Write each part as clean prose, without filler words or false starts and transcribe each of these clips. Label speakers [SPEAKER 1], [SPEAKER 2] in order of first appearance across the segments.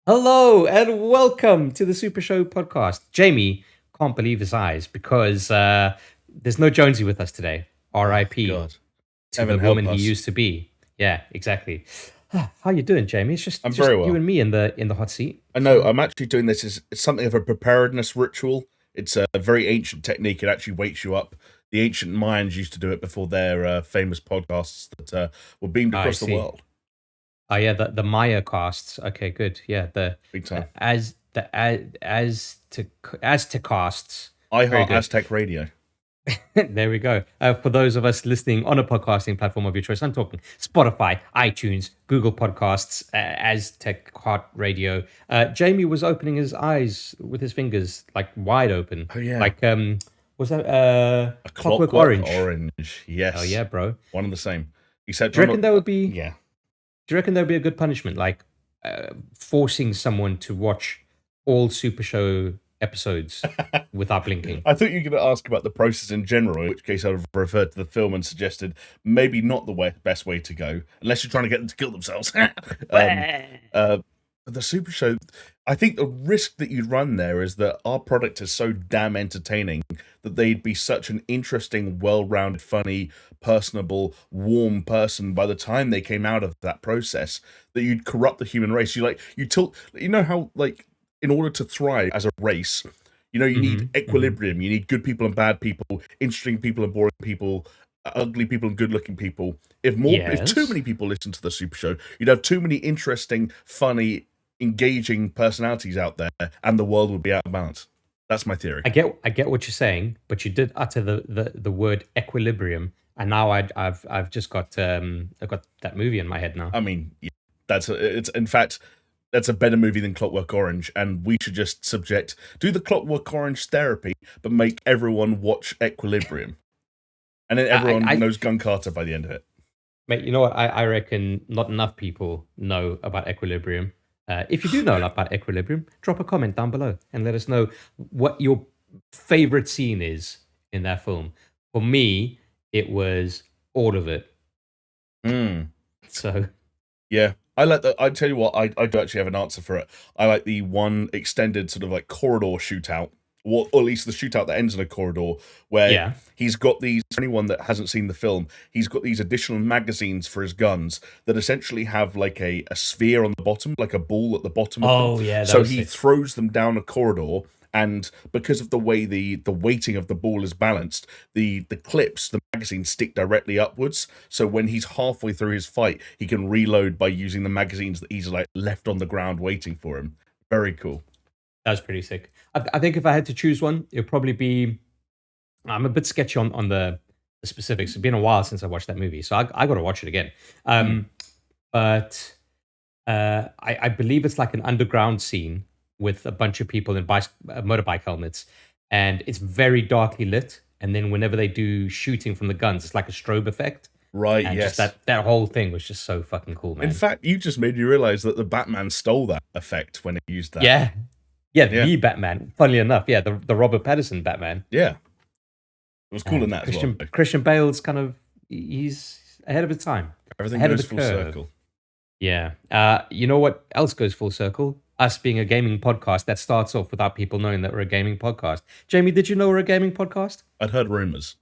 [SPEAKER 1] Hello and welcome to the SuperShow podcast. Jamie can't believe his eyes because there's no Jonesy with us today.
[SPEAKER 2] Oh
[SPEAKER 1] R.I.P.
[SPEAKER 2] God,
[SPEAKER 1] to the
[SPEAKER 2] heaven help
[SPEAKER 1] woman he
[SPEAKER 2] us.
[SPEAKER 1] used to be. Yeah, exactly. How you doing, Jamie? It's just
[SPEAKER 2] I'm
[SPEAKER 1] just
[SPEAKER 2] very
[SPEAKER 1] you
[SPEAKER 2] well.
[SPEAKER 1] and me in the hot seat.
[SPEAKER 2] I know.
[SPEAKER 1] So
[SPEAKER 2] I'm actually doing this as it's something of a preparedness ritual. It's a very ancient technique. It actually wakes you up. The ancient Mayans used to do it before their famous podcasts that were beamed
[SPEAKER 1] I
[SPEAKER 2] across the
[SPEAKER 1] see.
[SPEAKER 2] world.
[SPEAKER 1] Oh yeah, the Maya casts. Okay, good. Yeah,
[SPEAKER 2] Big
[SPEAKER 1] the
[SPEAKER 2] time.
[SPEAKER 1] as to casts.
[SPEAKER 2] I
[SPEAKER 1] Very
[SPEAKER 2] Heart
[SPEAKER 1] good.
[SPEAKER 2] Aztec Radio.
[SPEAKER 1] There we go. For those of us listening on a podcasting platform of your choice, I'm talking Spotify, iTunes, Google Podcasts, Aztec Heart Radio. Jamie was opening his eyes with his fingers like wide open,
[SPEAKER 2] Oh yeah,
[SPEAKER 1] like was that
[SPEAKER 2] a
[SPEAKER 1] Clockwork
[SPEAKER 2] Clockwork
[SPEAKER 1] Orange?
[SPEAKER 2] Orange.
[SPEAKER 1] Oh
[SPEAKER 2] Yes,
[SPEAKER 1] yeah, bro.
[SPEAKER 2] one and the same. Except
[SPEAKER 1] Do you
[SPEAKER 2] I'm not.
[SPEAKER 1] reckon that would be?
[SPEAKER 2] Yeah.
[SPEAKER 1] Do you reckon that would be a good punishment, like forcing someone to watch all Super Show episodes without blinking?
[SPEAKER 2] I thought you were going to ask about the process in general, in which case I would have referred to the film and suggested maybe not the best way to go, unless you're trying to get them to kill themselves. uh, but the Super Show, I think the risk that you'd run there is that our product is so damn entertaining that they'd be such an interesting, well-rounded, funny, personable, warm person by the time they came out of that process that you'd corrupt the human race. You know how in order to thrive as a race, you need
[SPEAKER 1] Hmm.
[SPEAKER 2] equilibrium. You need good people and bad people, interesting people and boring people, ugly people and good-looking people. If too
[SPEAKER 1] Yes.
[SPEAKER 2] many people listen to the Super Show, you'd have too many interesting, funny, engaging personalities out there, and the world would be out of balance. That's my theory.
[SPEAKER 1] I get what you're saying, but you did utter the word equilibrium, and now I've just got I've got that movie in my head now.
[SPEAKER 2] I mean, yeah, it's in fact that's a better movie than Clockwork Orange, and we should just do the Clockwork Orange therapy, but make everyone watch Equilibrium, and then everyone
[SPEAKER 1] I
[SPEAKER 2] knows Gun Carter by the end of it.
[SPEAKER 1] Mate, you know what? I reckon not enough people know about equilibrium. If you do know a lot about equilibrium, drop a comment down below and let us know what your favorite scene is in that film. For me, it was all of it.
[SPEAKER 2] Mm.
[SPEAKER 1] So
[SPEAKER 2] Yeah. I like that. I tell you what, I do actually have an answer for it. I like the one extended sort of like corridor shootout, or at least the shootout that ends in a corridor, where
[SPEAKER 1] yeah.
[SPEAKER 2] he's got these. For anyone that hasn't seen the film, he's got these additional magazines for his guns that essentially have like a sphere on the bottom, like a ball at the bottom of them.
[SPEAKER 1] Oh yeah, that
[SPEAKER 2] So
[SPEAKER 1] was
[SPEAKER 2] he
[SPEAKER 1] sick.
[SPEAKER 2] throws them down a corridor, and because of the way the weighting of the ball is balanced, the magazines stick directly upwards. So when he's halfway through his fight, he can reload by using the magazines that he's like left on the ground waiting for him. Very cool.
[SPEAKER 1] That was pretty sick. I think if I had to choose one, it would probably be. I'm a bit sketchy on the specifics. It's been a while since I watched that movie, so I got to watch it again.
[SPEAKER 2] Mm.
[SPEAKER 1] But I believe it's like an underground scene with a bunch of people in motorbike helmets, and it's very darkly lit. And then whenever they do shooting from the guns, it's like a strobe effect,
[SPEAKER 2] Right,
[SPEAKER 1] and just
[SPEAKER 2] yes.
[SPEAKER 1] that whole thing was just so fucking cool,
[SPEAKER 2] In
[SPEAKER 1] man.
[SPEAKER 2] fact, you just made me realize that the Batman stole that effect when he used that.
[SPEAKER 1] Yeah, yeah,
[SPEAKER 2] Yeah,
[SPEAKER 1] the Batman. Funnily enough, yeah, the Robert Pattinson Batman.
[SPEAKER 2] yeah. It was cool in
[SPEAKER 1] And
[SPEAKER 2] that as well.
[SPEAKER 1] Christian Bale's kind of he's ahead of his time,
[SPEAKER 2] Everything
[SPEAKER 1] ahead of
[SPEAKER 2] goes
[SPEAKER 1] the
[SPEAKER 2] full
[SPEAKER 1] curve.
[SPEAKER 2] circle.
[SPEAKER 1] Yeah. You know what else goes full circle? Us being a gaming podcast that starts off without people knowing that we're a gaming podcast. Jamie, did you know we're a gaming podcast?
[SPEAKER 2] I'd heard rumors.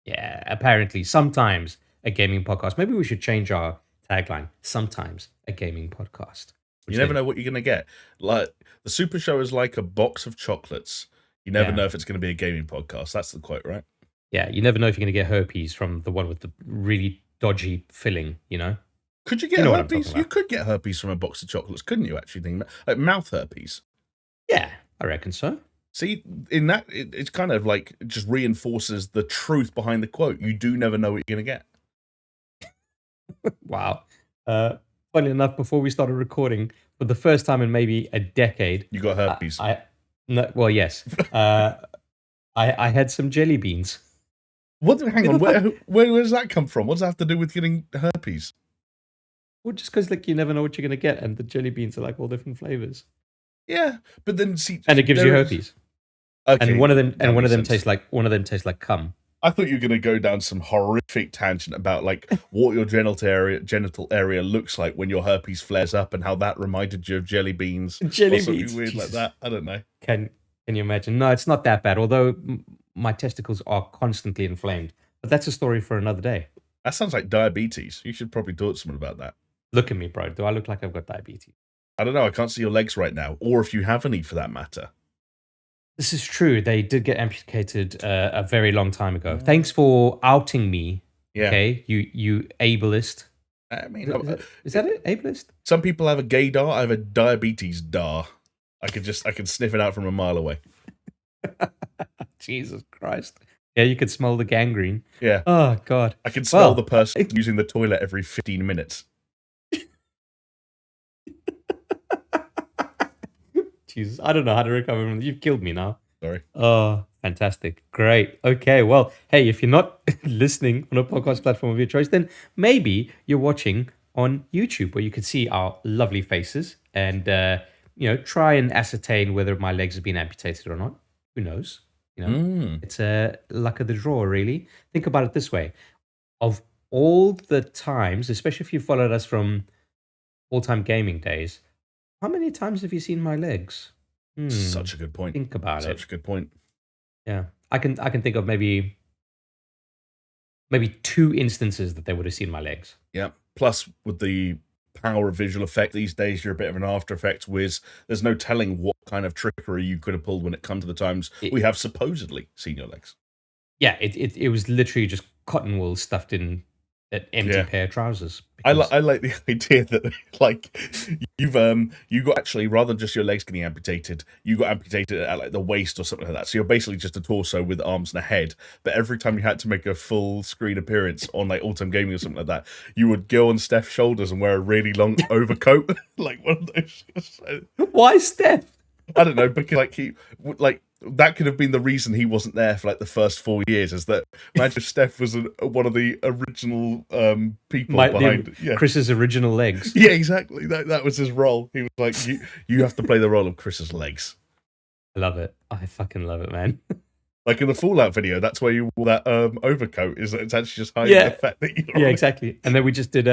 [SPEAKER 1] Yeah, apparently, sometimes a gaming podcast. Maybe we should change our tagline. Sometimes a gaming podcast. What
[SPEAKER 2] You
[SPEAKER 1] do you
[SPEAKER 2] never
[SPEAKER 1] think?
[SPEAKER 2] know what you're gonna get. Like the Super Show is like a box of chocolates. You never
[SPEAKER 1] Yeah.
[SPEAKER 2] know if it's going to be a gaming podcast. That's the quote, right?
[SPEAKER 1] Yeah, you never know if you're going to get herpes from the one with the really dodgy filling, you know?
[SPEAKER 2] Could you
[SPEAKER 1] You
[SPEAKER 2] get
[SPEAKER 1] know what I'm talking
[SPEAKER 2] herpes? You
[SPEAKER 1] about.
[SPEAKER 2] could get herpes from a box of chocolates, couldn't you? Actually, think like mouth herpes.
[SPEAKER 1] Yeah, I reckon so.
[SPEAKER 2] See, in that, it's kind of like it just reinforces the truth behind the quote. You do never know what you're going to get.
[SPEAKER 1] Wow. Uh, Funny enough, before we started recording, for the first time in maybe a decade,
[SPEAKER 2] You got
[SPEAKER 1] I,
[SPEAKER 2] herpes.
[SPEAKER 1] I no, well, yes, I had some jelly beans.
[SPEAKER 2] What? Hang
[SPEAKER 1] Where
[SPEAKER 2] on.
[SPEAKER 1] the fuck?
[SPEAKER 2] Where does that come from? What does that have to do with getting herpes?
[SPEAKER 1] Well, just because like you never know what you're gonna get, and the jelly beans are like all different flavors,
[SPEAKER 2] Yeah, but then see,
[SPEAKER 1] and it gives you
[SPEAKER 2] there.
[SPEAKER 1] herpes.
[SPEAKER 2] Okay,
[SPEAKER 1] And one of them,
[SPEAKER 2] that makes sense.
[SPEAKER 1] tastes like cum.
[SPEAKER 2] I thought you were going to go down some horrific tangent about like what your genital area looks like when your herpes flares up, and how that reminded you of jelly beans
[SPEAKER 1] Jelly
[SPEAKER 2] or something
[SPEAKER 1] beans,
[SPEAKER 2] weird like
[SPEAKER 1] Jesus.
[SPEAKER 2] that. I don't know.
[SPEAKER 1] Can you imagine? No, it's not that bad. Although my testicles are constantly inflamed, but that's a story for another day.
[SPEAKER 2] That sounds like diabetes. You should probably talk to someone about that.
[SPEAKER 1] Look at me, bro. Do I look like I've got diabetes?
[SPEAKER 2] I don't know. I can't see your legs right now, or if you have any for that matter.
[SPEAKER 1] This is true. They did get amputated a very long time ago. Thanks for outing me.
[SPEAKER 2] Yeah.
[SPEAKER 1] Okay, you ableist.
[SPEAKER 2] I mean,
[SPEAKER 1] Is that it? Ableist?
[SPEAKER 2] Some people have a gaydar. I have a diabetes dar. I can sniff it out from a mile away.
[SPEAKER 1] Jesus Christ. Yeah, you could smell the gangrene.
[SPEAKER 2] Yeah.
[SPEAKER 1] Oh, God.
[SPEAKER 2] I can smell the person using the toilet every 15 minutes.
[SPEAKER 1] Jesus, I don't know how to recover from. You've killed me now.
[SPEAKER 2] Sorry.
[SPEAKER 1] Oh, fantastic. Great. Okay, well, hey, if you're not listening on a podcast platform of your choice, then maybe you're watching on YouTube, where you can see our lovely faces and, try and ascertain whether my legs have been amputated or not. Who knows? It's a luck of the draw, really. Think about it this way. Of all the times, especially if you followed us from all-time gaming days, how many times have you seen my legs?
[SPEAKER 2] Such a good point.
[SPEAKER 1] Think about it.
[SPEAKER 2] Such a good point.
[SPEAKER 1] Yeah, I can think of maybe 2 instances that they would have seen my legs.
[SPEAKER 2] Yeah. Plus, with the power of visual effect these days, you're a bit of an After Effects whiz. There's no telling what kind of trickery you could have pulled when it comes to the times we have supposedly seen your legs.
[SPEAKER 1] Yeah, it was literally just cotton wool stuffed in an empty pair of trousers.
[SPEAKER 2] I like the idea that like you got actually, rather than just your legs getting amputated, you got amputated at like the waist or something like that. So you're basically just a torso with arms and a head. But every time you had to make a full screen appearance on like Autumn Gaming or something like that, you would go on Steph's shoulders and wear a really long overcoat, like one of those.
[SPEAKER 1] Why Steph?
[SPEAKER 2] I don't know, because like that could have been the reason he wasn't there for like the first 4 years. Is that imagine Steph was one of the original people behind
[SPEAKER 1] Chris's original legs.
[SPEAKER 2] Yeah, exactly. That was his role. He was like, you have to play the role of Chris's legs.
[SPEAKER 1] I love it. I fucking love it, man.
[SPEAKER 2] Like in the Fallout video, that's where you wore that overcoat. It's actually just hiding the fact that you're
[SPEAKER 1] exactly. And then we just did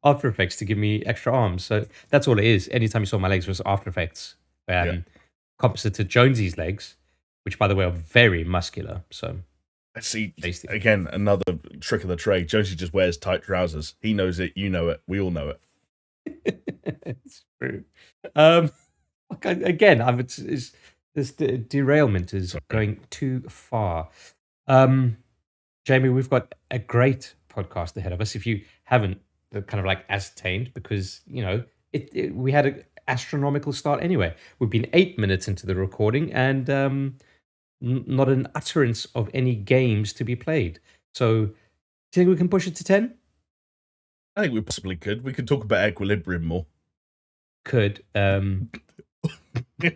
[SPEAKER 1] After Effects to give me extra arms. So that's all it is. Anytime you saw my legs was After Effects. Composited Jonesy's legs, which by the way are very muscular. So
[SPEAKER 2] see, again, another trick of the trade. Jonesy just wears tight trousers. He knows it, you know it, we all know
[SPEAKER 1] it. It's true. Again, this derailment is going too far. Jamie, we've got a great podcast ahead of us. If you haven't kind of like ascertained, because we had an astronomical start anyway. We've been 8 minutes into the recording and not an utterance of any games to be played. So, do you think we can push it to 10?
[SPEAKER 2] I think we possibly could. We could talk about Equilibrium more.
[SPEAKER 1] Could.
[SPEAKER 2] We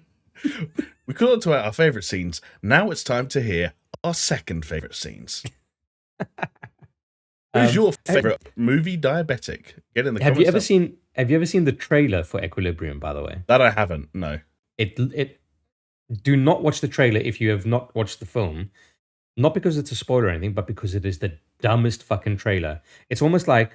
[SPEAKER 2] could talk about our favourite scenes. Now it's time to hear our second favourite scenes. Who's your favourite movie diabetic? Get in the comments.
[SPEAKER 1] Have you ever seen the trailer for Equilibrium, by the way?
[SPEAKER 2] That I haven't, no.
[SPEAKER 1] Do not watch the trailer if you have not watched the film. Not because it's a spoiler or anything, but because it is the dumbest fucking trailer. It's almost like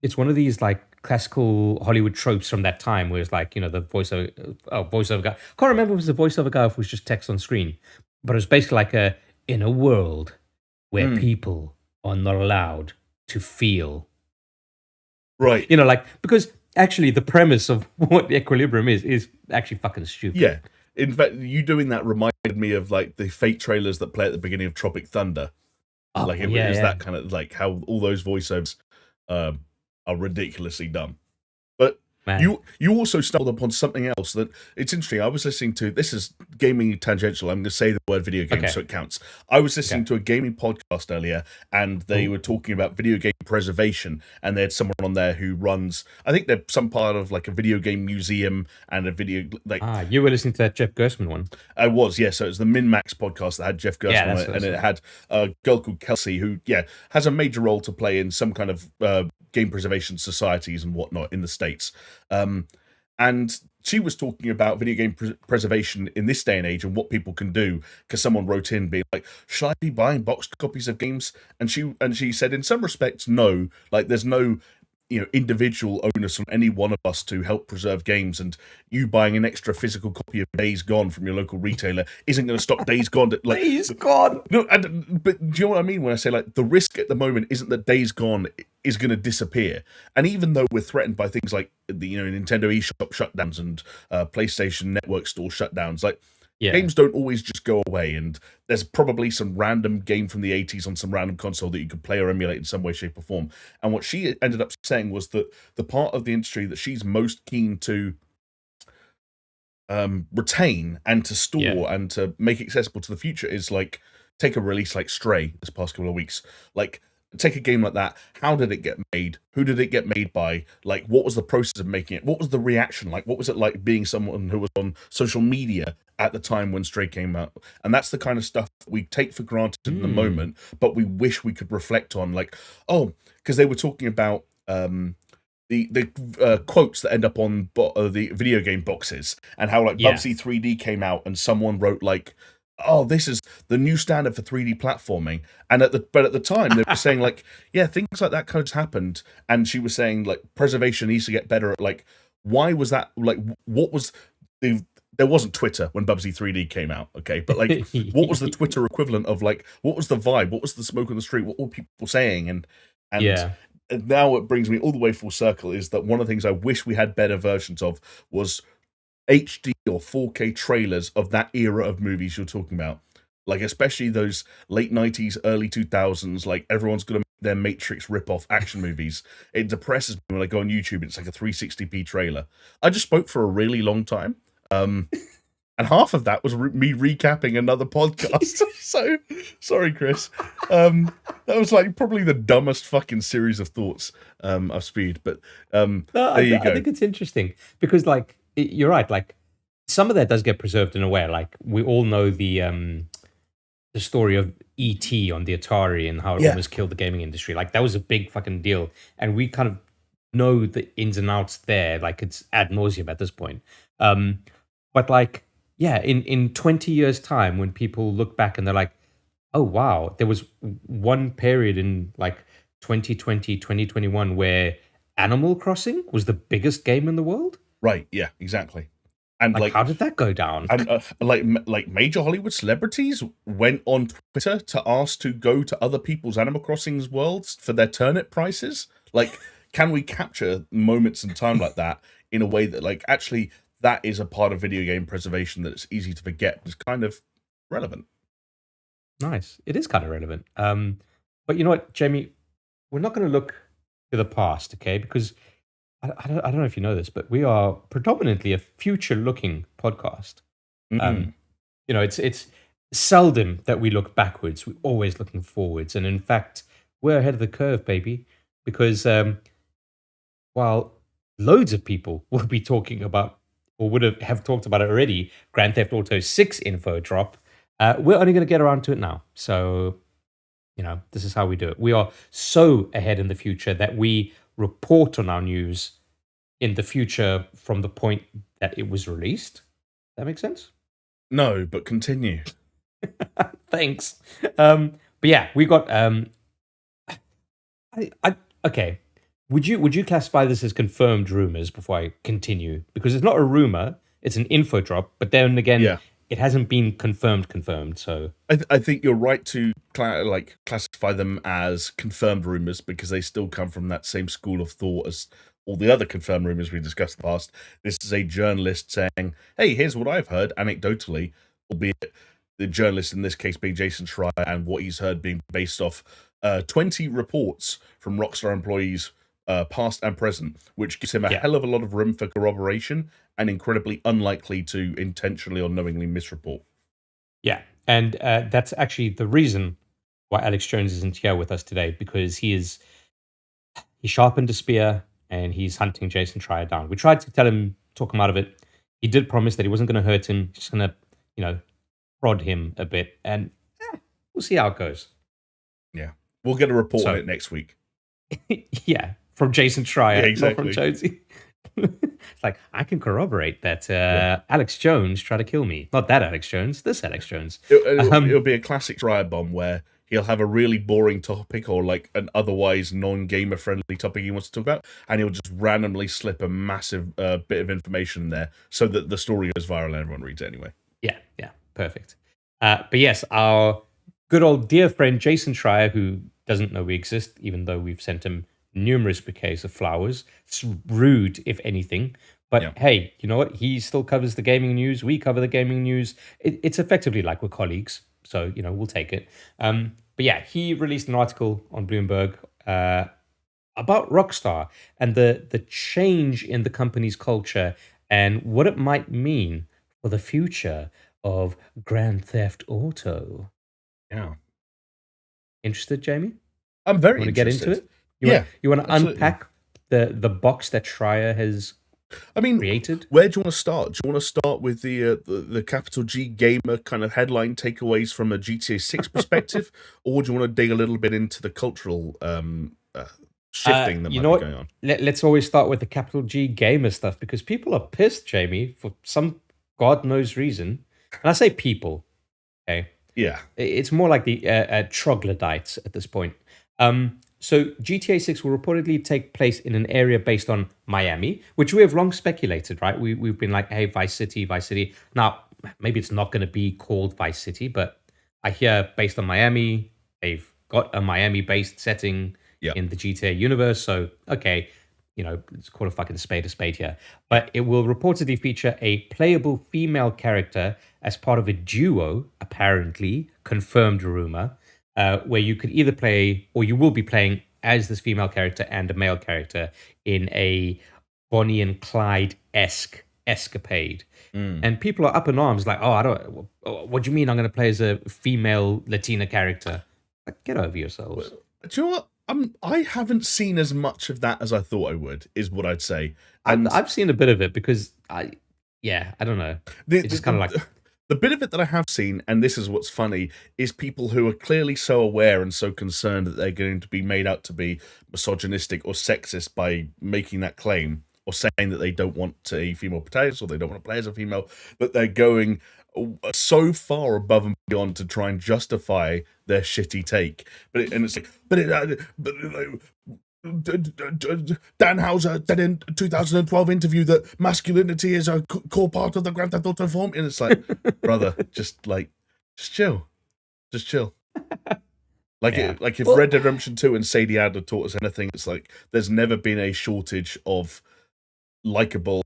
[SPEAKER 1] it's one of these like classical Hollywood tropes from that time, where it's like, the voiceover guy. I can't remember if it was the voiceover guy or if it was just text on screen. But it was basically like in a world where people are not allowed to feel.
[SPEAKER 2] Right.
[SPEAKER 1] Because actually the premise of what Equilibrium is actually fucking stupid.
[SPEAKER 2] Yeah. In fact, you doing that reminded me of like the fake trailers that play at the beginning of Tropic Thunder. It was that kind of like how all those voiceovers are ridiculously dumb. But you also stumbled upon something else that it's interesting. I was listening to, this is gaming tangential. I'm going to say the word video game so it counts. I was listening to a gaming podcast earlier, and they were talking about video game preservation, and they had someone on there who runs, I think they're some part of like a video game museum and a video like.
[SPEAKER 1] You were listening to that Jeff Gerstmann one.
[SPEAKER 2] I was, yeah. So it was the Min-Max podcast that had Jeff Gerstmann on it, and it had a girl called Kelsey who, has a major role to play in some kind of game preservation societies and whatnot in the States. And she was talking about video game preservation in this day and age and what people can do, because someone wrote in being like, should I be buying boxed copies of games? And she said, in some respects, no. Like, there's no individual onus on any one of us to help preserve games, and you buying an extra physical copy of Days Gone from your local retailer isn't going to stop Days Gone. Like,
[SPEAKER 1] Days Gone.
[SPEAKER 2] No, but do you know what I mean when I say, like, the risk at the moment isn't that Days Gone is going to disappear, and even though we're threatened by things like the Nintendo eShop shutdowns and PlayStation Network store shutdowns, like. Yeah. Games don't always just go away, and there's probably some random game from the 80s on some random console that you could play or emulate in some way, shape, or form. And what she ended up saying was that the part of the industry that she's most keen to retain and to store and to make accessible to the future is, like, take a release like Stray this past couple of weeks. Like, take a game like that. How did it get made? Who did it get made by? Like, what was the process of making it? What was the reaction like? What was it like being someone who was on social media at the time when Stray came out? And that's the kind of stuff we take for granted in the moment, but we wish we could reflect on. Like, because they were talking about the quotes that end up on the video game boxes, and how, like, Bubsy 3D came out and someone wrote, like, oh, this is the new standard for 3D platforming. And at the time they were saying, like, yeah, things like that kind of just happened. And she was saying, like, preservation needs to get better at, like, why was that, like, what was there wasn't Twitter when Bubsy 3D came out, okay? But, like, what was the Twitter equivalent of, like, what was the vibe? What was the smoke on the street? What were people saying? And now it brings me all the way full circle, is that one of the things I wish we had better versions of was HD or 4K trailers of that era of movies you're talking about. Like, especially those late 90s, early 2000s, like, everyone's going to make their Matrix rip-off action movies. It depresses me when I go on YouTube, it's like a 360p trailer. I just spoke for a really long time. And half of that was me recapping another podcast. So, sorry, Chris. That was, like, probably the dumbest fucking series of thoughts I've spewed. But there you go.
[SPEAKER 1] I think it's interesting because, like, you're right. Like, some of that does get preserved in a way. Like, we all know the story of E.T. on the Atari and how it almost killed the gaming industry. Like, that was a big fucking deal, and we kind of know the ins and outs there. Like, it's ad nauseum at this point. But, like, yeah, in 20 years' time, when people look back and they're like, oh, wow, there was one period in, like, 2020, 2021 where Animal Crossing was the biggest game in the world.
[SPEAKER 2] Right, yeah, exactly. And, like,
[SPEAKER 1] how did that go down?
[SPEAKER 2] And like major Hollywood celebrities went on Twitter to ask to go to other people's Animal Crossing worlds for their turnip prices. Like, can we capture moments in time like that in a way that, like, actually that is a part of video game preservation that it's easy to forget, but it's kind of relevant.
[SPEAKER 1] Nice. It is kind of relevant. But you know what, Jamie? We're not going to look to the past, okay? Because I don't know if you know this, but we are predominantly a future-looking podcast.
[SPEAKER 2] Mm-hmm.
[SPEAKER 1] It's seldom that we look backwards. We're always looking forwards. And in fact, we're ahead of the curve, baby. Because while loads of people will be talking about, or would have talked about it already, Grand Theft Auto 6 info drop, we're only going to get around to it now. So, this is how we do it. We are so ahead in the future that we report on our news in the future from the point that it was released. That makes sense?
[SPEAKER 2] No, but continue.
[SPEAKER 1] Thanks. But yeah, we got okay. Would you classify this as confirmed rumors before I continue? Because it's not a rumor, it's an info drop, but then again, it hasn't been confirmed. So
[SPEAKER 2] I think you're right to classify them as confirmed rumors, because they still come from that same school of thought as all the other confirmed rumors we discussed in the past. This is a journalist saying, hey, here's what I've heard anecdotally, albeit the journalist in this case being Jason Schreier, and what he's heard being based off 20 reports from Rockstar employees, past and present, which gives him a hell of a lot of room for corroboration and incredibly unlikely to intentionally or knowingly misreport.
[SPEAKER 1] Yeah, and that's actually the reason why Alex Jones isn't here with us today, because he sharpened a spear and he's hunting Jason Schreier down. We tried to talk him out of it. He did promise that he wasn't going to hurt him, just going to, prod him a bit, and we'll see how it goes.
[SPEAKER 2] Yeah, we'll get a report on it next week.
[SPEAKER 1] Yeah. From Jason Schreier,
[SPEAKER 2] exactly.
[SPEAKER 1] not from Jonesy. It's like, I can corroborate that
[SPEAKER 2] Yeah.
[SPEAKER 1] Alex Jones tried to kill me. Not that Alex Jones, this Alex Jones.
[SPEAKER 2] It'll be a classic Dryer bomb where he'll have a really boring topic or like an otherwise non-gamer friendly topic he wants to talk about, and he'll just randomly slip a massive bit of information there so that the story goes viral and everyone reads it anyway.
[SPEAKER 1] Yeah, perfect. But yes, our good old dear friend Jason Schreier, who doesn't know we exist, even though we've sent him numerous bouquets of flowers. It's rude, if anything. But hey, you know what? He still covers the gaming news. We cover the gaming news. It's effectively like we're colleagues. So, we'll take it. But yeah, he released an article on Bloomberg about Rockstar and the change in the company's culture and what it might mean for the future of Grand Theft Auto.
[SPEAKER 2] Yeah.
[SPEAKER 1] Interested, Jamie?
[SPEAKER 2] I'm very
[SPEAKER 1] Want to
[SPEAKER 2] interested.
[SPEAKER 1] get into it? You want to unpack the box that Schreier has created?
[SPEAKER 2] Where do you want to start? Do you want to start with the capital G gamer kind of headline takeaways from a GTA 6 perspective, or do you want to dig a little bit into the cultural shifting that might be going on?
[SPEAKER 1] Let's always start with the capital G gamer stuff, because people are pissed, Jamie, for some God knows reason. And I say people, okay?
[SPEAKER 2] Yeah.
[SPEAKER 1] It's more like the troglodytes at this point. So GTA 6 will reportedly take place in an area based on Miami, which we have long speculated, right? We've been like, hey, Vice City, Vice City. Now, maybe it's not going to be called Vice City, but I hear based on Miami, they've got a Miami-based setting in the GTA universe. So, okay, let's call a fucking spade here. But it will reportedly feature a playable female character as part of a duo, apparently, confirmed rumor, where you could either play, or you will be playing as this female character and a male character in a Bonnie and Clyde-esque escapade. And people are up in arms like, what do you mean I'm going to play as a female Latina character? Like, get over yourselves.
[SPEAKER 2] Do you know what? I haven't seen as much of that as I thought I would, is what I'd say.
[SPEAKER 1] And I've seen a bit of it because I don't know. It's just kind of like...
[SPEAKER 2] The bit of it that I have seen, and this is what's funny, is people who are clearly so aware and so concerned that they're going to be made out to be misogynistic or sexist by making that claim, or saying that they don't want a female protagonist or they don't want to play as a female, that they're going so far above and beyond to try and justify their shitty take. Dan Houser said in 2012 interview that masculinity is a core part of the Grand Theft Auto form, and it's like, brother, just chill. If Red Dead Redemption 2 and Sadie Adler taught us anything, it's like there's never been a shortage of likable,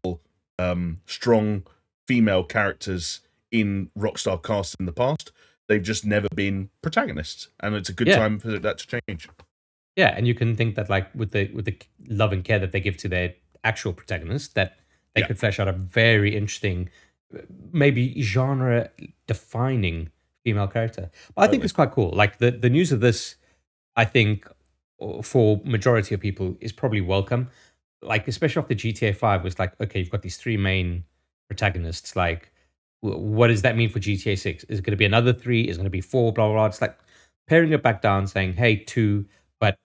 [SPEAKER 2] strong female characters in Rockstar casts in the past. They've just never been protagonists, and it's a good time for that to change.
[SPEAKER 1] Yeah, and you can think that like with the love and care that they give to their actual protagonists, that they could flesh out a very interesting, maybe genre-defining female character. But I think it's quite cool. Like the news of this, I think, for majority of people is probably welcome. Like especially after GTA 5 was like, okay, you've got these three main protagonists. Like, what does that mean for GTA 6? Is it going to be another 3? Is it going to be 4? Blah blah blah. It's like paring it back down, saying, hey, 2. But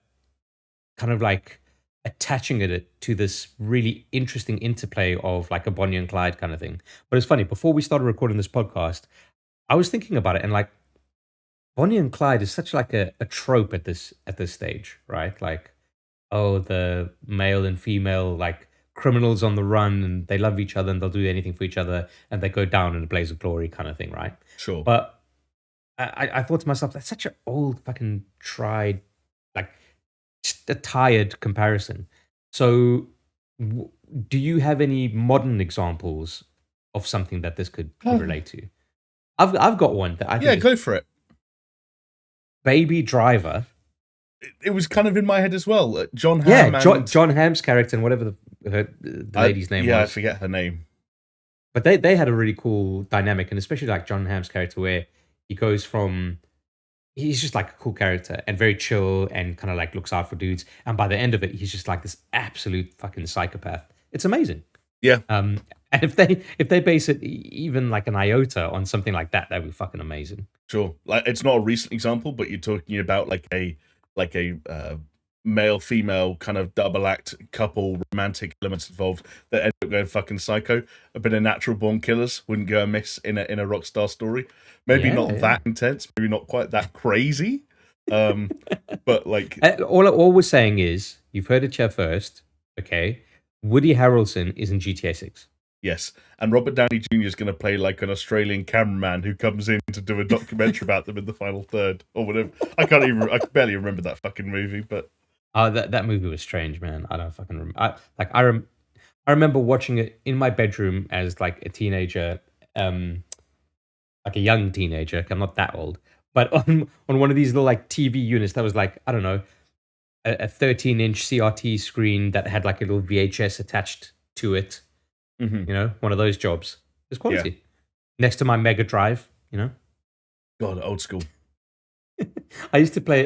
[SPEAKER 1] kind of like attaching it to this really interesting interplay of like a Bonnie and Clyde kind of thing. But it's funny, before we started recording this podcast, I was thinking about it, and like Bonnie and Clyde is such like a trope at this stage, right? Like, oh, the male and female like criminals on the run, and they love each other and they'll do anything for each other, and they go down in a blaze of glory kind of thing, right?
[SPEAKER 2] Sure.
[SPEAKER 1] But I thought to myself, that's such an old fucking tried, like a tired comparison. So do you have any modern examples of something that this could relate to? I've got one that I think
[SPEAKER 2] go for it.
[SPEAKER 1] Baby Driver.
[SPEAKER 2] It was kind of in my head as well. John Hamm.
[SPEAKER 1] Yeah, John Hamm's character and whatever the lady's name was.
[SPEAKER 2] Yeah, I forget her name.
[SPEAKER 1] But they had a really cool dynamic, and especially like John Hamm's character, where he goes from, he's just like a cool character and very chill and kind of like looks out for dudes. And by the end of it, he's just like this absolute fucking psychopath. It's amazing.
[SPEAKER 2] Yeah.
[SPEAKER 1] And if they base it even like an iota on something like that, that'd be fucking amazing.
[SPEAKER 2] Sure. Like it's not a recent example, but you're talking about like a male female kind of double act couple romantic elements involved that end up going fucking psycho. A bit of natural born killers wouldn't go amiss in a Rockstar story. Maybe
[SPEAKER 1] Yeah,
[SPEAKER 2] not that intense, maybe not quite that crazy. But like,
[SPEAKER 1] all we're saying is, you've heard it here first, okay? Woody Harrelson is in GTA 6.
[SPEAKER 2] yes, and Robert Downey Jr. is going to play like an Australian cameraman who comes in to do a documentary about them in the final third or whatever. I can barely remember that fucking movie, but
[SPEAKER 1] That movie was strange, man. I don't fucking remember. I remember watching it in my bedroom as like a teenager, like a young teenager. I'm not that old, but on one of these little like TV units that was like, I don't know, a 13-inch CRT screen that had like a little VHS attached to it.
[SPEAKER 2] mhm.
[SPEAKER 1] You know, one of those jobs. It's
[SPEAKER 2] Yeah.
[SPEAKER 1] quality. Next to my Mega Drive. You know,
[SPEAKER 2] God, old school.
[SPEAKER 1] I used to play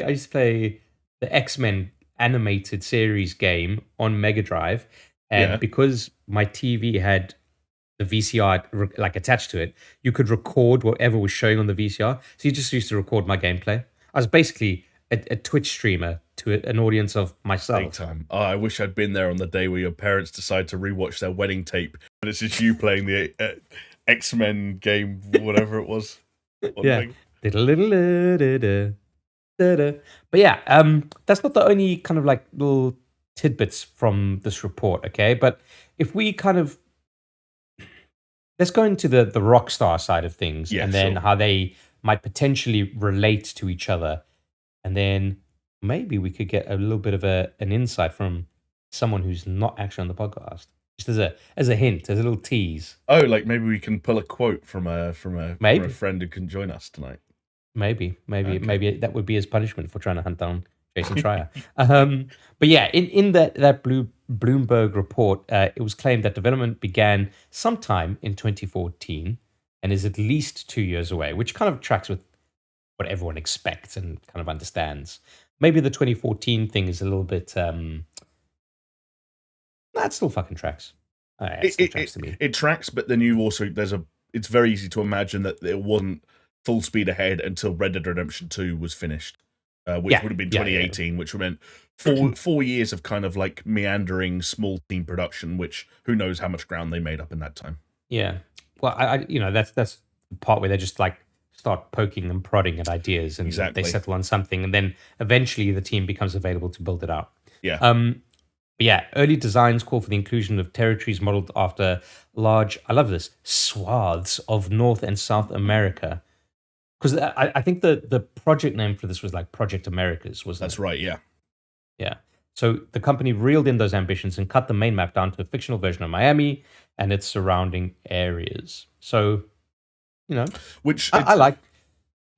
[SPEAKER 1] the X-Men animated series game on Mega Drive, and
[SPEAKER 2] Yeah.
[SPEAKER 1] because my TV had the VCR like attached to it, you could record whatever was showing on the VCR. So you just used to record my gameplay. I was basically a Twitch streamer to an audience of
[SPEAKER 2] Big
[SPEAKER 1] myself.
[SPEAKER 2] time. Oh, I wish I'd been there on the day where your parents decide to rewatch their wedding tape, and it's just you playing the X-Men game, whatever it was. One
[SPEAKER 1] Yeah.
[SPEAKER 2] thing.
[SPEAKER 1] But yeah, that's not the only kind of like little tidbits from this report, okay? But if we kind of let's go into the Rockstar side of things,
[SPEAKER 2] Yeah,
[SPEAKER 1] and then
[SPEAKER 2] sure.
[SPEAKER 1] how they might potentially relate to each other, and then maybe we could get a little bit of an insight from someone who's not actually on the podcast, just as a hint, as a little tease.
[SPEAKER 2] Oh, like maybe we can pull a quote from a
[SPEAKER 1] Maybe.
[SPEAKER 2] friend who can join us tonight.
[SPEAKER 1] Maybe
[SPEAKER 2] Okay.
[SPEAKER 1] that would be his punishment for trying to hunt down Jason Schreier. But yeah, in that Bloomberg report, it was claimed that development began sometime in 2014 and is at least 2 years away, which kind of tracks with what everyone expects and kind of understands. Maybe the 2014 thing is a little bit. That still fucking tracks. It still tracks to me.
[SPEAKER 2] It tracks, but then you also it's very easy to imagine that it wasn't full speed ahead until Red Dead Redemption 2 was finished, which
[SPEAKER 1] Yeah,
[SPEAKER 2] would have been
[SPEAKER 1] yeah, yeah.
[SPEAKER 2] 2018, which meant 4 years of kind of like meandering small team production, which who knows how much ground they made up in that time.
[SPEAKER 1] Yeah. Well, that's the part where they just like start poking and prodding at ideas, and
[SPEAKER 2] Exactly.
[SPEAKER 1] they settle on something, and then eventually the team becomes available to build it out.
[SPEAKER 2] Yeah.
[SPEAKER 1] But yeah, early designs call for the inclusion of territories modeled after large, I love this, swaths of North and South America. Because I think the project name for this was like Project Americas, wasn't
[SPEAKER 2] That's
[SPEAKER 1] it?
[SPEAKER 2] right, yeah.
[SPEAKER 1] Yeah. So the company reeled in those ambitions and cut the main map down to a fictional version of Miami and its surrounding areas. So, you know,
[SPEAKER 2] Which
[SPEAKER 1] I like.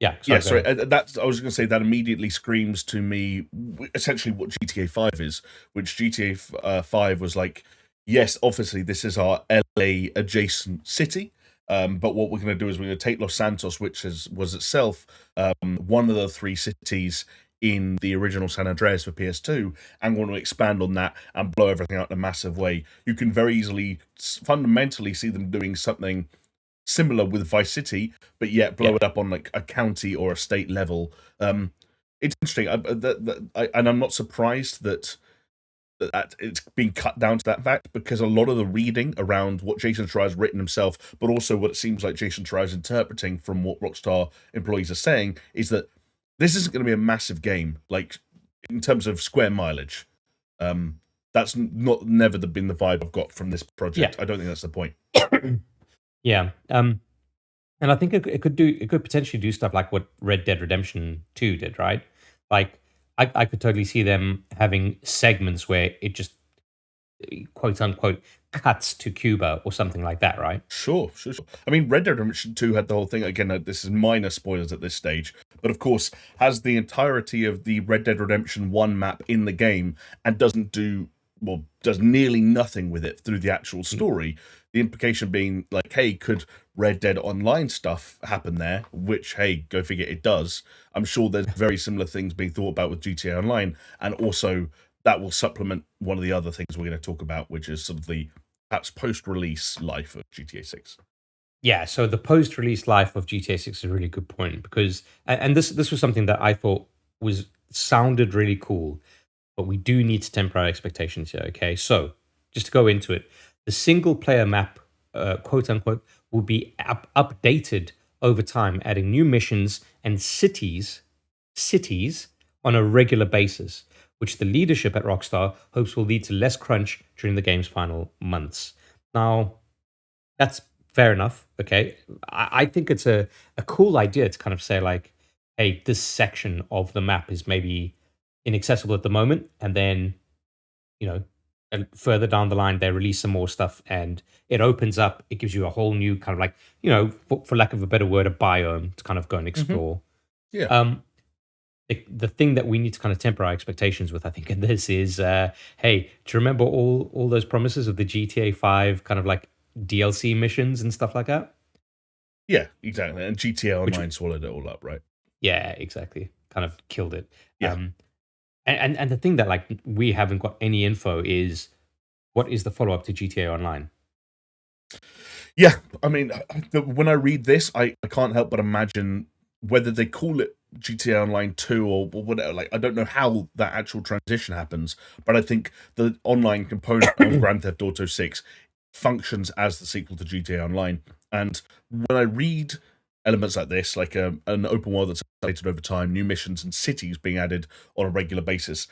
[SPEAKER 1] Yeah,
[SPEAKER 2] yeah,
[SPEAKER 1] sorry.
[SPEAKER 2] sorry. That's I was going to say that immediately screams to me essentially what GTA 5 is, which GTA 5 was like, yes, obviously this is our LA adjacent city, but what we're going to do is we're going to take Los Santos, which was itself one of the three cities in the original San Andreas for PS2, and want to expand on that and blow everything out in a massive way. You can very easily, fundamentally, see them doing something similar with Vice City, but yet blow
[SPEAKER 1] Yeah.
[SPEAKER 2] it up on like a county or a state level. It's interesting, and I'm not surprised that it's been cut down to that fact, because a lot of the reading around what Jason Schreier's written himself, but also what it seems like Jason Schreier's interpreting from what Rockstar employees are saying, is that this isn't going to be a massive game, like in terms of square mileage. That's never been the vibe I've got from this project.
[SPEAKER 1] Yeah.
[SPEAKER 2] I don't think that's the point.
[SPEAKER 1] Yeah. And I think it could potentially do stuff like what Red Dead Redemption 2 did, right? Like I could totally see them having segments where it just quote unquote cuts to Cuba or something like that, right?
[SPEAKER 2] Sure. I mean, Red Dead Redemption 2 had the whole thing. Again, this is minor spoilers at this stage, but of course, has the entirety of the Red Dead Redemption 1 map in the game and does nearly nothing with it through the actual story. The implication being, like, hey, could Red Dead Online stuff happen there? Which, hey, go figure, it does. I'm sure there's very similar things being thought about with GTA Online, and also that will supplement one of the other things we're going to talk about, which is sort of the perhaps post-release life of GTA 6.
[SPEAKER 1] Yeah, so the post-release life of GTA 6 is a really good point, because and this was something that I thought sounded really cool. but we do need to temper our expectations here. Okay, so just to go into it, the single player map, quote unquote, will be updated over time, adding new missions and cities on a regular basis, which the leadership at Rockstar hopes will lead to less crunch during the game's final months. Now, that's fair enough. Okay. I think it's a cool idea to kind of say, like, hey, this section of the map is maybe inaccessible at the moment. And then, you know, further down the line, they release some more stuff and it opens up. It gives you a whole new kind of like, for lack of a better word, a biome to kind of go and explore.
[SPEAKER 2] Yeah.
[SPEAKER 1] The thing that we need to kind of temper our expectations with, I think, in this is, hey, do you remember all those promises of the GTA 5 kind of like DLC missions and stuff like that?
[SPEAKER 2] Yeah, exactly. And GTA Online swallowed it all up, right?
[SPEAKER 1] Yeah, exactly. Kind of killed it.
[SPEAKER 2] Yeah.
[SPEAKER 1] And the thing that like we haven't got any info is what is the follow up to GTA Online?
[SPEAKER 2] Yeah, I mean, when I read this, I can't help but imagine whether they call it GTA Online 2 or whatever. Like, I don't know how that actual transition happens, but I think the online component of Grand Theft Auto 6 functions as the sequel to GTA Online. And when I read elements like this, like an open world that's updated over time, new missions and cities being added on a regular basis,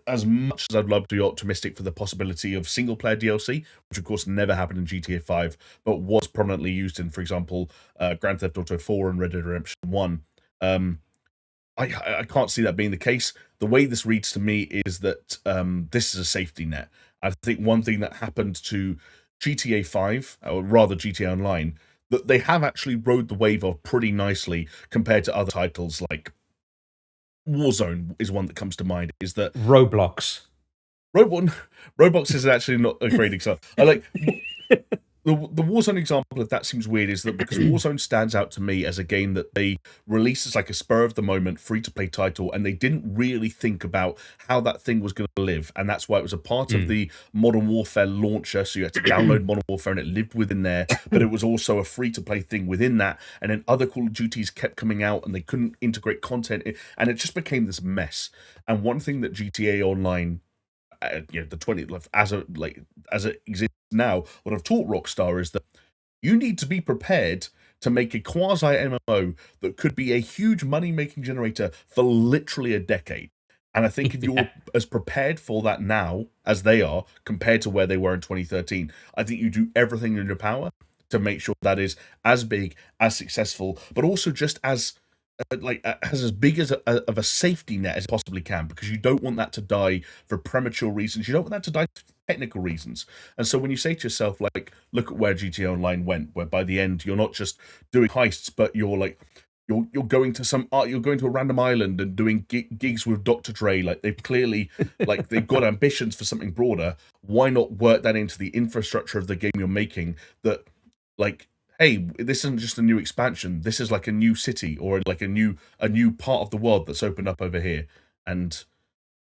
[SPEAKER 2] as much as I'd love to be optimistic for the possibility of single player DLC, which of course never happened in GTA 5, but was prominently used in, for example, Grand Theft Auto 4 and Red Dead Redemption 1, I can't see that being the case. The way this reads to me is that this is a safety net. I think one thing that happened to GTA 5, or rather GTA Online, that they have actually rode the wave of pretty nicely compared to other titles like Warzone is one that comes to mind. Is that
[SPEAKER 1] Roblox?
[SPEAKER 2] Roblox is actually not a great example. I like the Warzone example. If that seems weird, is that because Warzone stands out to me as a game that they released as like a spur of the moment free to play title, and they didn't really think about how that thing was going to live, and that's why it was a part of the Modern Warfare launcher. So you had to download Modern Warfare, and it lived within there, but it was also a free to play thing within that. And then other Call of Duties kept coming out, and they couldn't integrate content, and it just became this mess. And one thing that GTA Online, the 20 as it exists now, what I've taught Rockstar is that you need to be prepared to make a quasi MMO that could be a huge money making generator for literally a decade. And I think if you're as prepared for that now as they are compared to where they were in 2013, I think you do everything in your power to make sure that is as big, as successful, but also just as as big as of a safety net as it possibly can, because you don't want that to die for premature reasons. You don't want that to die for technical reasons. And so when you say to yourself, like, look at where GTA Online went, where by the end you're not just doing heists, but you're like you're going to you're going to a random island and doing gigs with Dr. Dre. Like, they've clearly they've got ambitions for something broader. Why not work that into the infrastructure of the game you're making? That, like, hey, this isn't just a new expansion. This is like a new city or like a new part of the world that's opened up over here. And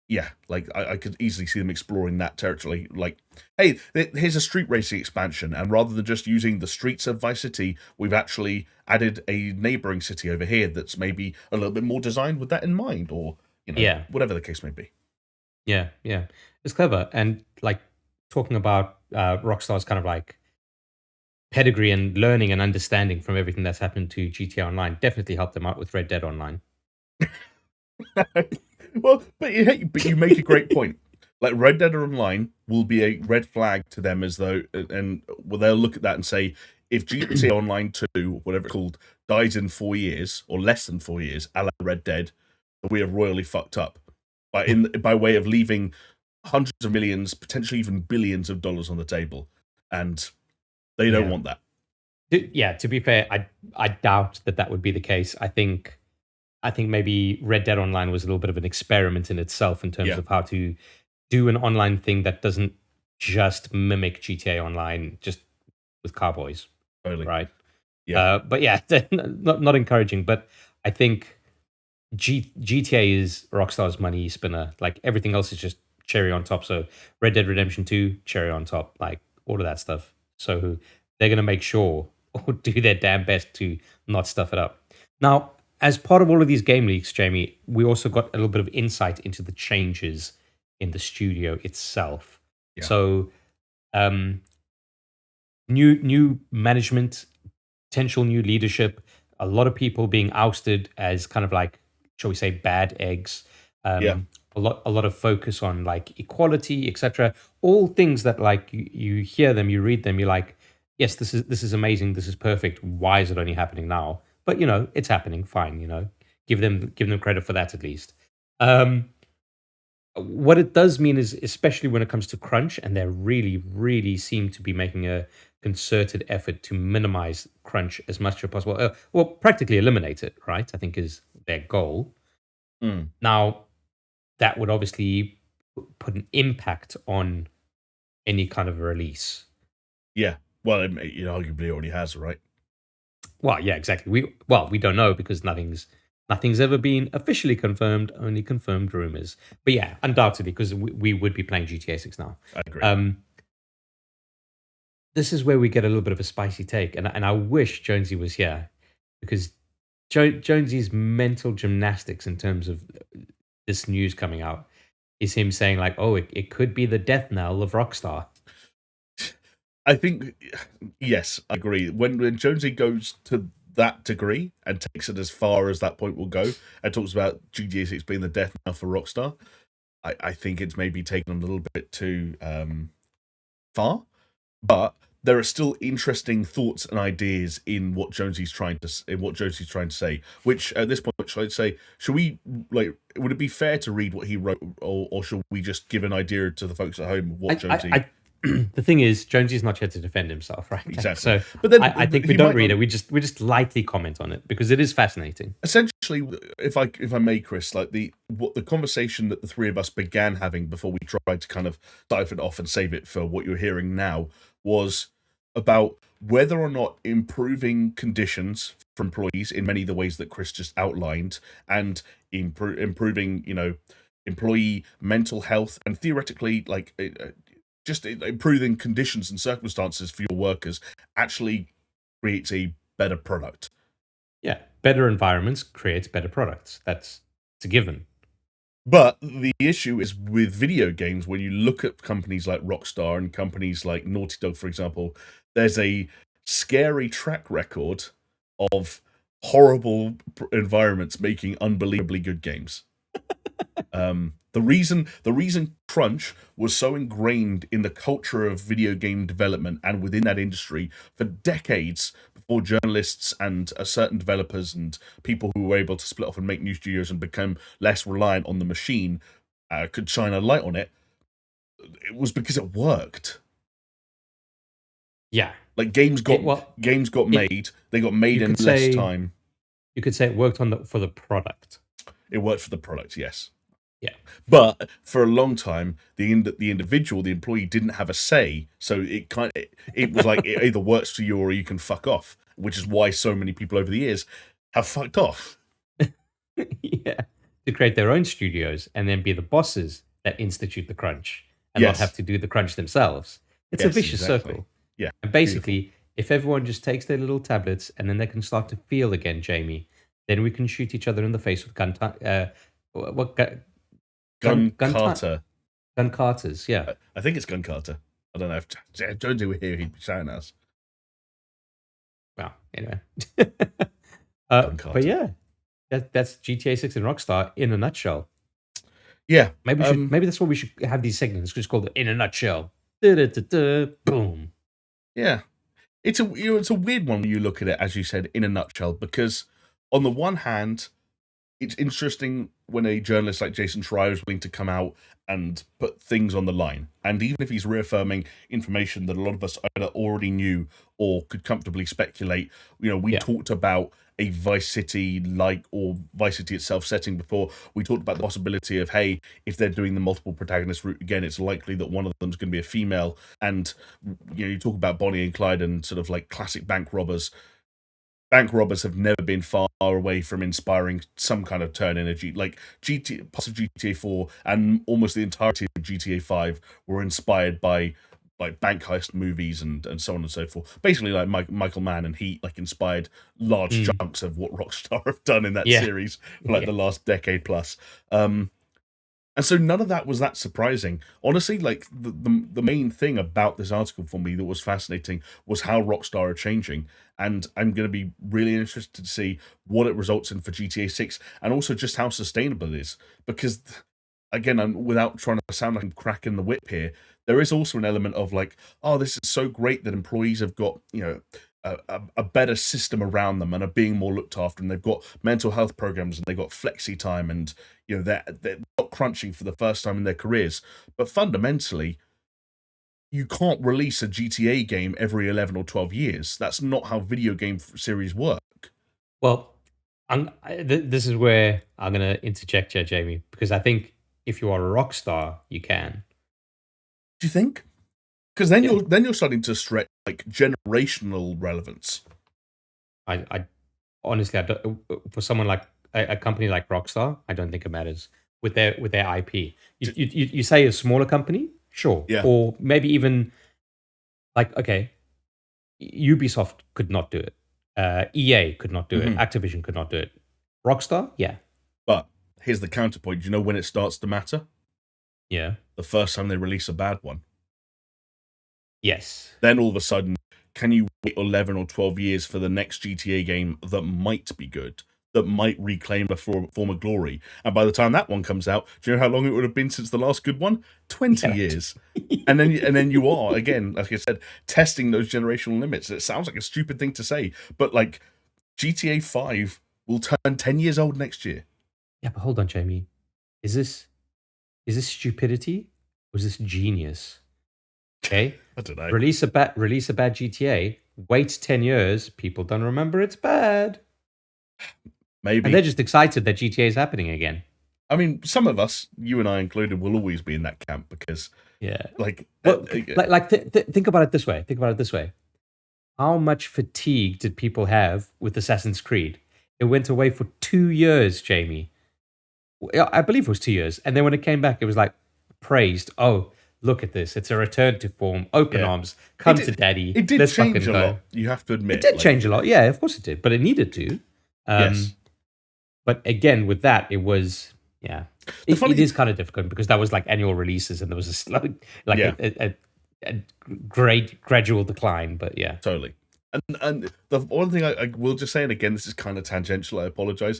[SPEAKER 2] yeah, like I could easily see them exploring that territory. Like, hey, here's a street racing expansion, and rather than just using the streets of Vice City, we've actually added a neighboring city over here that's maybe a little bit more designed with that in mind, or whatever the case may be.
[SPEAKER 1] Yeah, it's clever. And like talking about Rockstar's kind of like pedigree and learning and understanding from everything that's happened to GTA Online definitely helped them out with Red Dead Online.
[SPEAKER 2] Well, but you make a great point. Like, Red Dead Online will be a red flag to them, as though, and they'll look at that and say, if GTA Online 2, whatever it's called, dies in 4 years or less than 4 years, a la Red Dead, we have royally fucked up by way of leaving hundreds of millions, potentially even billions of dollars on the table, and they don't want that.
[SPEAKER 1] Yeah, to be fair, I doubt that would be the case. I think maybe Red Dead Online was a little bit of an experiment in itself in terms of how to do an online thing that doesn't just mimic GTA Online just with cowboys,
[SPEAKER 2] totally.
[SPEAKER 1] Right?
[SPEAKER 2] Yeah,
[SPEAKER 1] but yeah, not encouraging. But I think GTA is Rockstar's money spinner. Like, everything else is just cherry on top. So Red Dead Redemption 2, cherry on top, like all of that stuff. So they're going to make sure or do their damn best to not stuff it up. Now, as part of all of these game leaks, Jamie, we also got a little bit of insight into the changes in the studio itself.
[SPEAKER 2] Yeah.
[SPEAKER 1] So um, new management, potential new leadership, a lot of people being ousted as kind of like, shall we say, bad eggs.
[SPEAKER 2] Yeah.
[SPEAKER 1] A lot of focus on like equality, etc. All things that like you hear them, you read them, you're like, yes, this is amazing, this is perfect. Why is it only happening now? But it's happening. Fine, give them credit for that at least. Um, what it does mean is, especially when it comes to crunch, and they really, really seem to be making a concerted effort to minimize crunch as much as possible. Well, practically eliminate it, right? I think is their goal.
[SPEAKER 2] Mm.
[SPEAKER 1] Now, that would obviously put an impact on any kind of release.
[SPEAKER 2] Yeah. Well, arguably already has, right?
[SPEAKER 1] Well, yeah, exactly. We don't know because nothing's ever been officially confirmed, only confirmed rumors. But yeah, undoubtedly, because we would be playing GTA 6 now.
[SPEAKER 2] I agree.
[SPEAKER 1] This is where we get a little bit of a spicy take, and I wish Jonesy was here, because Jonesy's mental gymnastics in terms of this news coming out is him saying like, "Oh, it could be the death knell of Rockstar."
[SPEAKER 2] I think, yes, I agree. When Jonesy goes to that degree and takes it as far as that point will go, and talks about GTA 6 being the death knell for Rockstar, I think it's maybe taken a little bit too far. But there are still interesting thoughts and ideas in what Jonesy's trying to say. Which at this point, should I say, should we would it be fair to read what he wrote, or should we just give an idea to the folks at home of what Jonesy?
[SPEAKER 1] The thing is, Jonesy's not here to defend himself, right?
[SPEAKER 2] Exactly.
[SPEAKER 1] So, but then I think we don't read it. We just lightly comment on it because it is fascinating.
[SPEAKER 2] Essentially, if I may, Chris, like the conversation that the three of us began having before we tried to kind of dive it off and save it for what you're hearing now was about whether or not improving conditions for employees in many of the ways that Chris just outlined, and improving, employee mental health, and theoretically, just improving conditions and circumstances for your workers actually creates a better product.
[SPEAKER 1] Yeah, better environments creates better products. It's a given.
[SPEAKER 2] But the issue is with video games, when you look at companies like Rockstar and companies like Naughty Dog, for example, there's a scary track record of horrible environments making unbelievably good games. The reason crunch was so ingrained in the culture of video game development and within that industry for decades, before journalists and certain developers and people who were able to split off and make new studios and become less reliant on the machine could shine a light on it, it was because it worked.
[SPEAKER 1] Yeah,
[SPEAKER 2] like games got made. They got made in less time.
[SPEAKER 1] You could say it worked for the product.
[SPEAKER 2] It worked for the product, yes.
[SPEAKER 1] Yeah,
[SPEAKER 2] but for a long time, the individual, the employee, didn't have a say. So it was like it either works for you or you can fuck off. Which is why so many people over the years have fucked off.
[SPEAKER 1] Yeah, to create their own studios and then be the bosses that institute the crunch and not have to do the crunch themselves. It's a vicious circle.
[SPEAKER 2] Yeah,
[SPEAKER 1] and basically, if everyone just takes their little tablets and then they can start to feel again, Jamie, then we can shoot each other in the face with gun carters, yeah.
[SPEAKER 2] I think it's gun carter. I don't know if Jonesy were here, he'd be shouting at us.
[SPEAKER 1] Well, anyway. But yeah, that's GTA 6 and Rockstar in a nutshell.
[SPEAKER 2] Yeah.
[SPEAKER 1] Maybe that's what we should have these segments just called In a Nutshell. Boom.
[SPEAKER 2] Yeah. It's a weird one when you look at it, as you said, in a nutshell, because on the one hand, it's interesting when a journalist like Jason Schreier is willing to come out and put things on the line. And even if he's reaffirming information that a lot of us either already knew or could comfortably speculate, we talked about a Vice City or Vice City itself setting before. We talked about the possibility of, hey, if they're doing the multiple protagonist route again, it's likely that one of them's going to be a female. And you talk about Bonnie and Clyde and sort of like classic bank robbers. Bank robbers have never been far away from inspiring some kind of turn energy. Like parts of GTA 4 and almost the entirety of GTA 5 were inspired by like bank heist movies and so on and so forth. Basically, like Michael Mann and Heat inspired large chunks of what Rockstar have done in that series for the last decade plus. And so none of that was that surprising. Honestly, like the main thing about this article for me that was fascinating was how Rockstar are changing. And I'm going to be really interested to see what it results in for GTA 6 and also just how sustainable it is. Because, again, without trying to sound like I'm cracking the whip here, there is also an element of like, oh, this is so great that employees have got, a better system around them and are being more looked after, and they've got mental health programs and they've got flexi time, and they're not crunching for the first time in their careers. But fundamentally, you can't release a GTA game every 11 or 12 years. That's not how video game series work.
[SPEAKER 1] Well, this is where I'm going to interject here, Jamie, because I think if you are a rock star, you can.
[SPEAKER 2] Do you think? Because then
[SPEAKER 1] Yeah.
[SPEAKER 2] you're starting to stretch like generational relevance.
[SPEAKER 1] I honestly, I don't, for someone like a company like Rockstar, I don't think it matters with their IP. You say a smaller company, sure,
[SPEAKER 2] Yeah.
[SPEAKER 1] or maybe even like, okay, Ubisoft could not do it, EA could not do it, Activision could not do it. Rockstar, yeah,
[SPEAKER 2] But here's the counterpoint. Do you know when it starts to matter?
[SPEAKER 1] yeah,
[SPEAKER 2] The first time they release a bad one.
[SPEAKER 1] yes.
[SPEAKER 2] Then all of a sudden, can you wait 11 or 12 years for the next GTA game that might be good, that might reclaim a form of glory? And by the time that one comes out, do you know how long it would have been since the last good one? 20
[SPEAKER 1] Yeah.
[SPEAKER 2] years. And then you are, again, like I said, testing those generational limits. It sounds like a stupid thing to say, but like GTA 5 will turn 10 years old next year.
[SPEAKER 1] Yeah, but hold on, Jamie. Is this stupidity or is this genius? Okay,
[SPEAKER 2] I don't know.
[SPEAKER 1] release a bad GTA. Wait 10 years. People don't remember it's bad,
[SPEAKER 2] Maybe.
[SPEAKER 1] and they're just excited that GTA is happening again.
[SPEAKER 2] I mean, some of us, you and I included, will always be in that camp because,
[SPEAKER 1] Yeah.
[SPEAKER 2] like,
[SPEAKER 1] Well, think about it this way. Think about it this way. How much fatigue did people have with Assassin's Creed? It went away for 2 years, Jamie. Yeah, I believe it was 2 years, and then when it came back, it was like praised. Oh, look at this! It's a return to form. Open
[SPEAKER 2] yeah,
[SPEAKER 1] arms. Come to daddy.
[SPEAKER 2] it did
[SPEAKER 1] Let's
[SPEAKER 2] change
[SPEAKER 1] fucking
[SPEAKER 2] a
[SPEAKER 1] go.
[SPEAKER 2] lot. You have to admit,
[SPEAKER 1] It did change a lot. Yeah, of course it did, but it needed to.
[SPEAKER 2] Yes.
[SPEAKER 1] But again, with that, it was it is kind of difficult because that was like annual releases, and there was a slow, like
[SPEAKER 2] Yeah.
[SPEAKER 1] a great gradual decline. But yeah,
[SPEAKER 2] Totally. And the one thing I will just say, and again, this is kind of tangential, I apologize,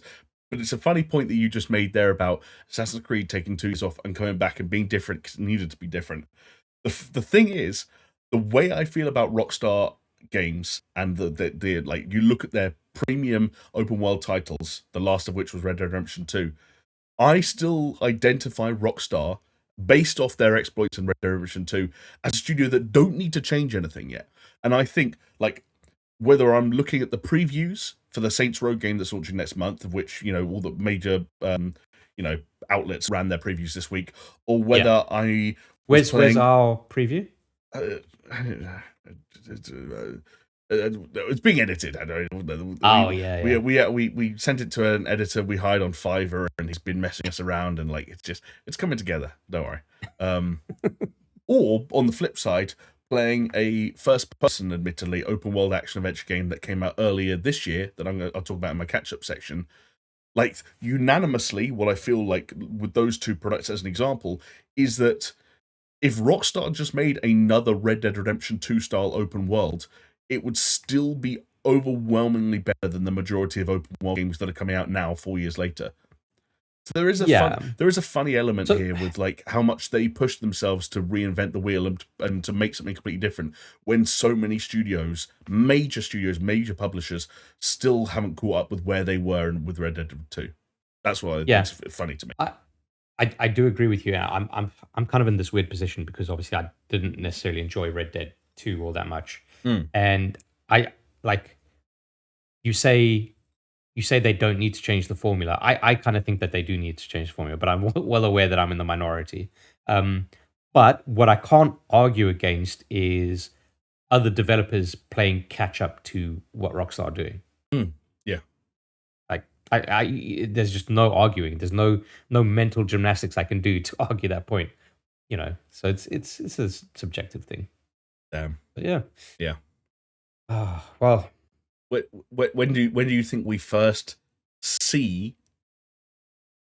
[SPEAKER 2] but it's a funny point that you just made there about Assassin's Creed taking 2 years off and coming back and being different because it needed to be different. The thing is, the way I feel about Rockstar games and the like, you look at their premium open world titles, the last of which was Red Dead Redemption 2, I still identify Rockstar based off their exploits in Red Dead Redemption 2 as a studio that don't need to change anything yet. And I think, like, whether I'm looking at the previews for the Saints Row game that's launching next month, of which, all the major, outlets ran their previews this week, or whether I was
[SPEAKER 1] where's our preview?
[SPEAKER 2] It's being edited. I don't.
[SPEAKER 1] Oh yeah.
[SPEAKER 2] We sent it to an editor we hired on Fiverr, and he's been messing us around, and like it's coming together. Don't worry. Or on the flip side, playing a first-person, admittedly, open-world action-adventure game that came out earlier this year that I'll talk about in my catch-up section. Like, unanimously, what I feel like with those two products as an example is that if Rockstar just made another Red Dead Redemption 2 style open world, it would still be overwhelmingly better than the majority of open world games that are coming out now 4 years later. So there is a funny element here with like how much they push themselves to reinvent the wheel and to make something completely different when so many major publishers still haven't caught up with where they were with Red Dead 2. That's why it's funny to me.
[SPEAKER 1] I do agree with you. I'm kind of in this weird position because obviously I didn't necessarily enjoy Red Dead 2 all that much. And I like you say they don't need to change the formula. I kind of think that they do need to change the formula, but I'm well aware that I'm in the minority. But what I can't argue against is other developers playing catch up to what Rockstar are doing.
[SPEAKER 2] Yeah.
[SPEAKER 1] Like there's just no arguing. There's no mental gymnastics I can do to argue that point. So it's a subjective thing.
[SPEAKER 2] Damn.
[SPEAKER 1] But yeah.
[SPEAKER 2] Yeah.
[SPEAKER 1] Well,
[SPEAKER 2] when do you think we first see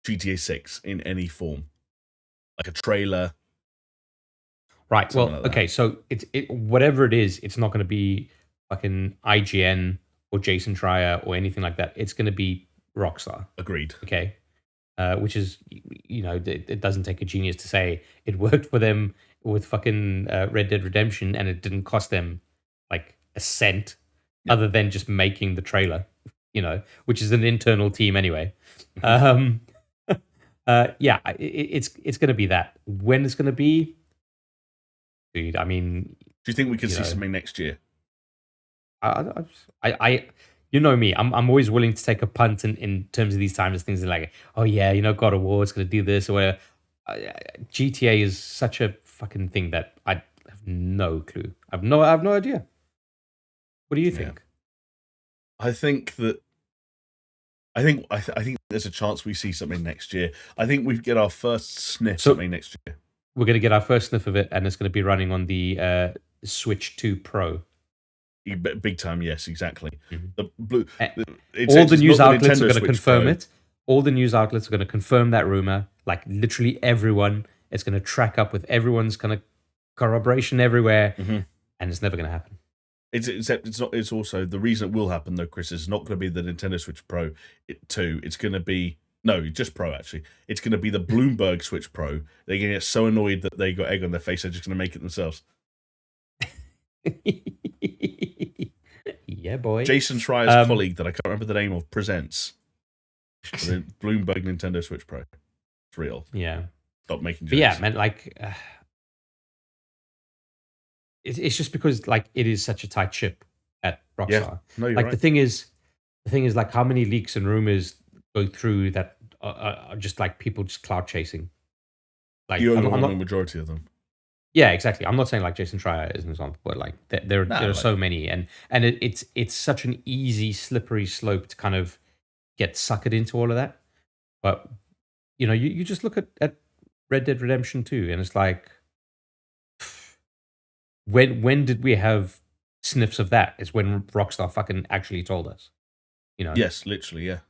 [SPEAKER 2] GTA 6 in any form? like a trailer.
[SPEAKER 1] Right.
[SPEAKER 2] Something
[SPEAKER 1] Well,
[SPEAKER 2] like that.
[SPEAKER 1] okay. So whatever it is, it's not going to be fucking IGN or Jason Schreier or anything like that. It's going to be Rockstar.
[SPEAKER 2] Agreed.
[SPEAKER 1] Okay. Which is, it doesn't take a genius to say it worked for them with fucking Red Dead Redemption, and it didn't cost them like a cent, other than just making the trailer. Which is an internal team anyway. Yeah, it's going to be that. When it's going to be, dude. I mean,
[SPEAKER 2] do you think we could see something next year?
[SPEAKER 1] I you know me. I'm always willing to take a punt in terms of these times. Things are like, oh yeah, God of War is going to do this, or whatever. GTA is such a fucking thing that I have no clue. I have no idea. What do you think?
[SPEAKER 2] I think there's a chance we see something next year. I think we get our first sniff something next year.
[SPEAKER 1] We're going to get our first sniff of it, and it's going to be running on the Switch 2 Pro.
[SPEAKER 2] Big time, yes, exactly.
[SPEAKER 1] Mm-hmm.
[SPEAKER 2] All
[SPEAKER 1] the news outlets are going to confirm it. All the news outlets are going to confirm that rumor. Like literally everyone, it's going to track up with everyone's kind of corroboration everywhere, and it's never going to happen.
[SPEAKER 2] It's also the reason it will happen though, Chris, is not going to be the Nintendo Switch Pro 2. It's going to be just Pro actually. It's going to be the Bloomberg Switch Pro. They're going to get so annoyed that they got egg on their face, they're just going to make it themselves.
[SPEAKER 1] Yeah, boy.
[SPEAKER 2] Jason Schreier's colleague that I can't remember the name of presents the Bloomberg Nintendo Switch Pro. It's real.
[SPEAKER 1] Yeah.
[SPEAKER 2] Stop making jokes.
[SPEAKER 1] But yeah, man, like it's just because like it is such a tight ship at Rockstar.
[SPEAKER 2] Yeah. No, you're
[SPEAKER 1] like
[SPEAKER 2] right.
[SPEAKER 1] the thing is like how many leaks and rumors go through that are just like people just cloud chasing. Like
[SPEAKER 2] the overwhelming majority of them.
[SPEAKER 1] Yeah, exactly. I'm not saying like Jason Schreier is an example, but like there are so many, and it's such an easy slippery slope to kind of get suckered into all of that. But you just look at Red Dead Redemption 2, and it's like, when did we have sniffs of that? It's when Rockstar fucking actually told us.
[SPEAKER 2] Yes, literally, yeah.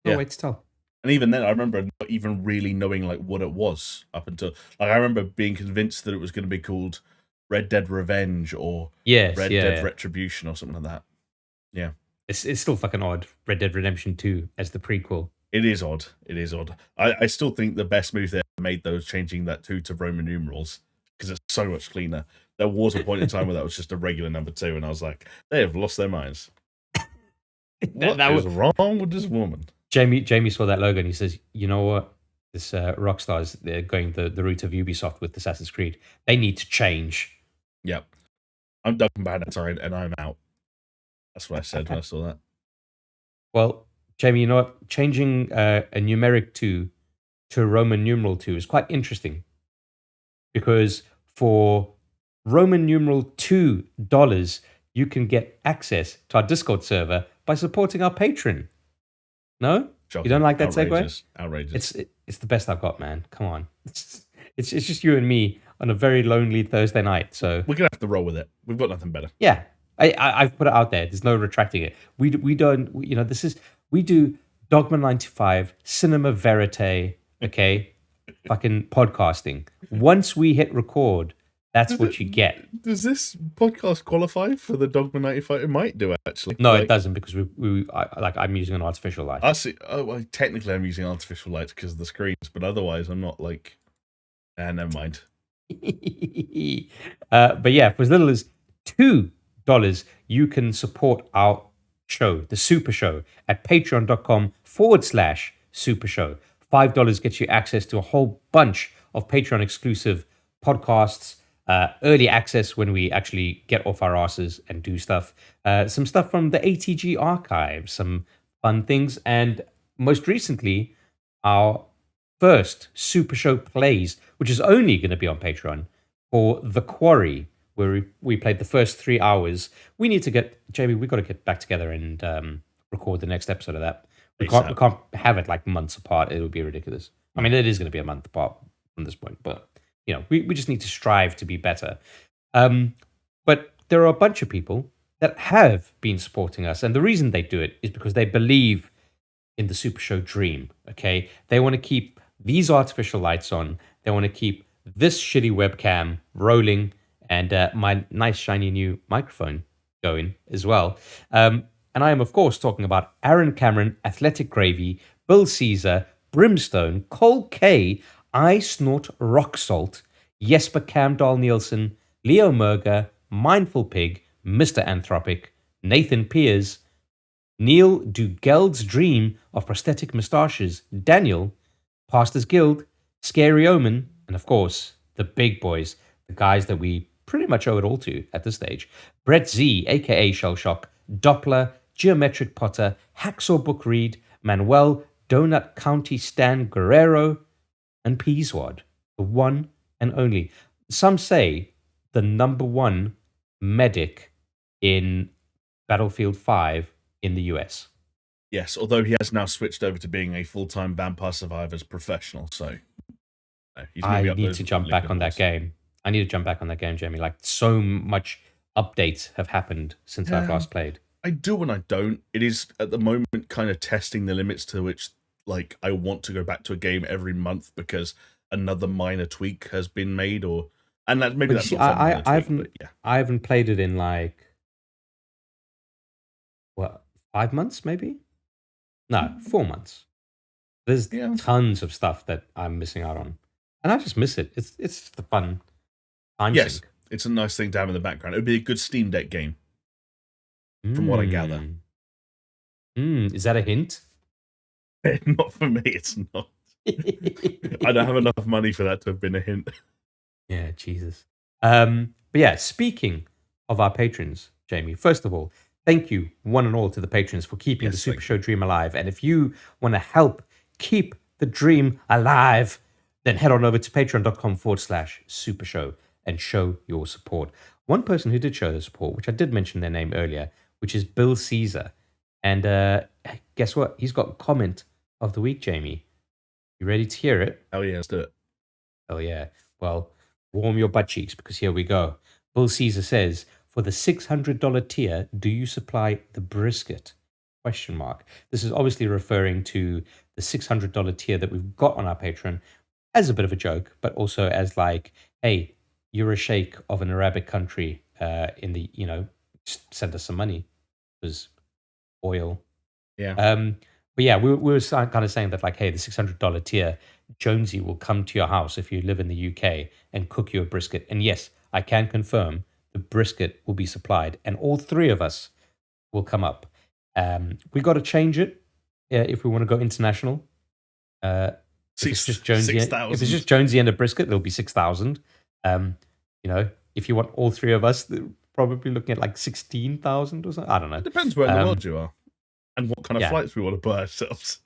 [SPEAKER 1] No way to tell.
[SPEAKER 2] And even then, I remember not even really knowing like what it was up until I remember being convinced that it was going to be called Red Dead Revenge or Red Dead Retribution or something like that. Yeah,
[SPEAKER 1] it's still fucking odd. Red Dead Redemption 2 as the prequel.
[SPEAKER 2] It is odd. I still think the best move they made though was changing that 2 to Roman numerals because it's so much cleaner. There was a point in time where that was just a regular number 2, and I was like, they have lost their minds. What is wrong with this woman?
[SPEAKER 1] Jamie saw that logo and he says, you know what? This Rockstar's they're going the route of Ubisoft with Assassin's Creed. They need to change.
[SPEAKER 2] Yep. I'm done bad outside and I'm out. That's what I said when I saw that.
[SPEAKER 1] Well, Jamie, you know what? Changing a numeric 2 to a Roman numeral 2 is quite interesting. Because for Roman numeral $2, you can get access to our Discord server by supporting our Patreon. No?
[SPEAKER 2] Shocking.
[SPEAKER 1] You don't like that segue?
[SPEAKER 2] Outrageous.
[SPEAKER 1] It's the best I've got, man. Come on. It's just you and me on a very lonely Thursday night. So
[SPEAKER 2] we're gonna have to roll with it. We've got nothing better.
[SPEAKER 1] Yeah, I've put it out there. There's no retracting it. We don't. We do Dogma 95, Cinema Verite. Okay, fucking podcasting. Once we hit record, that's what you get.
[SPEAKER 2] Does this podcast qualify for the Dogma 95? It might do, actually.
[SPEAKER 1] No, it doesn't, because I'm using an artificial light.
[SPEAKER 2] I see. Oh, well, technically, I'm using artificial light because of the screens, but otherwise, I'm not like. Never mind.
[SPEAKER 1] But yeah, for as little as $2, you can support our show, the Super Show, at patreon.com/Super Show. $5 gets you access to a whole bunch of Patreon exclusive podcasts. Early access when we actually get off our asses and do stuff. Some stuff from the ATG archive, some fun things, and most recently, our first Super Show plays, which is only going to be on Patreon, for The Quarry, where we played the first 3 hours. We need to get, Jamie, we've got to get back together and record the next episode of that. We can't have it like months apart. It would be ridiculous. I mean, it is going to be a month apart from this point, but we just need to strive to be better. But there are a bunch of people that have been supporting us, and the reason they do it is because they believe in the Super Show dream, okay? They want to keep these artificial lights on. They want to keep this shitty webcam rolling and my nice shiny new microphone going as well. And I am, of course, talking about Aaron Cameron, Athletic Gravy, Bill Caesar, Brimstone, Cole K, I Snort Rock Salt, Jesper Camdal Nielsen, Leo Merger, Mindful Pig, Mr. Anthropic, Nathan Piers, Neil Dugeld's Dream of Prosthetic Moustaches, Daniel, Pastors Guild, Scary Omen, and of course, the big boys, the guys that we pretty much owe it all to at this stage. Brett Z, aka Shellshock, Doppler, Geometric Potter, Hacksaw Book Read, Manuel, Donut County Stan Guerrero, and Peaswad, the one and only. Some say the number one medic in Battlefield 5 in the US.
[SPEAKER 2] Yes, although he has now switched over to being a full-time Vampire Survivors professional, so he's gonna be
[SPEAKER 1] I
[SPEAKER 2] up
[SPEAKER 1] need
[SPEAKER 2] those
[SPEAKER 1] to jump back on that game. I need to jump back on that game, Jamie. Like, so much updates have happened since I've last played.
[SPEAKER 2] I do and I don't. It is at the moment kind of testing the limits to which, like, I want to go back to a game every month because another minor tweak has been made, and that maybe
[SPEAKER 1] But
[SPEAKER 2] that's
[SPEAKER 1] you see,
[SPEAKER 2] not a minor tweak, but yeah.
[SPEAKER 1] I haven't played it in like what, 5 months maybe? No, 4 months. There's tons of stuff that I'm missing out on, and I just miss it. It's the fun time sink.
[SPEAKER 2] It's a nice thing to have in the background. It would be a good Steam Deck game, from what I gather.
[SPEAKER 1] Is that a hint?
[SPEAKER 2] Not for me, it's not. I don't have enough money for that to have been a hint.
[SPEAKER 1] Yeah, Jesus. But yeah, speaking of our patrons, Jamie, first of all, thank you, one and all, to the patrons for keeping the Super Show dream alive. And if you want to help keep the dream alive, then head on over to patreon.com/Super Show and show your support. One person who did show their support, which I did mention their name earlier, which is Bill Caesar. And guess what? He's got comment of the week, Jamie. You ready to hear it?
[SPEAKER 2] Oh yeah, let's do it.
[SPEAKER 1] Oh yeah. Well, warm your butt cheeks because here we go. Bill Caesar says, for the $600 tier, do you supply the brisket? Question mark. This is obviously referring to the $600 tier that we've got on our Patreon as a bit of a joke, but also as like, hey, you're a sheikh of an Arabic country in the, just send us some money. Because oil.
[SPEAKER 2] Yeah.
[SPEAKER 1] But yeah, we were kind of saying that, like, hey, the $600 tier, Jonesy will come to your house if you live in the UK and cook you a brisket. And yes, I can confirm the brisket will be supplied, and all three of us will come up. We got to change it if we want to go international. If it's just Jonesy, if it's just Jonesy and a brisket, it'll be 6,000. If you want all three of us, probably looking at like 16,000 or something. I don't know.
[SPEAKER 2] It depends where in the world you are and what kind of flights we want to buy ourselves.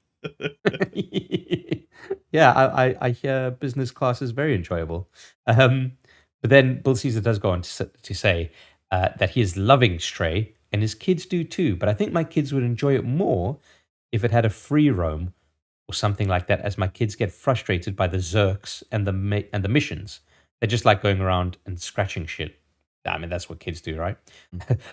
[SPEAKER 1] Yeah, I hear business class is very enjoyable. But then Bill Caesar does go on to say that he is loving Stray, and his kids do too. But I think my kids would enjoy it more if it had a free roam or something like that, as my kids get frustrated by the Zerks and the missions. They just like going around and scratching shit. I mean, that's what kids do, right?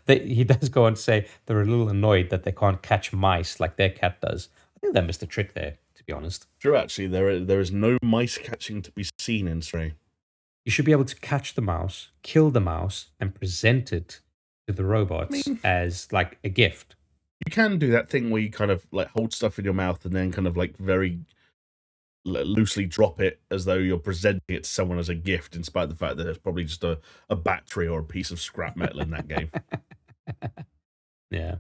[SPEAKER 1] He does go on to say they're a little annoyed that they can't catch mice like their cat does. I think they missed a trick there, to be honest.
[SPEAKER 2] True, actually. There is no mice catching to be seen in Stray.
[SPEAKER 1] You should be able to catch the mouse, kill the mouse, and present it to the robots as like a gift.
[SPEAKER 2] You can do that thing where you kind of like hold stuff in your mouth and then kind of like very loosely drop it as though you're presenting it to someone as a gift, in spite of the fact that there's probably just a battery or a piece of scrap metal in that game.
[SPEAKER 1] Yeah.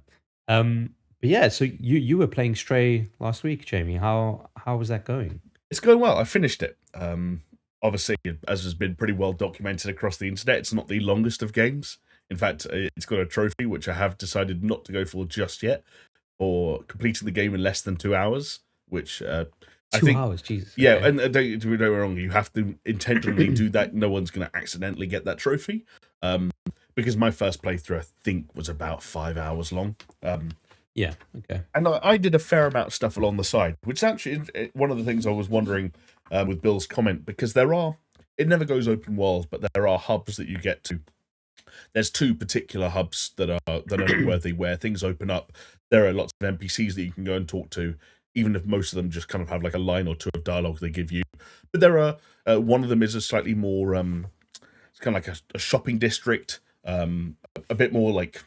[SPEAKER 1] But yeah, so you were playing Stray last week, Jamie. How was that going?
[SPEAKER 2] It's going well. I finished it. Obviously, as has been pretty well documented across the internet, it's not the longest of games. In fact, it's got a trophy, which I have decided not to go for just yet, for completing the game in less than 2 hours, which...
[SPEAKER 1] 2 hours, Jesus.
[SPEAKER 2] Yeah, okay. And don't get me wrong, you have to intentionally do that. No one's going to accidentally get that trophy. Because my first playthrough, I think, was about 5 hours long.
[SPEAKER 1] Yeah, okay.
[SPEAKER 2] And I did a fair amount of stuff along the side, which is actually one of the things I was wondering with Bill's comment, because it never goes open world, but there are hubs that you get to. There's two particular hubs that are noteworthy where things open up. There are lots of NPCs that you can go and talk to. even if most of them just kind of have like a line or two of dialogue they give you. But there are one of them is a slightly more it's kind of like a shopping district, a bit more like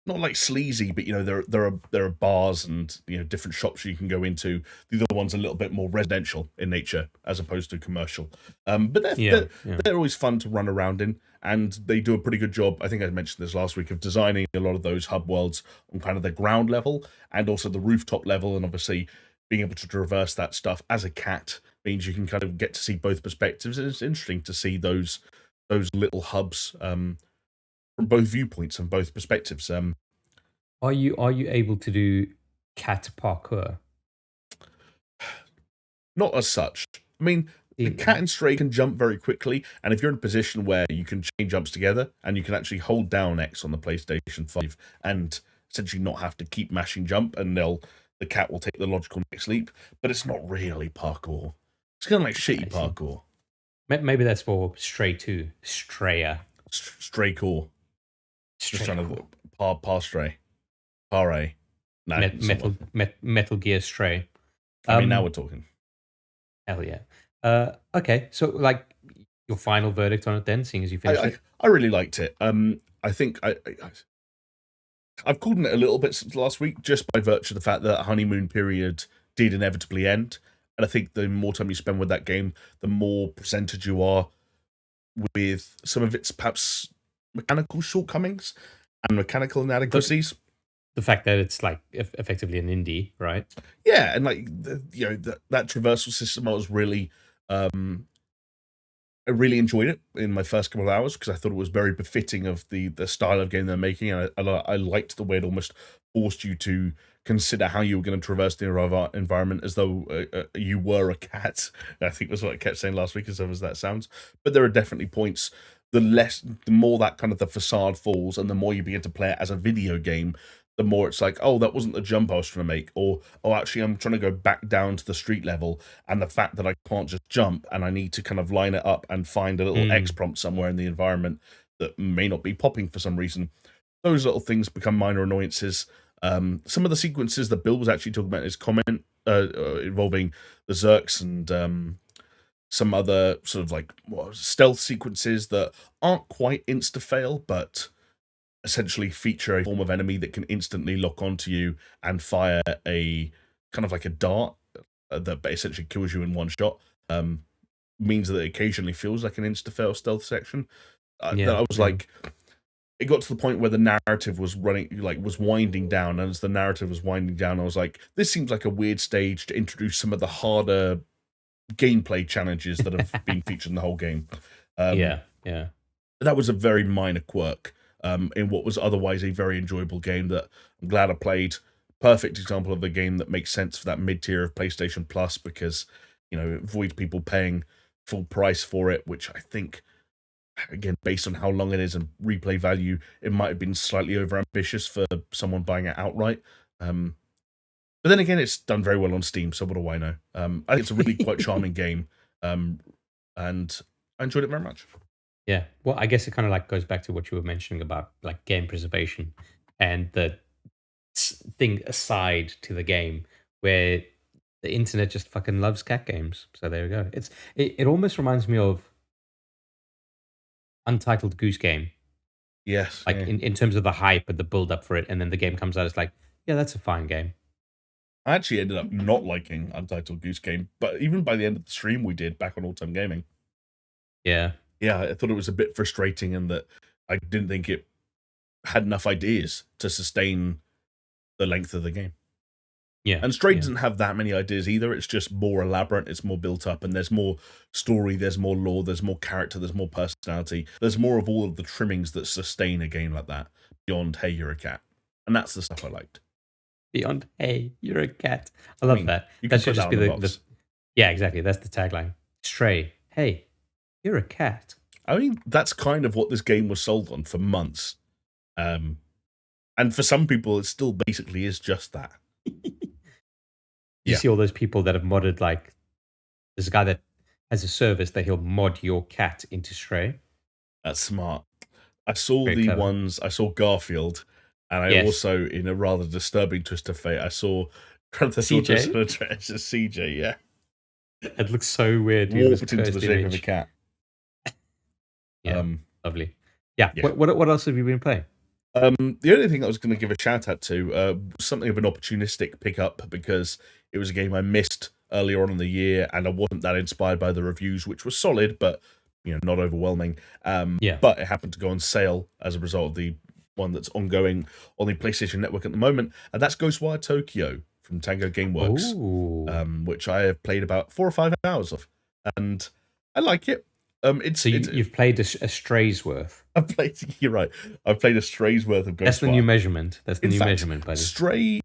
[SPEAKER 2] not like sleazy, but there are bars and different shops you can go into. The other one's a little bit more residential in nature as opposed to commercial. But they're always fun to run around in, and they do a pretty good job. I think I mentioned this last week of designing a lot of those hub worlds on kind of the ground level and also the rooftop level, and obviously being able to traverse that stuff as a cat means you can kind of get to see both perspectives. And it's interesting to see those little hubs from both viewpoints and both perspectives.
[SPEAKER 1] Are you able to do cat parkour?
[SPEAKER 2] Not as such. I mean, the cat and Stray can jump very quickly, and if you're in a position where you can chain jumps together, and you can actually hold down X on the PlayStation 5 and essentially not have to keep mashing jump, and the cat will take the logical next leap, but it's not really parkour. It's kind of like shitty parkour.
[SPEAKER 1] Maybe that's for Stray 2. Straya.
[SPEAKER 2] Stray core. Just trying to par Stray. Par No,
[SPEAKER 1] Metal Gear Stray.
[SPEAKER 2] I mean, now we're talking.
[SPEAKER 1] Hell yeah. Okay, so like your final verdict on it then, seeing as you finished it?
[SPEAKER 2] I really liked it. I think I've called it a little bit since last week, just by virtue of the fact that honeymoon period did inevitably end. And I think the more time you spend with that game, the more presented you are with some of its perhaps mechanical shortcomings and mechanical inadequacies.
[SPEAKER 1] The fact that it's like effectively an indie, right?
[SPEAKER 2] Yeah, and like that traversal system, I really enjoyed it in my first couple of hours because I thought it was very befitting of the style of game they're making, and I liked the way it almost forced you to consider how you were going to traverse the environment as though you were a cat. I think was what I kept saying last week, as that sounds. But there are definitely points. The more that kind of the facade falls, and the more you begin to play it as a video game, the more it's like, oh, that wasn't the jump I was trying to make, or oh, actually, I'm trying to go back down to the street level, and the fact that I can't just jump and I need to kind of line it up and find a little X prompt somewhere in the environment that may not be popping for some reason. Those little things become minor annoyances. Some of the sequences that Bill was actually talking about in his comment involving the Zerks and some other sort of like stealth sequences that aren't quite insta-fail, but essentially feature a form of enemy that can instantly lock onto you and fire a kind of like a dart that essentially kills you in one shot. Means that it occasionally feels like an insta-fail stealth section. I was like, it got to the point where the narrative was winding down, and as the narrative was winding down, I was like, this seems like a weird stage to introduce some of the harder gameplay challenges that have been featured in the whole game. That was a very minor quirk in what was otherwise a very enjoyable game that I'm glad I played. Perfect example of a game that makes sense for that mid-tier of PlayStation Plus, because it avoids people paying full price for it, which I think, again, based on how long it is and replay value, it might have been slightly over-ambitious for someone buying it outright. But then again, it's done very well on Steam, so what do I know? I think it's a really quite charming game, and I enjoyed it very much.
[SPEAKER 1] Yeah, well, I guess it kind of like goes back to what you were mentioning about like game preservation and the thing aside to the game where the internet just fucking loves cat games. So there we go. It almost reminds me of Untitled Goose Game.
[SPEAKER 2] Yes.
[SPEAKER 1] Like in terms of the hype and the build up for it, and then the game comes out, it's like, yeah, that's a fine game.
[SPEAKER 2] I actually ended up not liking Untitled Goose Game, but even by the end of the stream we did back on All Time Gaming.
[SPEAKER 1] Yeah.
[SPEAKER 2] Yeah, I thought it was a bit frustrating in that I didn't think it had enough ideas to sustain the length of the game.
[SPEAKER 1] Yeah.
[SPEAKER 2] And Stray doesn't have that many ideas either. It's just more elaborate, it's more built up, and there's more story, there's more lore, there's more character, there's more personality. There's more of all of the trimmings that sustain a game like that, beyond, hey, you're a cat. And that's the stuff I liked.
[SPEAKER 1] Beyond, hey, you're a cat. I love that. That should just be the yeah, exactly. That's the tagline. Stray, hey, you're a cat.
[SPEAKER 2] I mean, that's kind of what this game was sold on for months. And for some people, it still basically is just that.
[SPEAKER 1] You see all those people that have modded, like, there's a guy that has a service that he'll mod your cat into Stray.
[SPEAKER 2] That's smart. I saw I saw Garfield, and I also, in a rather disturbing twist of fate, I saw Grand Theft Auto
[SPEAKER 1] CJ?
[SPEAKER 2] San Andreas is CJ, yeah.
[SPEAKER 1] It looks so weird. Dude. This
[SPEAKER 2] Warped into the
[SPEAKER 1] cursed
[SPEAKER 2] shape of a
[SPEAKER 1] image.
[SPEAKER 2] cat.
[SPEAKER 1] Yeah, lovely. Yeah.
[SPEAKER 2] Yeah.
[SPEAKER 1] What else have you been playing?
[SPEAKER 2] The only thing I was going to give a shout out to, something of an opportunistic pickup, because it was a game I missed earlier on in the year, and I wasn't that inspired by the reviews, which was solid, but not overwhelming.
[SPEAKER 1] Yeah.
[SPEAKER 2] But it happened to go on sale as a result of the one that's ongoing on the PlayStation Network at the moment, and that's Ghostwire Tokyo from Tango Gameworks, which I have played about 4 or 5 hours of, and I like it.
[SPEAKER 1] You've played a stray's worth.
[SPEAKER 2] You're right. I've played a stray's worth of Ghostwire.
[SPEAKER 1] That's the new measurement. That's the
[SPEAKER 2] In
[SPEAKER 1] new
[SPEAKER 2] fact,
[SPEAKER 1] measurement, buddy.
[SPEAKER 2] Stray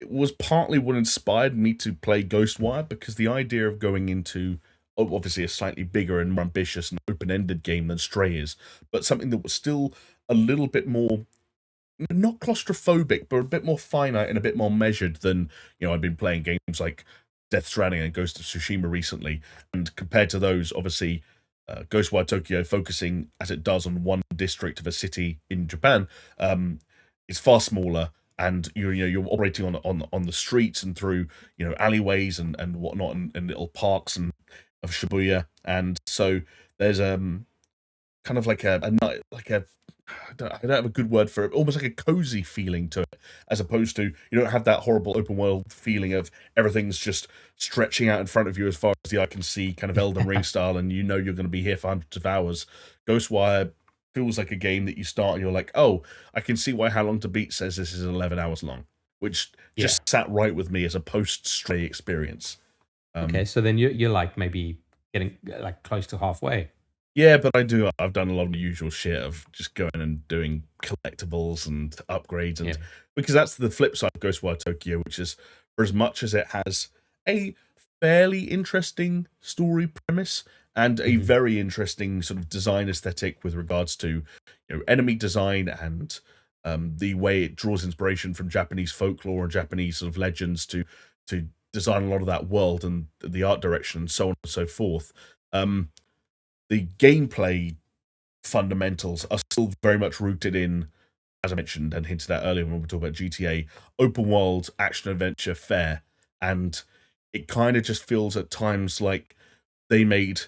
[SPEAKER 2] was partly what inspired me to play Ghostwire, because the idea of going into obviously a slightly bigger and more ambitious and open-ended game than Stray is, but something that was still a little bit more, not claustrophobic, but a bit more finite and a bit more measured than, I've been playing games like Death Stranding and Ghost of Tsushima recently, and compared to those, obviously, Ghostwire Tokyo, focusing as it does on one district of a city in Japan, is far smaller, and you're operating on the streets and through alleyways and whatnot, and little parks and of Shibuya, and so there's kind of like a I don't have a good word for it, almost like a cozy feeling to it, as opposed to, you don't have that horrible open world feeling of everything's just stretching out in front of you as far as the eye can see, kind of Elden Ring style, and you're going to be here for hundreds of hours. Ghostwire feels like a game that you start and you're like, oh, I can see why How Long to Beat says this is 11 hours long, which just sat right with me as a post-Stray experience.
[SPEAKER 1] Okay, so then you're like maybe getting like close to halfway.
[SPEAKER 2] Yeah, but I've done a lot of the usual shit of just going and doing collectibles and upgrades, and because that's the flip side of Ghostwire Tokyo, which is, for as much as it has a fairly interesting story premise and a very interesting sort of design aesthetic with regards to enemy design and the way it draws inspiration from Japanese folklore and Japanese sort of legends to design a lot of that world and the art direction and so on and so forth. The gameplay fundamentals are still very much rooted in, as I mentioned and hinted at earlier when we talked about GTA, open world action adventure fare, and it kind of just feels at times like they made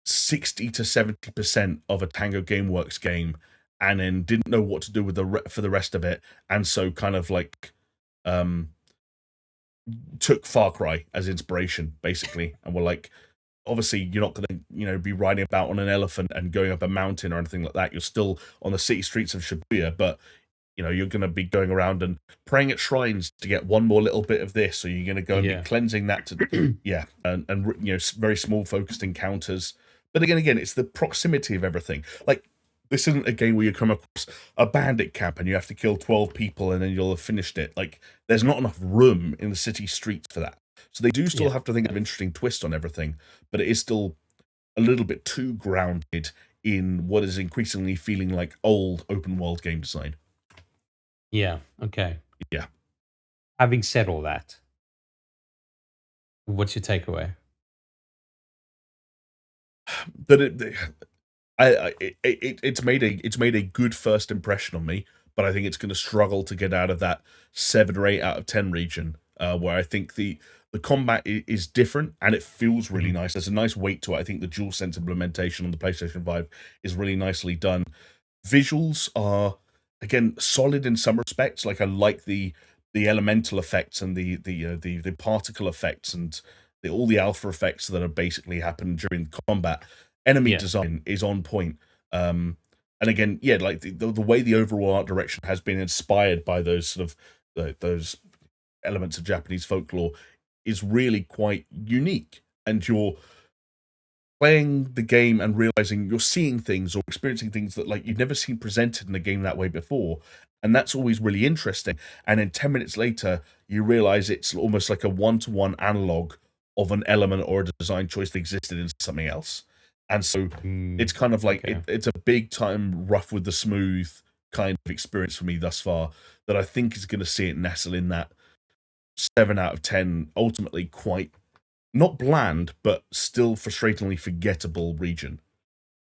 [SPEAKER 2] 60 to 70% of a Tango Gameworks game and then didn't know what to do with for the rest of it, and so kind of like took Far Cry as inspiration basically, and were like, obviously you're not going to be riding about on an elephant and going up a mountain or anything like that. You're still on the city streets of Shibuya, but you're going to be going around and praying at shrines to get one more little bit of this, so you're going to go and be cleansing that to and very small focused encounters. But again, it's the proximity of everything. Like, this isn't a game where you come across a bandit camp and you have to kill 12 people and then you'll have finished it. Like, there's not enough room in the city streets for that. So they do still have to think of an interesting twist on everything, but it is still a little bit too grounded in what is increasingly feeling like old open world game design.
[SPEAKER 1] Yeah, okay.
[SPEAKER 2] Yeah.
[SPEAKER 1] Having said all that, what's your takeaway?
[SPEAKER 2] That it's made a good first impression on me, but I think it's going to struggle to get out of that 7 or 8 out of 10 region, where I think the combat is different and it feels really nice. There's a nice weight to it. I think the DualSense implementation on the PlayStation 5 is really nicely done. Visuals are, again, solid in some respects. Like, I like the elemental effects and the particle effects and all the alpha effects that are basically happen during combat. Enemy design is on point. And again, like the way the overall art direction has been inspired by those sort of those elements of Japanese folklore is really quite unique. And you're playing the game and realizing you're seeing things or experiencing things that, like, you've never seen presented in a game that way before. And that's always really interesting. And then 10 minutes later, you realize it's almost like a one-to-one analog of an element or a design choice that existed in something else. And so it's kind of like, it's a big time rough with the smooth kind of experience for me thus far, that I think is going to see it nestle in that 7 out of 10, ultimately quite, not bland, but still frustratingly forgettable region.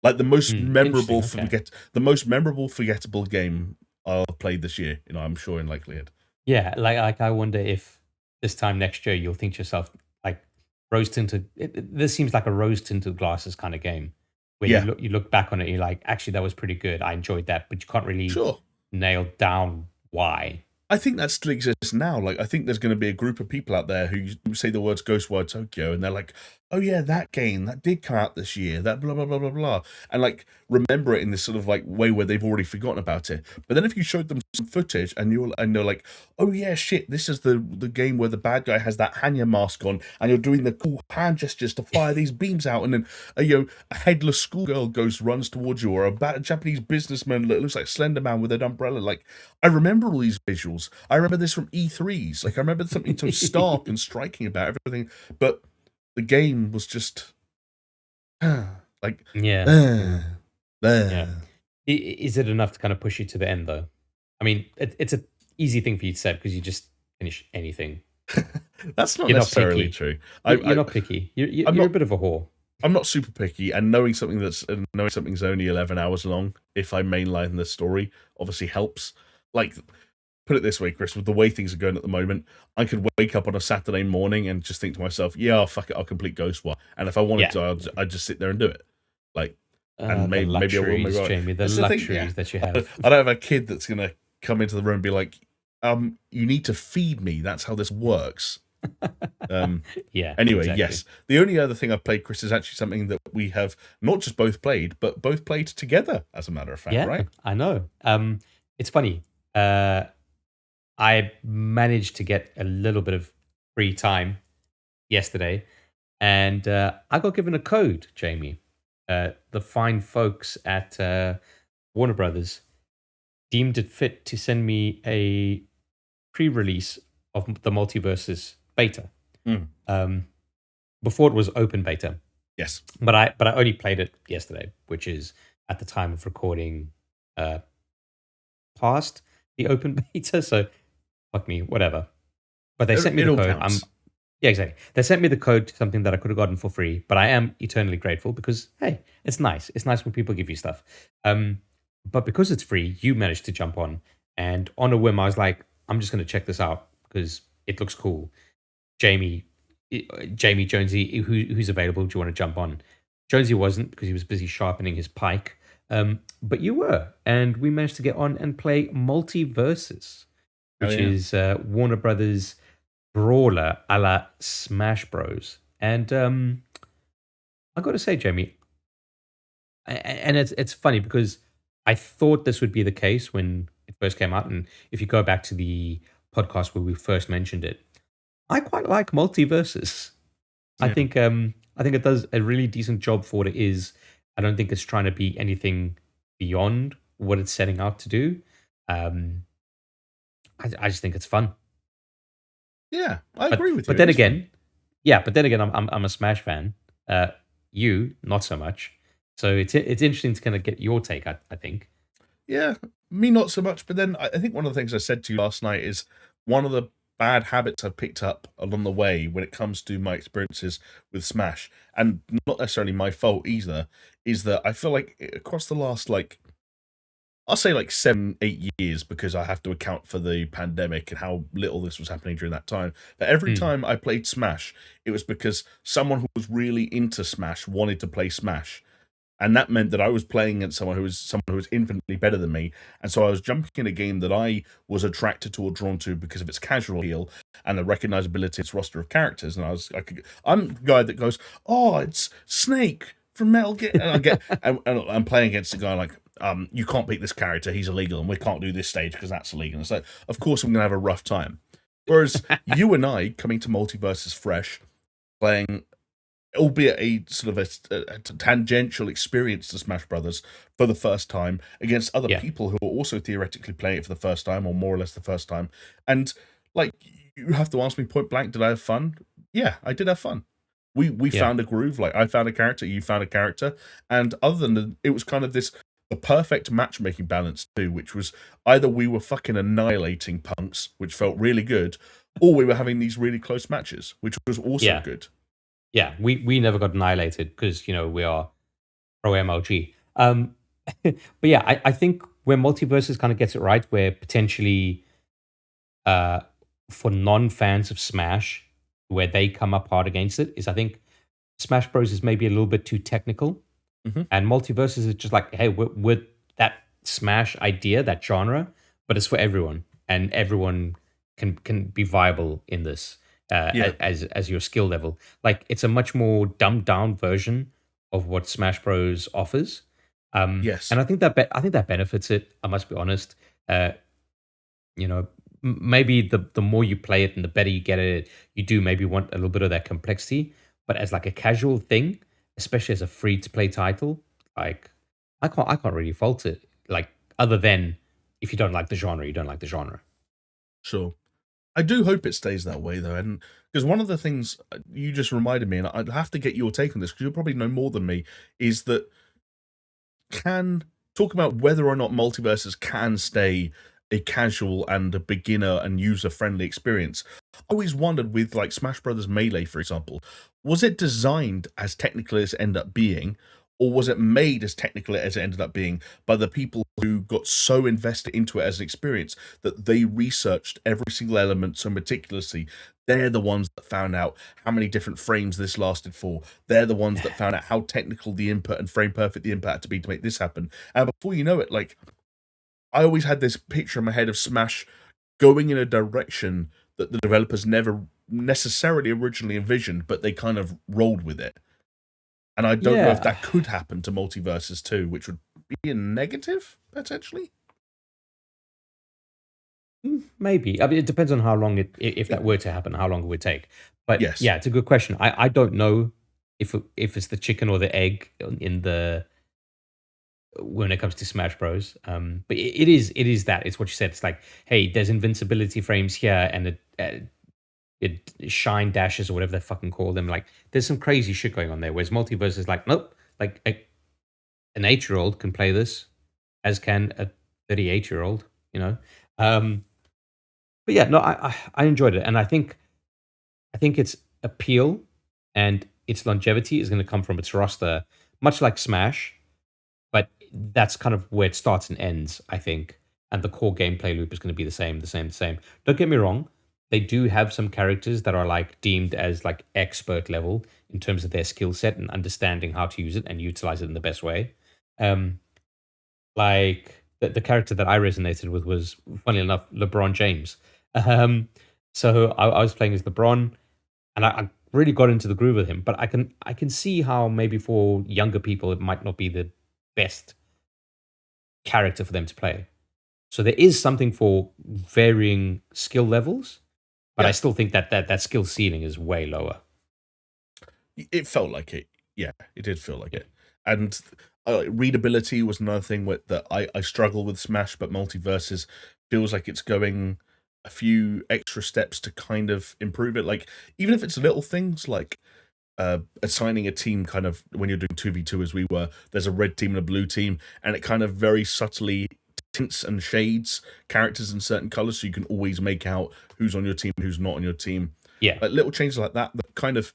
[SPEAKER 2] Like the most memorable forgettable game I'll play this year, I'm sure, in likelihood.
[SPEAKER 1] Yeah, like I wonder if this time next year, you'll think to yourself, like, rose tinted. This seems like a rose tinted glasses kind of game, where
[SPEAKER 2] Yeah,
[SPEAKER 1] you look back on it, and you're like, actually, that was pretty good. I enjoyed that, but you can't really
[SPEAKER 2] sure.
[SPEAKER 1] nail down why.
[SPEAKER 2] I think that still exists now. Like, I think there's going to be a group of people out there who say the words Ghostwire Tokyo, and they're like, "Oh yeah, that game that did come out this year. That blah blah blah blah blah," and like remember it in this sort of like way where they've already forgotten about it. But then if you showed them some footage and they're like, "Oh yeah, shit, this is the game where the bad guy has that Hanya mask on, and you're doing the cool hand gestures to fire these beams out, and then a headless schoolgirl runs towards you, or a Japanese businessman that looks like Slender Man with an umbrella." Like, I remember all these visuals. I remember this from E3s. Like, I remember something so stark and striking about everything, but the game was just like,
[SPEAKER 1] Yeah.
[SPEAKER 2] uh,
[SPEAKER 1] Yeah. Is it enough to kind of push you to the end, though? I mean, it's an easy thing for you to say because you just finish anything.
[SPEAKER 2] That's not
[SPEAKER 1] You're not
[SPEAKER 2] necessarily
[SPEAKER 1] picky.
[SPEAKER 2] true.
[SPEAKER 1] You're not picky. You're
[SPEAKER 2] not
[SPEAKER 1] a bit of a whore.
[SPEAKER 2] I'm not super picky, and knowing something's only 11 hours long, if I mainline the story, obviously helps. Like, put it this way, Chris, with the way things are going at the moment, I could wake up on a Saturday morning and just think to myself, yeah, fuck it, I'll complete Ghostwire. And if I wanted to, I'd just sit there and do it. Like, and
[SPEAKER 1] The
[SPEAKER 2] maybe I will, maybe
[SPEAKER 1] luxuries,
[SPEAKER 2] I won't.
[SPEAKER 1] Jamie. The
[SPEAKER 2] That's the thing,
[SPEAKER 1] luxuries that you have.
[SPEAKER 2] I don't have a kid that's going to come into the room and be like, you need to feed me. That's how this works.
[SPEAKER 1] Yeah.
[SPEAKER 2] Anyway,
[SPEAKER 1] exactly.
[SPEAKER 2] yes. The only other thing I've played, Chris, is actually something that we have not just both played, but both played together, as a matter of fact,
[SPEAKER 1] Yeah,
[SPEAKER 2] right?
[SPEAKER 1] I know. It's funny. I managed to get a little bit of free time yesterday, and I got given a code, Jamie. The fine folks at Warner Brothers deemed it fit to send me a pre-release of the Multiversus beta. Before it was open beta.
[SPEAKER 2] Yes.
[SPEAKER 1] But I only played it yesterday, which is at the time of recording past the open beta. So fuck me, whatever. But they sent me the code. Yeah, exactly. They sent me the code to something that I could have gotten for free, but I am eternally grateful because hey, it's nice. It's nice when people give you stuff. But because it's free, you managed to jump on, and on a whim, I was like, I'm just going to check this out because it looks cool. Jamie Jonesy, who's available? Do you want to jump on? Jonesy wasn't because he was busy sharpening his pike. But you were, and we managed to get on and play Multiversus, which is Warner Brothers brawler a la Smash Bros. And I got to say, Jamie, and it's funny because I thought this would be the case when it first came out, and if you go back to the podcast where we first mentioned it, I quite like Multiversus.
[SPEAKER 2] Yeah.
[SPEAKER 1] I think it does a really decent job for what it is. I don't think it's trying to be anything beyond what it's setting out to do. I just think it's fun.
[SPEAKER 2] Yeah, I agree with you.
[SPEAKER 1] But then again, I'm a Smash fan. You not so much. So it's interesting to kind of get your take. I think.
[SPEAKER 2] Yeah, me not so much. But then I think one of the things I said to you last night is one of the bad habits I've picked up along the way when it comes to my experiences with Smash, and not necessarily my fault either, is that I feel like across the last, like, I'll say like 7-8 years, because I have to account for the pandemic and how little this was happening during that time. But every time I played Smash, it was because someone who was really into Smash wanted to play Smash. And that meant that I was playing against someone who was infinitely better than me, and so I was jumping in a game that I was attracted to or drawn to because of its casual appeal and the recognizability of its roster of characters. And I'm the guy that goes, "Oh, it's Snake from Metal Gear," and I'm playing against a guy like, "You can't beat this character; he's illegal, and we can't do this stage because that's illegal." And it's like, of course, I'm gonna have a rough time. Whereas you and I coming to Multiversus fresh, playing, albeit a sort of a tangential experience to Smash Brothers for the first time against other people who are also theoretically playing it for the first time, or more or less the first time. And like, you have to ask me point blank, did I have fun? Yeah, I did have fun. We found a groove. Like, I found a character, you found a character, and other than it was kind of the perfect matchmaking balance too, which was either we were fucking annihilating punks, which felt really good, or we were having these really close matches, which was also good.
[SPEAKER 1] Yeah, we never got annihilated because, we are pro MLG. But yeah, I think where Multiversus kind of gets it right, where potentially for non-fans of Smash, where they come up hard against it, is I think Smash Bros is maybe a little bit too technical, and Multiversus is just like, hey, we're that Smash idea, that genre, but it's for everyone, and everyone can be viable in this
[SPEAKER 2] Yeah.
[SPEAKER 1] as your skill level. Like it's a much more dumbed down version of what Smash Bros offers,
[SPEAKER 2] Yes.
[SPEAKER 1] and I think that benefits it. I must be honest. Uh, you know, maybe the more you play it and the better you get at it, you do maybe want a little bit of that complexity. But as like a casual thing, especially as a free to play title, like I can't really fault it. Like other than if you don't like the genre, you don't like the genre.
[SPEAKER 2] Sure. I do hope it stays that way though, and because one of the things you just reminded me, and I'd have to get your take on this because you'll probably know more than me, is that can talk about whether or not multiverses can stay a casual and a beginner and user friendly experience. I always wondered with like Smash Brothers Melee, for example, was it designed as technical as it ended up being, or was it made as technical as it ended up being by the people who got so invested into it as an experience that they researched every single element so meticulously? They're the ones that found out how many different frames this lasted for. They're the ones that found out how technical the input and frame perfect the input had to be to make this happen. And before you know it, like I always had this picture in my head of Smash going in a direction that the developers never necessarily originally envisioned, but they kind of rolled with it. And I don't know if
[SPEAKER 1] Yeah,
[SPEAKER 2] that could happen to Multiverses too, which would be a negative potentially.
[SPEAKER 1] maybe. I mean, it depends on how long if that were to happen, how long it would take. But
[SPEAKER 2] Yes.
[SPEAKER 1] yeah, it's a good question. I don't know if it's the chicken or the egg in the when it comes to Smash Bros. But it is that it's what you said. It's like, hey, there's invincibility frames here, and it shine dashes or whatever they fucking call them. Like, there's some crazy shit going on there. Whereas Multiverse is like, nope, like an 8-year old can play this, as can a 38-year-old. You know, um, but yeah, no, I enjoyed it, and I think its appeal and its longevity is going to come from its roster, much like Smash, but that's kind of where it starts and ends, I think. And the core gameplay loop is going to be the same, the same, the same. Don't get me wrong, they do have some characters that are like deemed as like expert level in terms of their skill set and understanding how to use it and utilize it in the best way. Um, like the character that I resonated with was, funny enough, LeBron James. Um, so I was playing as LeBron, and I really got into the groove with him. But I can see how maybe for younger people it might not be the best character for them to play. So there is something for varying skill levels, but I
[SPEAKER 2] Yeah.
[SPEAKER 1] still think that skill ceiling is way lower.
[SPEAKER 2] It felt like it. Yeah, it did feel like
[SPEAKER 1] Yeah.
[SPEAKER 2] it. And readability was another thing that I struggle with Smash, but Multiverses feels like it's going a few extra steps to kind of improve it. Like even if it's little things like assigning a team kind of when you're doing 2v2 as we were, there's a red team and a blue team, and it kind of very subtly tints and shades characters in certain colors so you can always make out who's on your team, who's not on your team.
[SPEAKER 1] Yeah.
[SPEAKER 2] Like little changes like that that kind of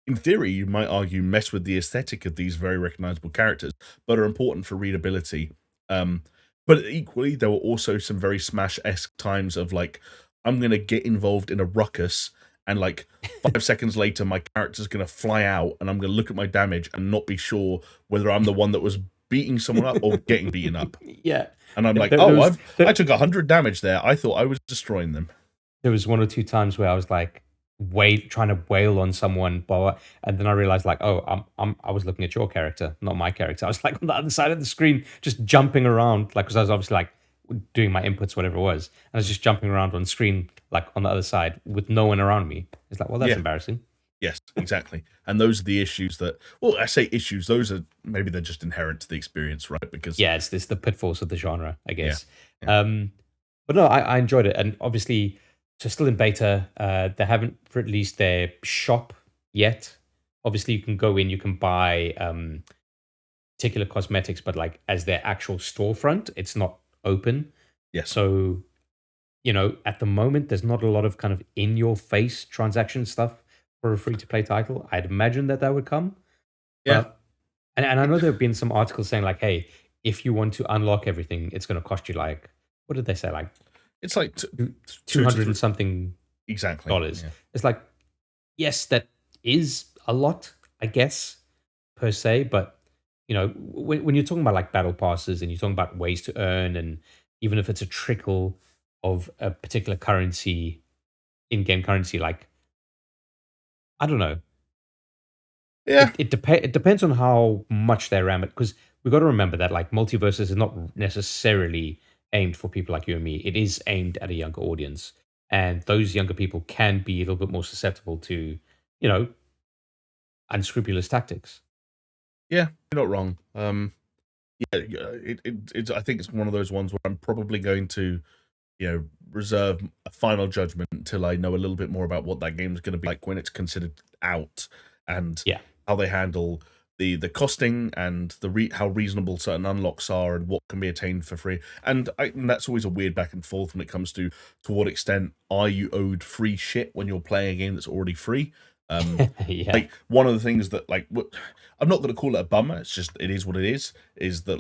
[SPEAKER 2] in theory, you might argue mess with the aesthetic of these very recognizable characters, but are important for readability. Um, but equally, there were also some very Smash-esque times of like, I'm gonna get involved in a ruckus, and like 5 seconds later, my character's gonna fly out, and I'm gonna look at my damage and not be sure whether I'm the one that was beating someone up or getting beaten up.
[SPEAKER 1] Yeah.
[SPEAKER 2] And I'm like,
[SPEAKER 1] There
[SPEAKER 2] oh,
[SPEAKER 1] was
[SPEAKER 2] I took 100 damage there. I thought I was destroying them.
[SPEAKER 1] there was one or two times where I was like trying to wail on someone, but and then I realized like, oh, I was looking at your character, not my character. I was like on the other side of the screen, just jumping around, like because I was obviously like doing my inputs, whatever it was, and I was just jumping around on screen, like on the other side with no one around me. It's like, well, that's
[SPEAKER 2] Yeah.
[SPEAKER 1] embarrassing.
[SPEAKER 2] Yes, exactly. And those are the issues that, well, I say issues, those are maybe they're just inherent to the experience, right? Because,
[SPEAKER 1] Yeah, it's this the pitfalls of the genre, I
[SPEAKER 2] yeah,
[SPEAKER 1] guess.
[SPEAKER 2] yeah.
[SPEAKER 1] But no, I enjoyed it, and obviously, so still in beta. They haven't released their shop yet. Obviously, you can go in, you can buy particular cosmetics, but like as their actual storefront, it's not open.
[SPEAKER 2] Yes.
[SPEAKER 1] So, at the moment, there's not a lot of kind of in your face transaction stuff for a free to play title. I'd imagine that would come,
[SPEAKER 2] Yeah.
[SPEAKER 1] but and I know there have been some articles saying like, hey, if you want to unlock everything, it's going to cost you like, what did they say, like
[SPEAKER 2] It's like
[SPEAKER 1] two
[SPEAKER 2] two to
[SPEAKER 1] hundred
[SPEAKER 2] three.
[SPEAKER 1] and something.
[SPEAKER 2] Exactly.
[SPEAKER 1] dollars.
[SPEAKER 2] Yeah.
[SPEAKER 1] It's like, yes, that is a lot, I guess, per se, but when you're talking about like battle passes and you're talking about ways to earn, and even if it's a trickle of a particular currency, in-game currency, like I don't know,
[SPEAKER 2] Yeah.
[SPEAKER 1] it depends on how much they ram it, because we got to remember that like Multiversus is not necessarily aimed for people like you and me. It is aimed at a younger audience, and those younger people can be a little bit more susceptible to you know unscrupulous tactics.
[SPEAKER 2] Yeah. You're not wrong. Yeah. It's. I think it's one of those ones where I'm probably going to, reserve a final judgment until I know a little bit more about what that game is going to be like when it's considered out, and
[SPEAKER 1] Yeah.
[SPEAKER 2] how they handle the costing and how reasonable certain unlocks are and what can be attained for free. And that's always a weird back and forth when it comes to what extent are you owed free shit when you're playing a game that's already free.
[SPEAKER 1] Yeah.
[SPEAKER 2] Like one of the things that I'm not going to call it a bummer. It's just it is what it is. Is that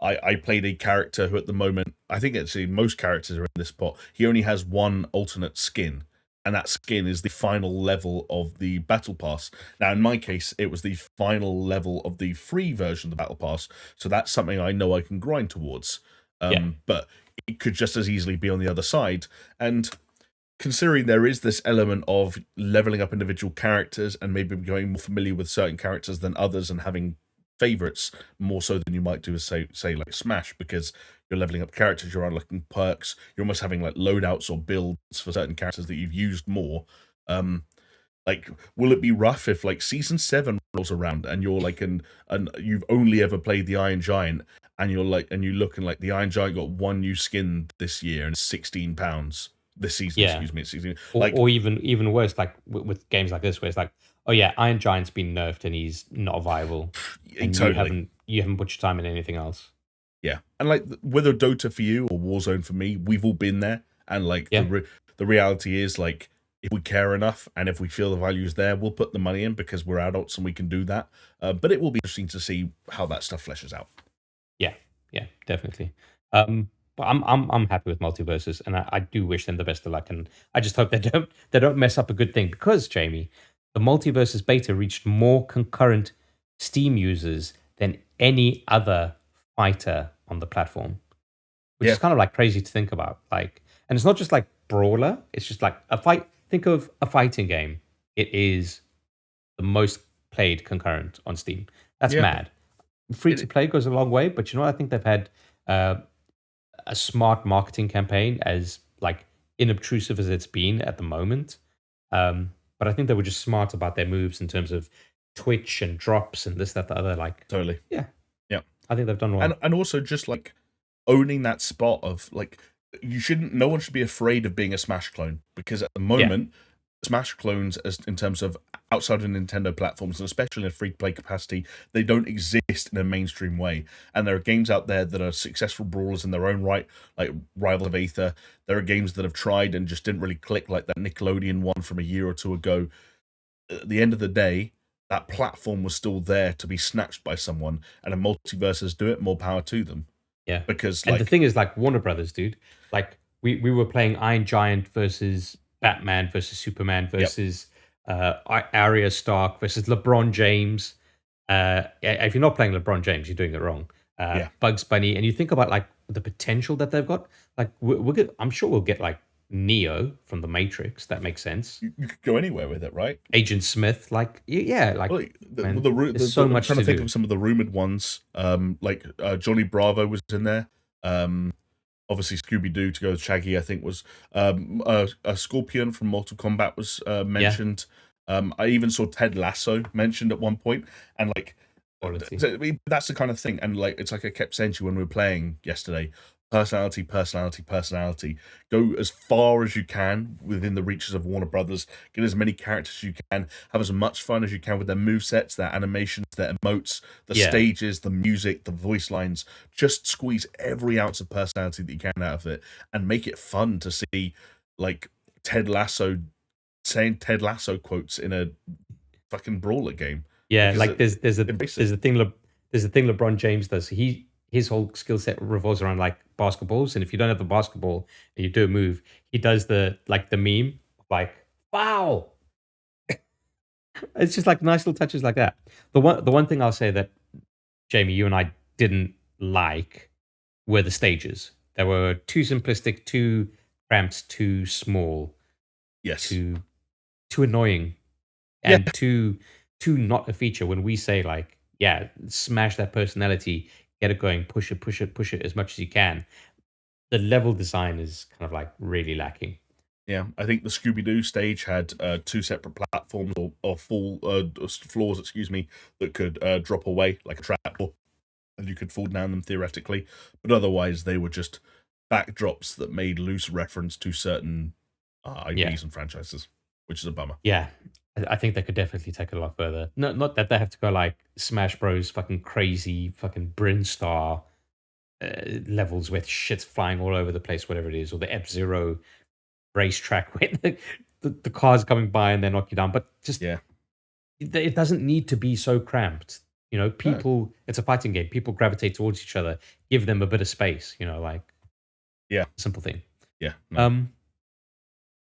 [SPEAKER 2] I played a character who at the moment, I think actually most characters are in this spot. He only has one alternate skin, and that skin is the final level of the battle pass. Now, in my case, it was the final level of the free version of the battle pass, so that's something I know I can grind towards.
[SPEAKER 1] Yeah.
[SPEAKER 2] But it could just as easily be on the other side. And considering there is this element of leveling up individual characters and maybe becoming more familiar with certain characters than others and having favorites more so than you might do with say like Smash, because you're leveling up characters, you're unlocking perks, you're almost having like loadouts or builds for certain characters that you've used more. um like, will it be rough if like season 7 rolls around and you're like and you've only ever played the Iron Giant, and you're like and you look and like the Iron Giant got one new skin this year and it's £16 this season,
[SPEAKER 1] Yeah.
[SPEAKER 2] excuse me, it's 16,
[SPEAKER 1] Or,
[SPEAKER 2] like
[SPEAKER 1] or even worse, like with games like this, where it's like, oh yeah, Iron Giant's been nerfed and he's not viable, and you
[SPEAKER 2] totally.
[SPEAKER 1] haven't put your time in anything else.
[SPEAKER 2] Yeah, and like whether Dota for you or Warzone for me, we've all been there. And like
[SPEAKER 1] Yeah.
[SPEAKER 2] the reality is, like, if we care enough and if we feel the value is there, we'll put the money in because we're adults and we can do that. But it will be interesting to see how that stuff fleshes out.
[SPEAKER 1] Yeah, yeah, definitely. But I'm happy with Multiverses, and I do wish them the best of luck, and I just hope they don't mess up a good thing, because Jamie, the Multiverses beta reached more concurrent Steam users than any other fighter on the platform, which
[SPEAKER 2] Yeah,
[SPEAKER 1] is kind of like crazy to think about. Like, and it's not just like brawler; it's just like a fight. Think of a fighting game. It is the most played concurrent on Steam. That's
[SPEAKER 2] yeah.
[SPEAKER 1] mad. Free to
[SPEAKER 2] It,
[SPEAKER 1] play goes a long way, but I think they've had uh, a smart marketing campaign, as like inobtrusive as it's been at the moment. But I think they were just smart about their moves in terms of Twitch and drops and this, that, the other. Like,
[SPEAKER 2] totally.
[SPEAKER 1] yeah,
[SPEAKER 2] Yeah.
[SPEAKER 1] I think they've done well.
[SPEAKER 2] And also just like owning that spot of like, no one should be afraid of being a Smash clone, because at the
[SPEAKER 1] Yeah,
[SPEAKER 2] moment Smash clones, as in terms of outside of Nintendo platforms and especially in a free to play capacity, they don't exist in a mainstream way. And there are games out there that are successful brawlers in their own right, like Rival of Aether. There are games that have tried and just didn't really click, like that Nickelodeon one from a year or two ago. At the end of the day, that platform was still there to be snatched by someone, and a Multiverses do it, more power to them.
[SPEAKER 1] yeah.
[SPEAKER 2] Because
[SPEAKER 1] And the
[SPEAKER 2] like,
[SPEAKER 1] thing is, like Warner Brothers, dude. Like we were playing Iron Giant versus Batman versus Superman
[SPEAKER 2] yep,
[SPEAKER 1] versus Arya Stark versus LeBron James. If you're not playing LeBron James, you're doing it wrong.
[SPEAKER 2] yeah,
[SPEAKER 1] Bugs Bunny, and you think about like the potential that they've got. Like I'm sure we'll get like Neo from the Matrix. That makes sense.
[SPEAKER 2] you could go anywhere with it, right?
[SPEAKER 1] Agent Smith, like yeah, like
[SPEAKER 2] Well,
[SPEAKER 1] man, there's so
[SPEAKER 2] I'm
[SPEAKER 1] much
[SPEAKER 2] trying
[SPEAKER 1] to
[SPEAKER 2] to think
[SPEAKER 1] do.
[SPEAKER 2] of some of the rumored ones. Johnny Bravo was in there. Obviously Scooby Doo to go with Shaggy, I think was a Scorpion from Mortal Kombat was
[SPEAKER 1] Yeah,
[SPEAKER 2] mentioned. I even saw Ted Lasso mentioned at one point, and like,
[SPEAKER 1] quality.
[SPEAKER 2] I mean, that's the kind of thing. And like, it's like I kept saying to you when we were playing yesterday: personality, personality, personality. Go as far as you can within the reaches of Warner Brothers. Get as many characters as you can. Have as much fun as you can with their movesets, their animations, their emotes, the
[SPEAKER 1] Yeah,
[SPEAKER 2] stages, the music, the voice lines. Just squeeze every ounce of personality that you can out of it, and make it fun to see, like, Ted Lasso saying Ted Lasso quotes in a fucking brawler game,
[SPEAKER 1] yeah.
[SPEAKER 2] because
[SPEAKER 1] Like
[SPEAKER 2] it
[SPEAKER 1] there's a
[SPEAKER 2] embrace it.
[SPEAKER 1] there's a thing there's a thing LeBron James does. his whole skill set revolves around like basketballs, and if you don't have the basketball and you do a move, he does the meme like foul. It's just like nice little touches like that. The one thing I'll say that Jamie, you and I didn't like were the stages. They were too simplistic, too cramped, too small,
[SPEAKER 2] Yes.
[SPEAKER 1] too annoying,
[SPEAKER 2] Yeah.
[SPEAKER 1] and too not a feature. When we say like, yeah, smash that personality, get it going, push it, push it, push it as much as you can. The level design is kind of like really lacking.
[SPEAKER 2] Yeah, I think the Scooby Doo stage had two separate platforms or full floors, excuse me, that could drop away like a trapdoor, and you could fall down them theoretically. But otherwise, they were just backdrops that made loose reference to certain
[SPEAKER 1] Yeah,
[SPEAKER 2] IPs and franchises, which is a bummer.
[SPEAKER 1] yeah. I think they could definitely take it a lot further. Not that they have to go like Smash Bros. Fucking crazy, fucking Brinstar levels with shit's flying all over the place, whatever it is, or the F-Zero racetrack where the cars coming by and they knock you down. But just
[SPEAKER 2] Yeah,
[SPEAKER 1] it doesn't need to be so cramped.
[SPEAKER 2] no,
[SPEAKER 1] People. It's a fighting game. People gravitate towards each other. Give them a bit of space. Like
[SPEAKER 2] yeah,
[SPEAKER 1] simple thing.
[SPEAKER 2] yeah, no.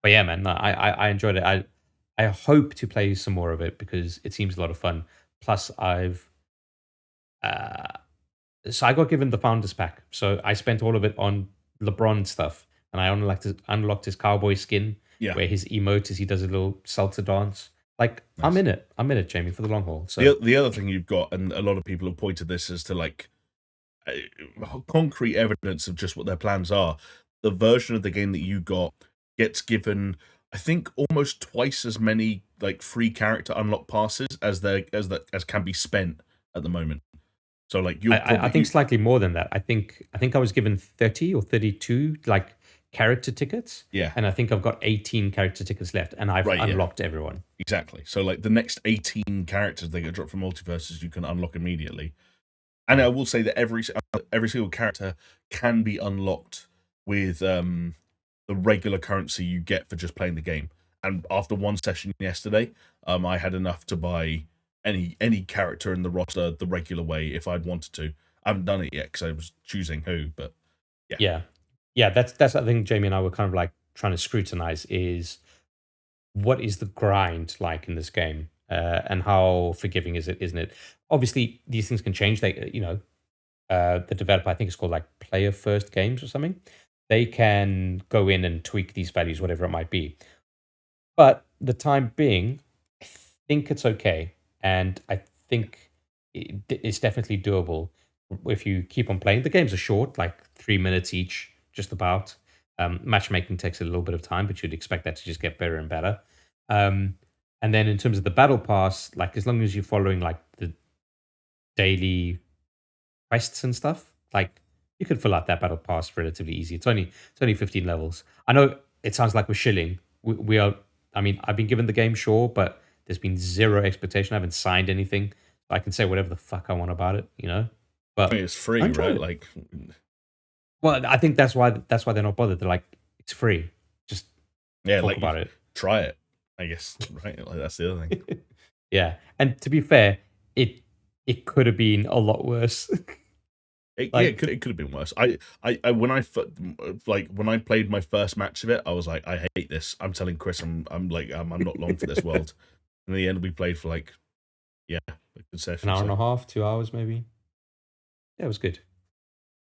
[SPEAKER 1] But yeah, man, no, I enjoyed it. I hope to play some more of it because it seems a lot of fun. Plus, uh, so I got given the founders pack, so I spent all of it on LeBron stuff, and I unlocked his cowboy skin,
[SPEAKER 2] Yeah.
[SPEAKER 1] where his emote is he does a little salsa dance. Like
[SPEAKER 2] Nice.
[SPEAKER 1] I'm in it, Jamie, for the long haul. So
[SPEAKER 2] The other thing you've got, and a lot of people have pointed this as to like concrete evidence of just what their plans are. The version of the game that you got gets given, I think, almost twice as many like free character unlock passes as can be spent at the moment. So like you'll
[SPEAKER 1] I think slightly more than that. I think I was given 30 or 32 like character tickets,
[SPEAKER 2] yeah,
[SPEAKER 1] and I think I've got 18 character tickets left, and I've
[SPEAKER 2] right, yeah,
[SPEAKER 1] unlocked everyone.
[SPEAKER 2] exactly. So like the next 18 characters they get dropped from Multiversus, you can unlock immediately. And
[SPEAKER 1] Yeah.
[SPEAKER 2] I will say that every single character can be unlocked with the regular currency you get for just playing the game. And after one session yesterday, I had enough to buy any character in the roster the regular way if I'd wanted to. I haven't done it yet because I was choosing who, but yeah,
[SPEAKER 1] Yeah. Yeah, that's I think Jamie and I were kind of like trying to scrutinize is what is the grind like in this game, and how forgiving is it, isn't it? Obviously, these things can change. They, the developer, I think it's called like Player First Games or something. They can go in and tweak these values, whatever it might be. But the time being, I think it's okay, and I think it's definitely doable if you keep on playing. The games are short, like 3 minutes each, just about. Matchmaking takes a little bit of time, but you'd expect that to just get better and better. Um, and then in terms of the battle pass, like as long as you're following like the daily quests and stuff, like you could fill out that battle pass relatively easy. It's only 15 levels. I know it sounds like we're shilling. We are. I mean, I've been given the game, sure, but there's been zero expectation. I haven't signed anything. I can say whatever the fuck I want about it.
[SPEAKER 2] I mean,
[SPEAKER 1] But
[SPEAKER 2] it's free,
[SPEAKER 1] I enjoyed
[SPEAKER 2] right?
[SPEAKER 1] it.
[SPEAKER 2] Like,
[SPEAKER 1] Well, I think that's why they're not bothered. They're like, it's free. Just
[SPEAKER 2] yeah,
[SPEAKER 1] talk
[SPEAKER 2] like you
[SPEAKER 1] about it.
[SPEAKER 2] try it, I guess, right? Like that's the other thing.
[SPEAKER 1] Yeah, and to be fair, it could have been a lot worse.
[SPEAKER 2] Yeah,
[SPEAKER 1] Like,
[SPEAKER 2] it could have been worse. I when when I played my first match of it, I was like, I hate this. I'm telling Chris, I'm not long for this world. And in the end, we played for like, yeah, a good
[SPEAKER 1] an
[SPEAKER 2] session.
[SPEAKER 1] hour and
[SPEAKER 2] So
[SPEAKER 1] a half, 2 hours maybe. Yeah, it was good.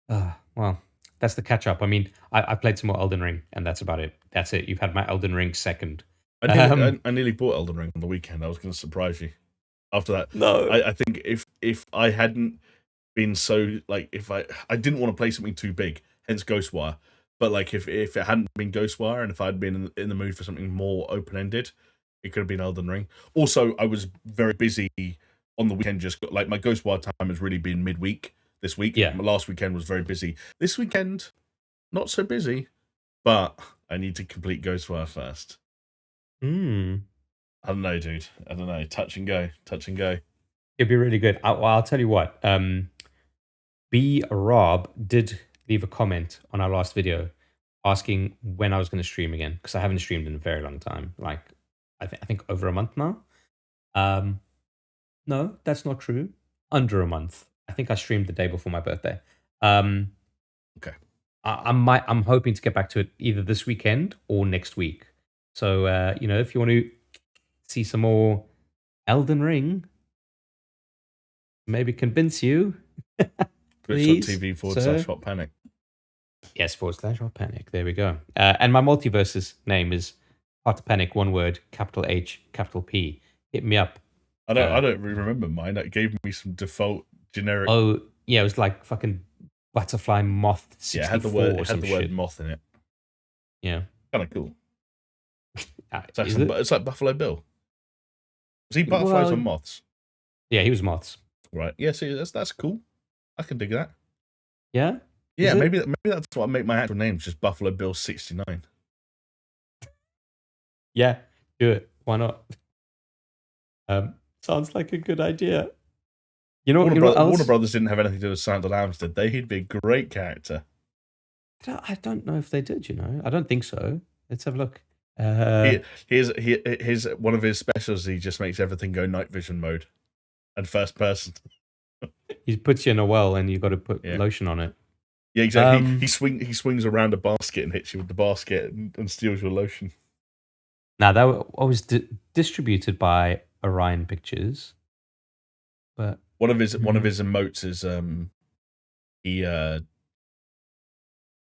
[SPEAKER 1] Well, that's the catch up. I mean, I played some more Elden Ring, and that's about it. That's it. You've had my Elden Ring second.
[SPEAKER 2] I nearly bought Elden Ring on the weekend. I was going to surprise you. After that,
[SPEAKER 1] No.
[SPEAKER 2] I think if I hadn't been so like if I didn't want to play something too big, hence Ghostwire. But like if it hadn't been Ghostwire and if I'd been in the mood for something more open ended, it could have been Elden Ring. Also, I was very busy on the weekend. Just got, like my Ghostwire time has really been midweek this week.
[SPEAKER 1] Yeah.
[SPEAKER 2] My last weekend was very busy. This weekend, not so busy, but I need to complete Ghostwire first.
[SPEAKER 1] Hmm.
[SPEAKER 2] I don't know, dude. I don't know. Touch and go. Touch and go.
[SPEAKER 1] It'd be really good. I'll tell you what. B Rob did leave a comment on our last video asking when I was going to stream again because I haven't streamed in a very long time. Like I think over a month now. No, that's not true. Under a month. I think I streamed the day before my birthday. Um,
[SPEAKER 2] Okay.
[SPEAKER 1] I'm hoping to get back to it either this weekend or next week. So if you want to see some more Elden Ring, maybe convince you, please,
[SPEAKER 2] Twitch.tv
[SPEAKER 1] sir.
[SPEAKER 2] /Hot Panic.
[SPEAKER 1] Yes, /Hot Panic. There we go. And my Multiversus name is Hot Panic, one word, capital H, capital P. Hit me up.
[SPEAKER 2] I don't really remember mine. That gave me some default generic.
[SPEAKER 1] Oh yeah, it was like fucking butterfly moth 64
[SPEAKER 2] Yeah, it
[SPEAKER 1] or
[SPEAKER 2] had
[SPEAKER 1] some
[SPEAKER 2] the
[SPEAKER 1] shit.
[SPEAKER 2] word moth in it.
[SPEAKER 1] Yeah,
[SPEAKER 2] Kind of cool.
[SPEAKER 1] is it?
[SPEAKER 2] It's like Buffalo Bill. Was he butterflies or moths?
[SPEAKER 1] Yeah, he was moths.
[SPEAKER 2] Right. Yeah. See, that's cool. I can dig that.
[SPEAKER 1] Yeah.
[SPEAKER 2] Yeah. Maybe that's what I make my actual name. Just Buffalo Bill 69.
[SPEAKER 1] Yeah, do it. Why not? Sounds like a good idea.
[SPEAKER 2] Warner Brothers didn't have anything to do with Silence of the Lambs, did they? He'd be a great character.
[SPEAKER 1] I don't know if they did. I don't think so. Let's have a look.
[SPEAKER 2] His one of his specials. He just makes everything go night vision mode and first person.
[SPEAKER 1] He puts you in a well, and you've got to put lotion on it.
[SPEAKER 2] Yeah, exactly. He swings around a basket and hits you with the basket and steals your lotion.
[SPEAKER 1] Now that was distributed by Orion Pictures, but
[SPEAKER 2] one of his emotes is he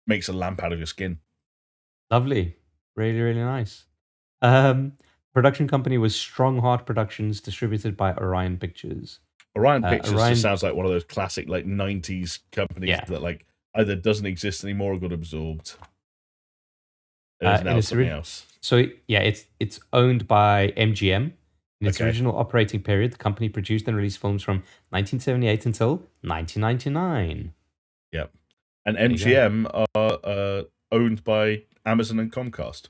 [SPEAKER 2] makes a lamp out of your skin.
[SPEAKER 1] Lovely, really, really nice. Production company was Strongheart Productions, distributed by Orion Pictures.
[SPEAKER 2] Orion Pictures just sounds like one of those classic like 90s companies that like either doesn't exist anymore or got absorbed. It is now something else.
[SPEAKER 1] So it's owned by MGM. In its original operating period, the company produced and released films from 1978 until 1999.
[SPEAKER 2] Yep. And MGM are owned by Amazon and Comcast.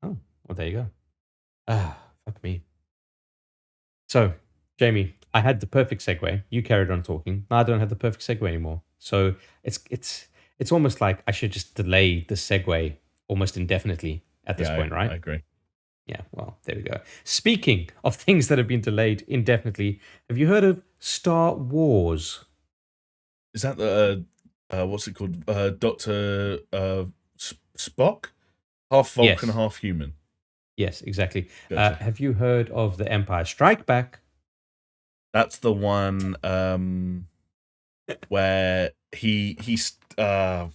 [SPEAKER 1] Oh, well, there you go. Fuck me. So, Jamie, I had the perfect segue. You carried on talking. Now I don't have the perfect segue anymore. So it's almost like I should just delay the segue almost indefinitely at this point, right?
[SPEAKER 2] I agree.
[SPEAKER 1] Yeah, well, there we go. Speaking of things that have been delayed indefinitely, have you heard of Star Wars?
[SPEAKER 2] Is that the what's it called? Dr. Spock? Half Vulcan, half human.
[SPEAKER 1] Yes, exactly.
[SPEAKER 2] Gotcha.
[SPEAKER 1] Have you heard of The Empire Strike Back?
[SPEAKER 2] That's the one where he's the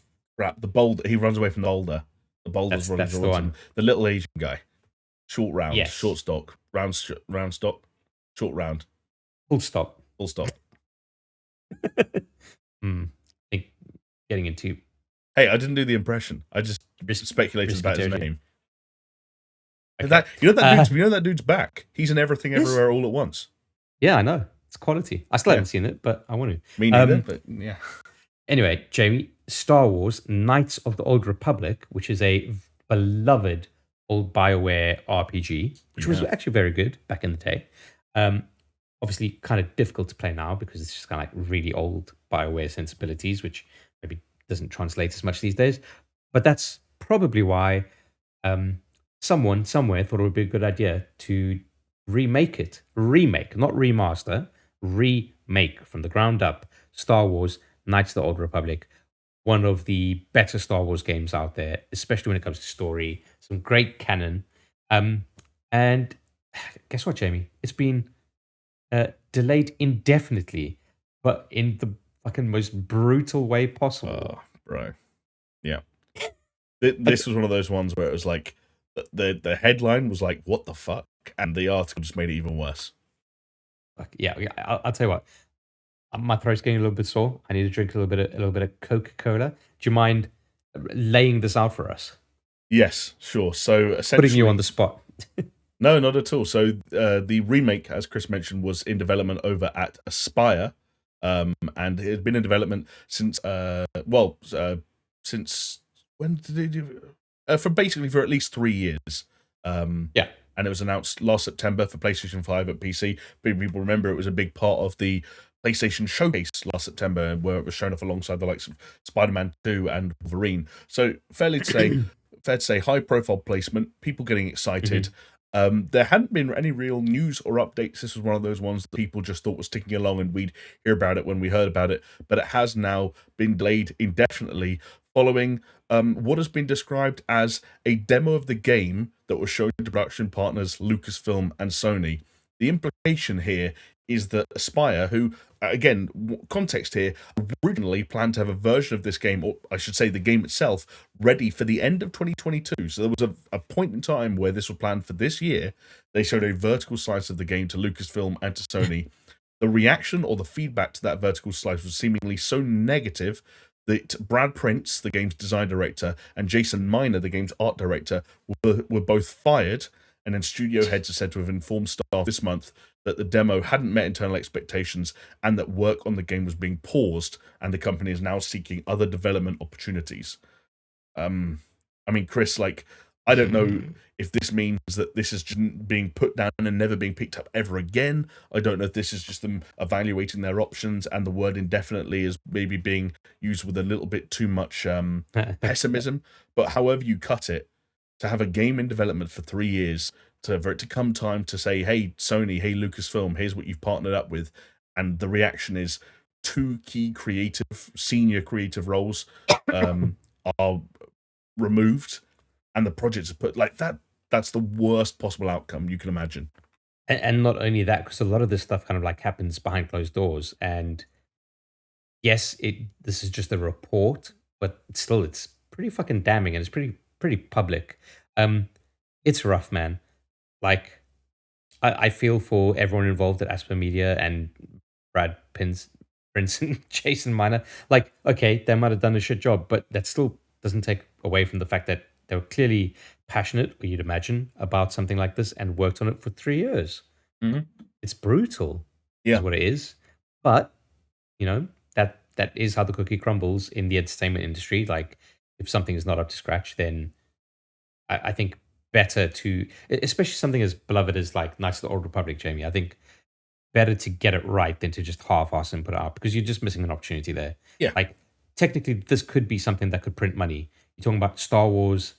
[SPEAKER 2] boulder. He runs away from the boulder. The boulder's running towards him. The little Asian guy. Short round, short stock, round stock, short round.
[SPEAKER 1] Full stop.
[SPEAKER 2] I
[SPEAKER 1] think getting into.
[SPEAKER 2] Hey, I didn't do the impression. I just speculated about his name.
[SPEAKER 1] Okay.
[SPEAKER 2] You know that dude's back. He's in Everything Everywhere All at Once.
[SPEAKER 1] Yeah, I know. It's quality. I still haven't seen it, but I want to.
[SPEAKER 2] Me neither, but yeah.
[SPEAKER 1] Anyway, Jamie, Star Wars Knights of the Old Republic, which is a beloved old BioWare RPG, which was actually very good back in the day. Obviously, kind of difficult to play now because it's just kind of like really old BioWare sensibilities, which maybe doesn't translate as much these days. But that's probably why someone somewhere thought it would be a good idea to remake, not remaster, remake from the ground up Star Wars Knights of the Old Republic. One of the better Star Wars games out there, especially when it comes to story. Some great canon. And guess what, Jamie? It's been delayed indefinitely, but in the fucking most brutal way possible.
[SPEAKER 2] Oh, bro. Yeah. This was one of those ones where it was like, the headline was like, what the fuck? And the article just made it even worse.
[SPEAKER 1] Yeah, I'll tell you what. My throat's getting a little bit sore. I need to drink a little bit of Coca-Cola. Do you mind laying this out for us?
[SPEAKER 2] Yes, sure. So essentially,
[SPEAKER 1] putting you on the spot.
[SPEAKER 2] No, not at all. So the remake, as Chris mentioned, was in development over at Aspire, and it had been in development since since when did they do? For at least 3 years. And it was announced last September for PlayStation 5 at PC. People remember it was a big part of the PlayStation Showcase last September, where it was shown off alongside the likes of Spider-Man 2 and Wolverine. So fair to say, high-profile placement, people getting excited. There hadn't been any real news or updates. This was one of those ones that people just thought was ticking along, and we'd hear about it when we heard about it. But it has now been delayed indefinitely, following what has been described as a demo of the game that was shown to production partners Lucasfilm and Sony. The implication here is that Aspire, who, again, context here, originally planned to have a version of this game, or I should say the game itself, ready for the end of 2022. So there was a point in time where this was planned for this year. They showed a vertical slice of the game to Lucasfilm and to Sony. The reaction or the feedback to that vertical slice was seemingly so negative that Brad Prince, the game's design director, and Jason Miner, the game's art director, were both fired. And then studio heads are said to have informed staff this month that the demo hadn't met internal expectations and that work on the game was being paused, and the company is now seeking other development opportunities. I mean, Chris, like, I don't know if this means that this is just being put down and never being picked up ever again. I don't know if this is just them evaluating their options, and the word indefinitely is maybe being used with a little bit too much pessimism. But however you cut it, to have a game in development for 3 years, for it to come time to say, hey, Sony, hey, Lucasfilm, here's what you've partnered up with, and the reaction is 2 key senior creative roles are removed, and the projects are put like that. That's the worst possible outcome you can imagine.
[SPEAKER 1] And not only that, because a lot of this stuff kind of like happens behind closed doors. And yes, this is just a report, but still, it's pretty fucking damning, and it's pretty public. It's rough, man. Like, I feel for everyone involved at Asper Media and Brad Prince and Jason Miner. Like, okay, they might have done a shit job, but that still doesn't take away from the fact that they were clearly passionate, or you'd imagine, about something like this and worked on it for 3 years.
[SPEAKER 2] Mm-hmm.
[SPEAKER 1] It's brutal,
[SPEAKER 2] Yeah,
[SPEAKER 1] is what it is. But that is how the cookie crumbles in the entertainment industry. Like, if something is not up to scratch, then I think better to, especially something as beloved as like Knights of the Old Republic, Jamie. I think better to get it right than to just half-ass and put it out, because you're just missing an opportunity there.
[SPEAKER 2] Yeah.
[SPEAKER 1] Like, technically, this could be something that could print money. You're talking about Star Wars,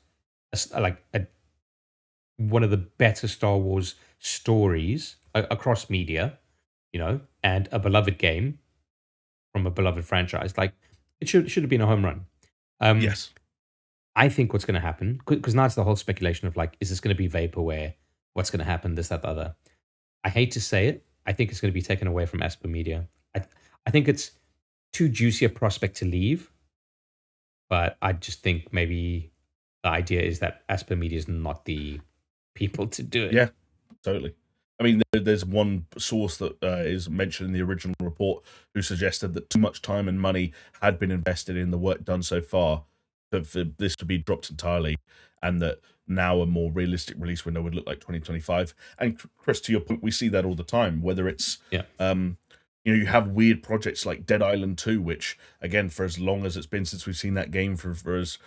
[SPEAKER 1] one of the better Star Wars stories across media, and a beloved game from a beloved franchise. Like, it should have been a home run.
[SPEAKER 2] Yes.
[SPEAKER 1] I think what's going to happen, because now it's the whole speculation of like, is this going to be vaporware? What's going to happen? This, that, the other. I hate to say it. I think it's going to be taken away from Asper Media. I think it's too juicy a prospect to leave, but I just think maybe the idea is that Asper Media is not the people to do it.
[SPEAKER 2] Yeah, totally. I mean, there's one source that is mentioned in the original report who suggested that too much time and money had been invested in the work done so far for this to be dropped entirely, and that now a more realistic release window would look like 2025. And Chris, to your point, we see that all the time, whether it's you have weird projects like Dead Island 2, which, again, for as long as it's been since we've seen that game, for as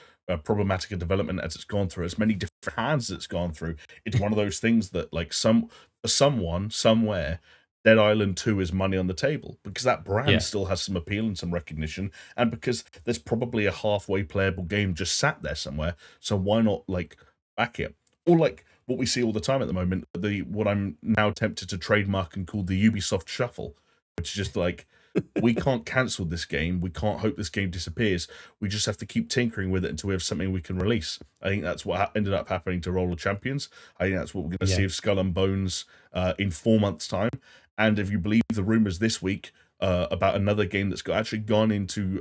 [SPEAKER 2] problematic a development as it's gone through, as many different hands it's gone through, it's one of those things that, like, for someone, somewhere, Dead Island 2 is money on the table, because that brand still has some appeal and some recognition, and because there's probably a halfway playable game just sat there somewhere, so why not, like, back it? Or, like, what we see all the time at the moment, what I'm now tempted to trademark and call the Ubisoft Shuffle, which is just like, we can't cancel this game, we can't hope this game disappears, we just have to keep tinkering with it until we have something we can release. I think that's what ended up happening to Roll of Champions. I think that's what we're going to see of Skull and Bones in 4 months' time. And if you believe the rumors this week about another game that's actually gone into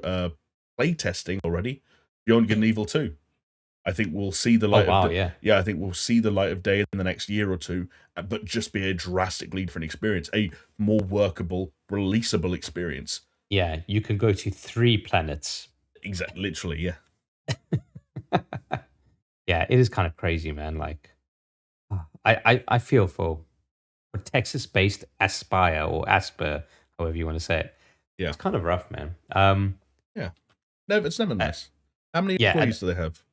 [SPEAKER 2] play testing already, Beyond Good and Evil 2. I think we'll see the light of day. Yeah, I think we'll see the light of day in the next year or two, but just be a drastically different experience, a more workable, releasable experience.
[SPEAKER 1] Yeah, you can go to 3 planets.
[SPEAKER 2] Exactly, literally, yeah.
[SPEAKER 1] Yeah, it is kind of crazy, man. Like, I feel for Texas-based Aspire or Asper, however you want to say it.
[SPEAKER 2] Yeah,
[SPEAKER 1] it's kind of rough, man.
[SPEAKER 2] Yeah, no, it's never nice. How many employees do they have?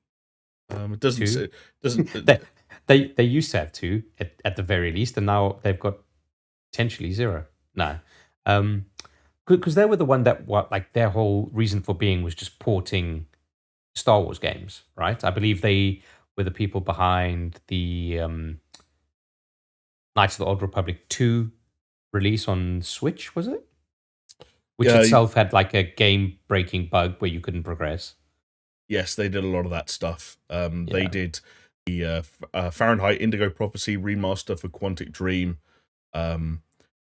[SPEAKER 2] It doesn't.
[SPEAKER 1] 2.
[SPEAKER 2] It doesn't.
[SPEAKER 1] They used to have 2 at the very least, and now they've got potentially 0. No, because they were the one that their whole reason for being was just porting Star Wars games, right? I believe they were the people behind the Knights of the Old Republic 2 release on Switch, was it? Which
[SPEAKER 2] Yeah,
[SPEAKER 1] itself had like a game-breaking bug where you couldn't progress.
[SPEAKER 2] yes, they did a lot of that stuff. They
[SPEAKER 1] Yeah.
[SPEAKER 2] did the Fahrenheit Indigo Prophecy remaster for Quantic Dream, and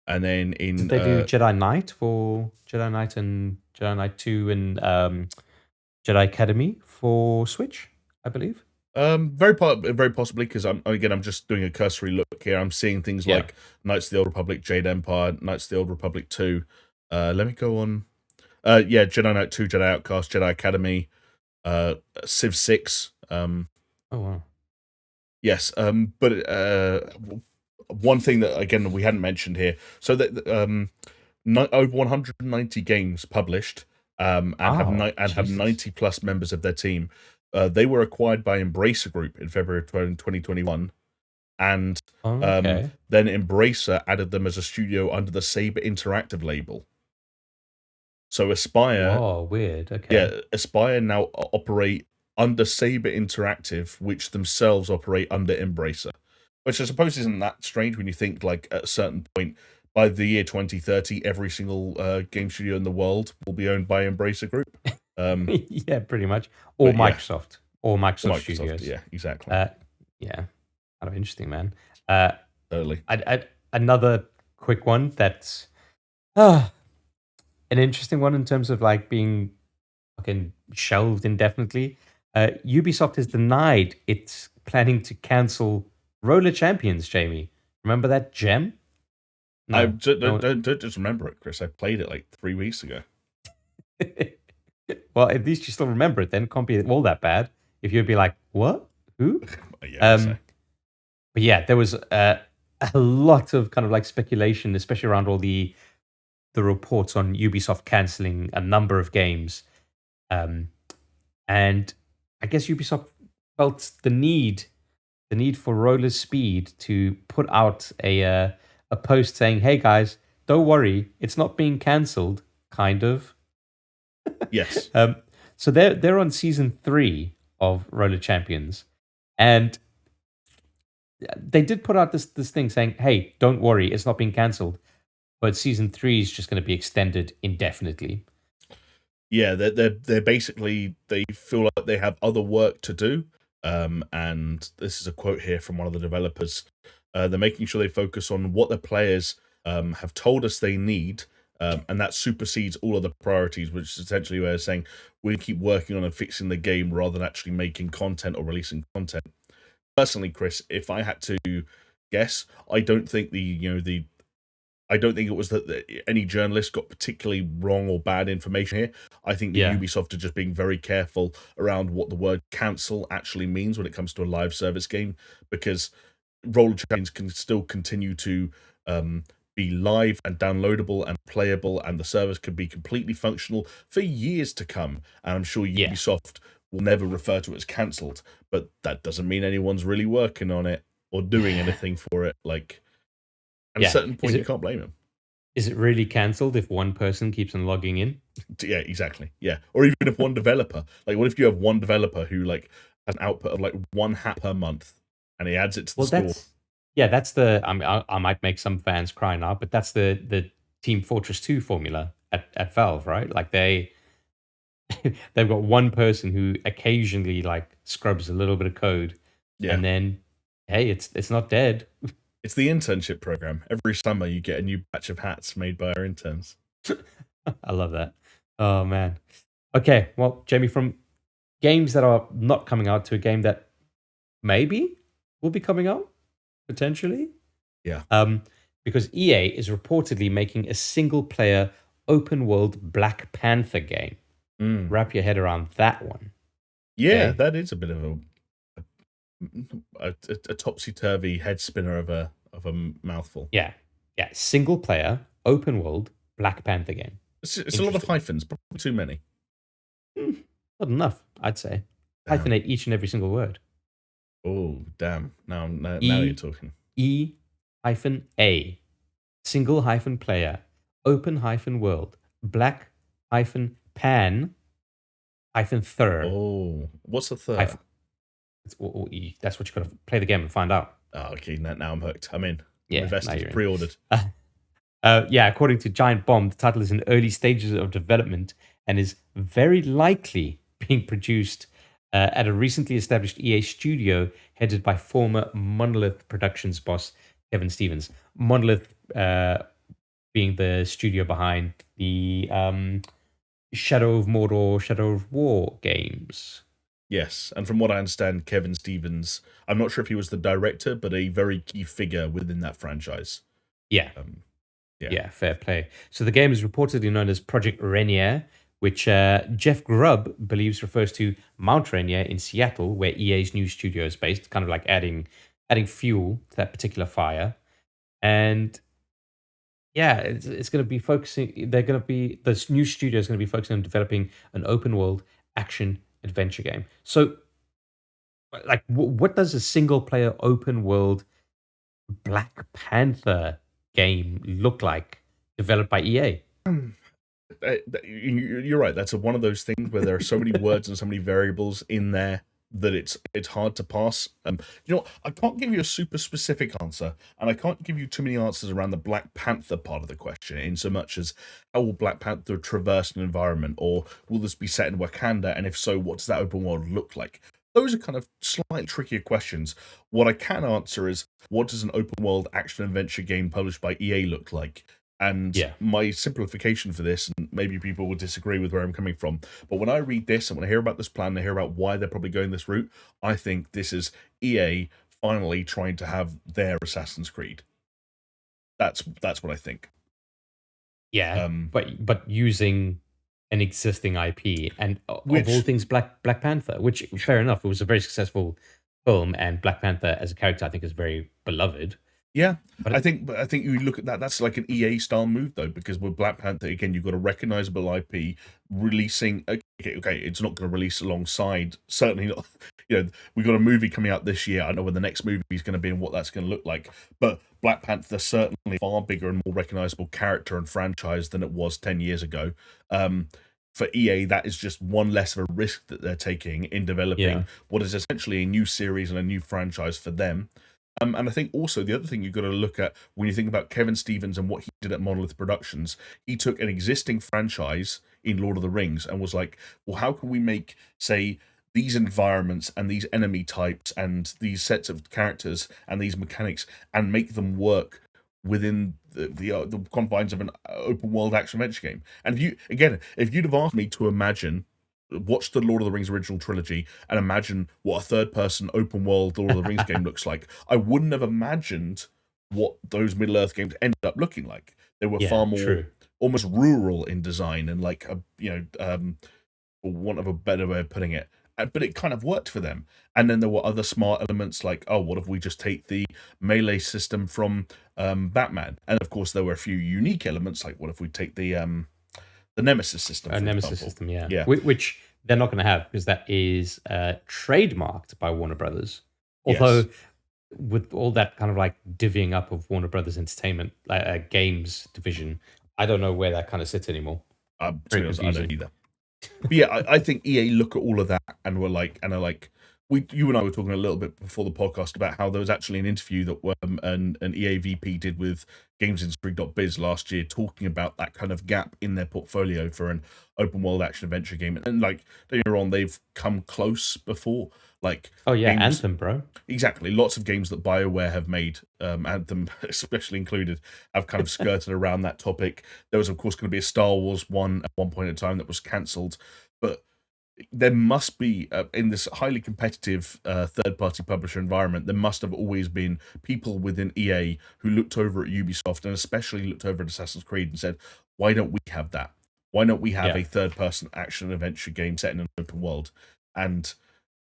[SPEAKER 2] then
[SPEAKER 1] Did
[SPEAKER 2] in
[SPEAKER 1] they do Jedi Knight for Jedi Knight and Jedi Knight 2 and Jedi Academy for Switch, I believe?
[SPEAKER 2] very possibly, because I'm just doing a cursory look here. I'm seeing things
[SPEAKER 1] Yeah.
[SPEAKER 2] like Knights of the Old Republic, Jade Empire, Knights of the Old Republic 2. Let me go on. Yeah, Jedi Knight 2, Jedi Outcast, Jedi Academy, Civ 6.
[SPEAKER 1] Oh, wow.
[SPEAKER 2] Yes, but one thing that again we hadn't mentioned here, so that over 190 games published, and
[SPEAKER 1] Wow.
[SPEAKER 2] have
[SPEAKER 1] Jesus.
[SPEAKER 2] 90 plus members of their team. They were acquired by Embracer Group in February 2021, and
[SPEAKER 1] Okay.
[SPEAKER 2] then Embracer added them as a studio under the Saber Interactive label. So
[SPEAKER 1] Whoa, weird. Okay.
[SPEAKER 2] Aspire now operate under Saber Interactive, which themselves operate under Embracer, which I suppose isn't that strange when you think like at a certain point by the year 2030, every single game studio in the world will be owned by Embracer Group.
[SPEAKER 1] Yeah, pretty much. Or
[SPEAKER 2] But yeah,
[SPEAKER 1] Microsoft. Or
[SPEAKER 2] or
[SPEAKER 1] Microsoft
[SPEAKER 2] Microsoft,
[SPEAKER 1] Studios.
[SPEAKER 2] yeah, exactly.
[SPEAKER 1] Yeah. Kind of interesting, man. Uh,
[SPEAKER 2] Early.
[SPEAKER 1] another quick one that's an interesting one in terms of like being fucking shelved indefinitely. Ubisoft has denied it's planning to cancel Roller Champions, Jamie. Remember that gem?
[SPEAKER 2] I
[SPEAKER 1] No. No.
[SPEAKER 2] don't just remember it, Chris. I played it like 3 weeks ago.
[SPEAKER 1] Well, at least you still remember it then. It can't be all that bad. If you'd be like, what? Who?
[SPEAKER 2] Yeah, I guess so.
[SPEAKER 1] But yeah, there was a lot of kind of like speculation, especially around all the reports on Ubisoft canceling a number of games. And I guess Ubisoft felt the need for Roller Speed to put out a post saying, "Hey guys, don't worry, it's not being cancelled." Kind of.
[SPEAKER 2] Yes.
[SPEAKER 1] So they're on season 3 of Roller Champions, and they did put out this thing saying, "Hey, don't worry, it's not being cancelled." But season 3 is just going to be extended indefinitely.
[SPEAKER 2] Yeah, they're basically, they feel like they have other work to do. And this is a quote here from one of the developers. They're making sure they focus on what the players have told us they need, and that supersedes all other priorities, which is essentially where they're saying we keep working on and fixing the game rather than actually making content or releasing content. Personally, Chris, if I had to guess, I don't think I don't think it was that any journalist got particularly wrong or bad information here. I think the
[SPEAKER 1] Yeah.
[SPEAKER 2] Ubisoft are just being very careful around what the word cancel actually means when it comes to a live service game, because Roller Champions can still continue to be live and downloadable and playable, and the service could be completely functional for years to come. And I'm sure
[SPEAKER 1] Yeah.
[SPEAKER 2] Ubisoft will never refer to it as cancelled, but that doesn't mean anyone's really working on it or doing anything for it. Like, at a
[SPEAKER 1] Yeah.
[SPEAKER 2] certain point, you can't blame them.
[SPEAKER 1] Is it really cancelled if one person keeps on logging in?
[SPEAKER 2] Yeah, exactly. Yeah, or even if one developer, like, what if you have one developer who like has an output of like one hat per month, and he adds it to the
[SPEAKER 1] Well,
[SPEAKER 2] store?
[SPEAKER 1] that's the. I mean, I might make some fans cry now, but that's the Team Fortress 2 formula at Valve, right? Like they've got one person who occasionally like scrubs a little bit of code,
[SPEAKER 2] Yeah,
[SPEAKER 1] and then hey, it's not dead.
[SPEAKER 2] it's the internship program. Every summer, you get a new batch of hats made by our interns.
[SPEAKER 1] I love that. Oh man. Okay, well, Jamie, from games that are not coming out to a game that maybe will be coming out potentially.
[SPEAKER 2] Yeah.
[SPEAKER 1] Because EA is reportedly making a single player open world Black Panther game.
[SPEAKER 2] Mm.
[SPEAKER 1] Wrap your head around that one.
[SPEAKER 2] Yeah,
[SPEAKER 1] Okay.
[SPEAKER 2] that is a bit of a topsy turvy head spinner of a mouthful.
[SPEAKER 1] Yeah. Yeah. Single player open world Black Panther game.
[SPEAKER 2] It's a lot of hyphens, probably too many.
[SPEAKER 1] Not enough, I'd say.
[SPEAKER 2] Damn.
[SPEAKER 1] Hyphenate each and every single word.
[SPEAKER 2] Oh, damn. Now you're talking.
[SPEAKER 1] E-A. Single hyphen player. Open hyphen world. Black hyphen pan hyphen third.
[SPEAKER 2] Oh, what's the third?
[SPEAKER 1] That's what you got to play the game and find out.
[SPEAKER 2] Oh, okay. Now I'm hooked. I'm in. I'm
[SPEAKER 1] Yeah, now
[SPEAKER 2] invested.
[SPEAKER 1] you're in.
[SPEAKER 2] Pre-ordered.
[SPEAKER 1] Yeah, according to Giant Bomb, the title is in early stages of development and is very likely being produced at a recently established EA studio headed by former Monolith Productions boss Kevin Stevens. Monolith being the studio behind the Shadow of Mordor, Shadow of War games.
[SPEAKER 2] Yes, and from what I understand, Kevin Stevens, I'm not sure if he was the director, but a very key figure within that franchise.
[SPEAKER 1] Yeah,
[SPEAKER 2] Um, yeah.
[SPEAKER 1] yeah, fair play. So the game is reportedly known as Project Rainier, which Jeff Grubb believes refers to Mount Rainier in Seattle, where EA's new studio is based, kind of like adding fuel to that particular fire. And yeah, it's going to be focusing. They're going to be this new studio is going to be focusing on developing an open world action adventure game. So, like, what does a single player open world Black Panther game look like, developed by EA?
[SPEAKER 2] You're right. That's one of those things where there are so many words and so many variables in there that it's hard to pass. You know, I can't give you a super specific answer, and I can't give you too many answers around the Black Panther part of the question, in so much as how will Black Panther traverse an environment, or will this be set in Wakanda, and if so, what does that open world look like? Those are kind of slightly trickier questions. What I can answer is, what does an open world action adventure game published by EA look like? And
[SPEAKER 1] Yeah,
[SPEAKER 2] my simplification for this, and maybe people will disagree with where I'm coming from, but when I read this and when I hear about this plan, and I hear about why they're probably going this route, I think this is EA finally trying to have their Assassin's Creed. That's what I think.
[SPEAKER 1] yeah,
[SPEAKER 2] Um,
[SPEAKER 1] but using an existing IP and of all
[SPEAKER 2] which
[SPEAKER 1] things, Black Panther, which fair enough, it was a very successful film, and Black Panther as a character, I think, is very beloved.
[SPEAKER 2] Yeah,
[SPEAKER 1] But
[SPEAKER 2] I think you look at that. That's like an EA style move though, because with Black Panther again, you've got a recognizable IP releasing. Okay, it's not going to release alongside. Certainly not. You know, we got a movie coming out this year. I don't know when the next movie is going to be and what that's going to look like. But Black Panther certainly a far bigger and more recognizable character and franchise than it was 10 years ago. For EA, that is just one less of a risk that they're taking in
[SPEAKER 1] yeah,
[SPEAKER 2] developing what is essentially a new series and a new franchise for them. And I think also the other thing you've got to look at when you think about Kevin Stevens and what he did at Monolith Productions, he took an existing franchise in Lord of the Rings and was like, well, how can we make, say, these environments and these enemy types and these sets of characters and these mechanics and make them work within the confines of an open world action adventure game. And if you'd have asked me to imagine, watch the Lord of the Rings original trilogy and imagine what a third person open world Lord of the Rings game looks like, I wouldn't have imagined what those Middle Earth games ended up looking like. They were
[SPEAKER 1] yeah,
[SPEAKER 2] far more
[SPEAKER 1] true.
[SPEAKER 2] almost rural in design and like for want of a better way of putting it. But it kind of worked for them. And then there were other smart elements like, oh, what if we just take the melee system from Batman? And of course, there were a few unique elements like, what if we take the Nemesis system,
[SPEAKER 1] A
[SPEAKER 2] for
[SPEAKER 1] Nemesis
[SPEAKER 2] example?
[SPEAKER 1] system, yeah,
[SPEAKER 2] Yeah.
[SPEAKER 1] which they're not going to have because that is trademarked by Warner Brothers. Although,
[SPEAKER 2] Yes.
[SPEAKER 1] with all that kind of like divvying up of Warner Brothers Entertainment games division, I don't know where that kind of sits anymore.
[SPEAKER 2] To be
[SPEAKER 1] Very
[SPEAKER 2] honest, I don't
[SPEAKER 1] confusing.
[SPEAKER 2] either. But yeah, I think EA look at all of that and were like, and are like, you and I were talking a little bit before the podcast about how there was actually an interview that an EA VP did with GamesIndustry.biz last year, talking about that kind of gap in their portfolio for an open world action adventure game. And like, don't get me wrong, they've come close before. Like
[SPEAKER 1] Oh yeah,
[SPEAKER 2] games,
[SPEAKER 1] Anthem, bro.
[SPEAKER 2] exactly. Lots of games that BioWare have made, Anthem especially included, have kind of skirted around that topic. There was, of course, going to be a Star Wars one at one point in time that was cancelled, but there must be in this highly competitive third-party publisher environment, there must have always been people within EA who looked over at Ubisoft and especially looked over at Assassin's Creed and said, "Why don't we have that? Why don't we have
[SPEAKER 1] Yeah,
[SPEAKER 2] a third-person action adventure game set in an open world?" And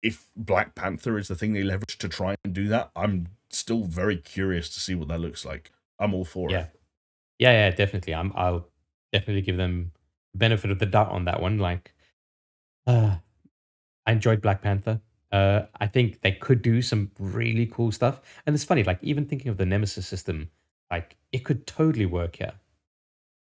[SPEAKER 2] if Black Panther is the thing they leverage to try and do that, I'm still very curious to see what that looks like. I'm all for it.
[SPEAKER 1] yeah, yeah, definitely. I'll definitely give them benefit of the doubt on that one. Like, uh, I enjoyed Black Panther. I think they could do some really cool stuff. And it's funny, like even thinking of the Nemesis system, like it could totally work here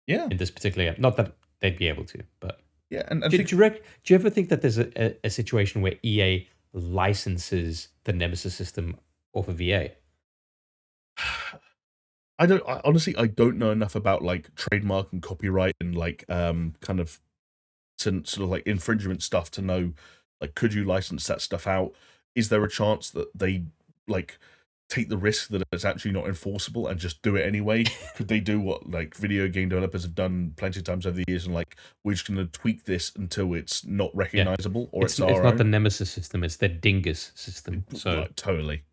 [SPEAKER 2] Yeah,
[SPEAKER 1] in this particular game. Not that they'd be able to, but
[SPEAKER 2] yeah, and
[SPEAKER 1] do,
[SPEAKER 2] think
[SPEAKER 1] do, you do you ever think that there's a situation where EA licenses the Nemesis system off of VA?
[SPEAKER 2] Honestly, I don't know enough about like trademark and copyright and like kind of sort of like infringement stuff to know, like, could you license that stuff out? Is there a chance that they like take the risk that it's actually not enforceable and just do it anyway? Could they do what like video game developers have done plenty of times over the years and like, we're just going to tweak this until it's not
[SPEAKER 1] Yeah.
[SPEAKER 2] recognizable or it's
[SPEAKER 1] It's
[SPEAKER 2] our
[SPEAKER 1] not the
[SPEAKER 2] own?
[SPEAKER 1] Nemesis system, it's the Dingus system. So
[SPEAKER 2] Like, totally.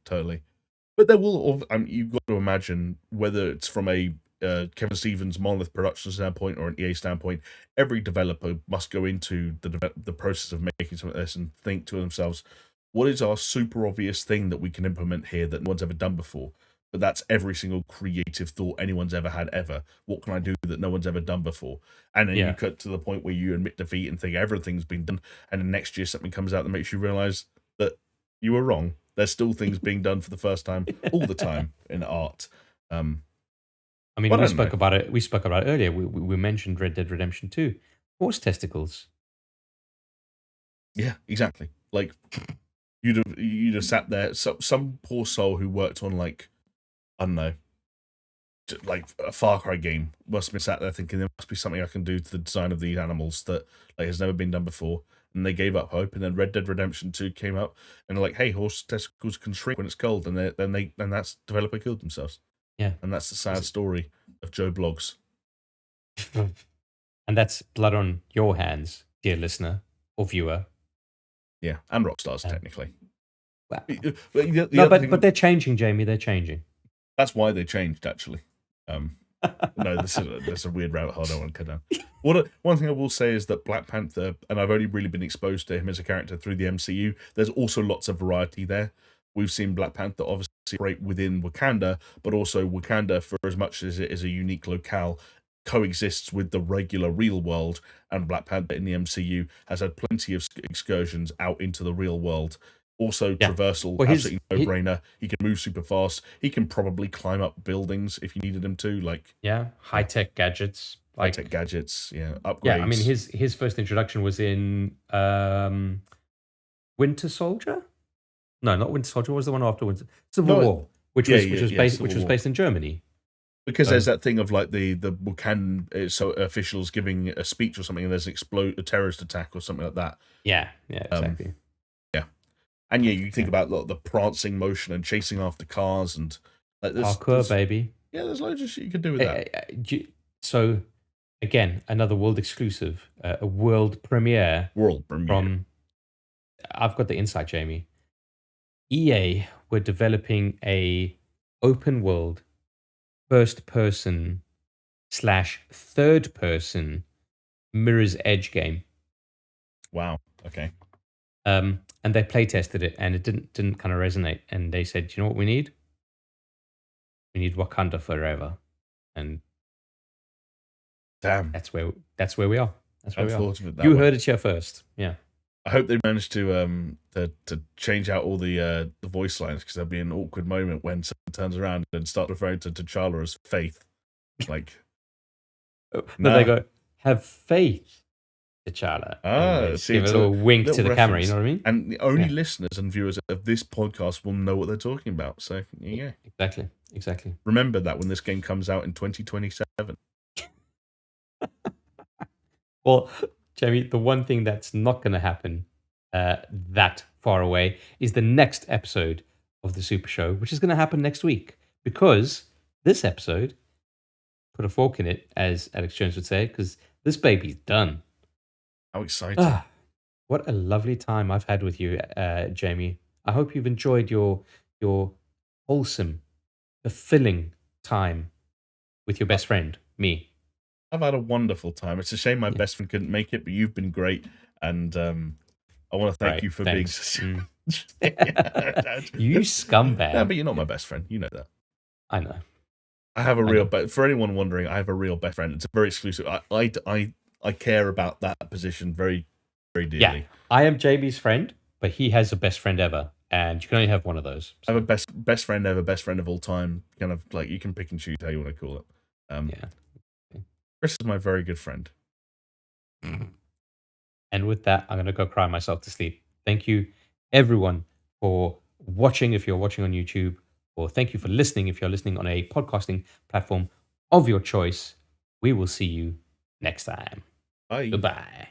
[SPEAKER 2] But there will, you've got to imagine whether it's from a Kevin Stevens Monolith production standpoint or an EA standpoint, every developer must go into the process of making something like this and think to themselves, what is our super obvious thing that we can implement here that no one's ever done before? But that's every single creative thought anyone's ever had ever. What can I do that no one's ever done before? And then you
[SPEAKER 1] yeah.
[SPEAKER 2] cut to the point where you admit defeat and think everything's been done, and then next year something comes out that makes you realize that you were wrong. There's still things being done for the first time all the time in art.
[SPEAKER 1] I mean,
[SPEAKER 2] But
[SPEAKER 1] we
[SPEAKER 2] I don't know.
[SPEAKER 1] spoke about it. We spoke about it earlier. We mentioned Red Dead Redemption 2. Horse testicles.
[SPEAKER 2] Yeah, exactly. Like you'd have sat there. Some poor soul who worked on like, I don't know, like a Far Cry game must have been sat there thinking there must be something I can do to the design of these animals that like has never been done before. And they gave up hope. And then Red Dead Redemption 2 came up, and they're like, "Hey, horse testicles can shrink when it's cold." And then that's developer killed themselves.
[SPEAKER 1] Yeah.
[SPEAKER 2] And that's the sad story of Joe Blogs.
[SPEAKER 1] And that's blood on your hands, dear listener or viewer.
[SPEAKER 2] Yeah, and Rockstars
[SPEAKER 1] Um,
[SPEAKER 2] technically.
[SPEAKER 1] well,
[SPEAKER 2] The
[SPEAKER 1] no,
[SPEAKER 2] other thing,
[SPEAKER 1] but they're changing, Jamie. They're changing.
[SPEAKER 2] that's why they changed actually. No, this is a weird rabbit hole I don't want to cut down. One thing I will say is that Black Panther, and I've only really been exposed to him as a character through the MCU, there's also lots of variety there. We've seen Black Panther obviously operate within Wakanda, but also Wakanda, for as much as it is a unique locale, coexists with the regular real world, and Black Panther in the MCU has had plenty of excursions out into the real world. Also,
[SPEAKER 1] Yeah.
[SPEAKER 2] traversal,
[SPEAKER 1] Well,
[SPEAKER 2] absolutely no-brainer. He can move super fast. He can probably climb up buildings if you needed him to. Like,
[SPEAKER 1] high tech gadgets. Like,
[SPEAKER 2] high-tech gadgets, upgrades.
[SPEAKER 1] yeah, I mean, his first introduction was in Winter Soldier. No, not Winter Soldier. What was the one after Winter? Civil War, which was
[SPEAKER 2] Civil War.
[SPEAKER 1] based in Germany.
[SPEAKER 2] Because there's that thing of like the Wakandan officials giving a speech or something, and there's a terrorist attack or something like that.
[SPEAKER 1] Yeah, exactly.
[SPEAKER 2] And you think about the prancing motion and chasing after cars and like
[SPEAKER 1] Parkour, baby.
[SPEAKER 2] Yeah, there's loads of shit you could do with that.
[SPEAKER 1] So, again, another world exclusive, a world premiere.
[SPEAKER 2] World premiere.
[SPEAKER 1] I've got the insight, Jamie. EA were developing a open world, first person / third person Mirror's Edge game.
[SPEAKER 2] Wow. Okay.
[SPEAKER 1] And they play tested it, and it didn't kind of resonate. And they said, "You know what we need? We need Wakanda forever." And
[SPEAKER 2] damn,
[SPEAKER 1] that's where we are. That's where we are.
[SPEAKER 2] You
[SPEAKER 1] heard it here first. Yeah.
[SPEAKER 2] I hope they managed to change out all the voice lines, because there'll be an awkward moment when someone turns around and starts referring to T'Challa as Faith. Like,
[SPEAKER 1] no, they go, "Have faith, T'Challa."
[SPEAKER 2] See,
[SPEAKER 1] give a little wink to the camera. You know what I mean?
[SPEAKER 2] And the only listeners and viewers of this podcast will know what they're talking about. So yeah,
[SPEAKER 1] exactly.
[SPEAKER 2] Remember that when this game comes out in 2027.
[SPEAKER 1] Well, Jamie, the one thing that's not going to happen that far away is the next episode of the Super Show, which is going to happen next week, because this episode put a fork in it, as Alex Jones would say, because this baby's done.
[SPEAKER 2] How exciting!
[SPEAKER 1] What a lovely time I've had with you, Jamie. I hope you've enjoyed your wholesome, fulfilling time with your best friend, me.
[SPEAKER 2] I've had a wonderful time. It's a shame my best friend couldn't make it, but you've been great, and I want to thank you for being.
[SPEAKER 1] You scumbag!
[SPEAKER 2] Yeah, but you're not my best friend. You know that.
[SPEAKER 1] I know.
[SPEAKER 2] I have a real. For anyone wondering, I have a real best friend. It's a very exclusive. I care about that position very, very dearly.
[SPEAKER 1] Yeah, I am Jamie's friend, but he has a best friend ever, and you can only have one of those.
[SPEAKER 2] So. I have a best friend ever, best friend of all time. Kind of like, you can pick and choose how you want to call it.
[SPEAKER 1] Yeah.
[SPEAKER 2] Chris is my very good friend.
[SPEAKER 1] And with that, I'm going to go cry myself to sleep. Thank you, everyone, for watching. If you're watching on YouTube, Well, thank you for listening. If you're listening on a podcasting platform of your choice, we will see you next time.
[SPEAKER 2] Bye.
[SPEAKER 1] Goodbye.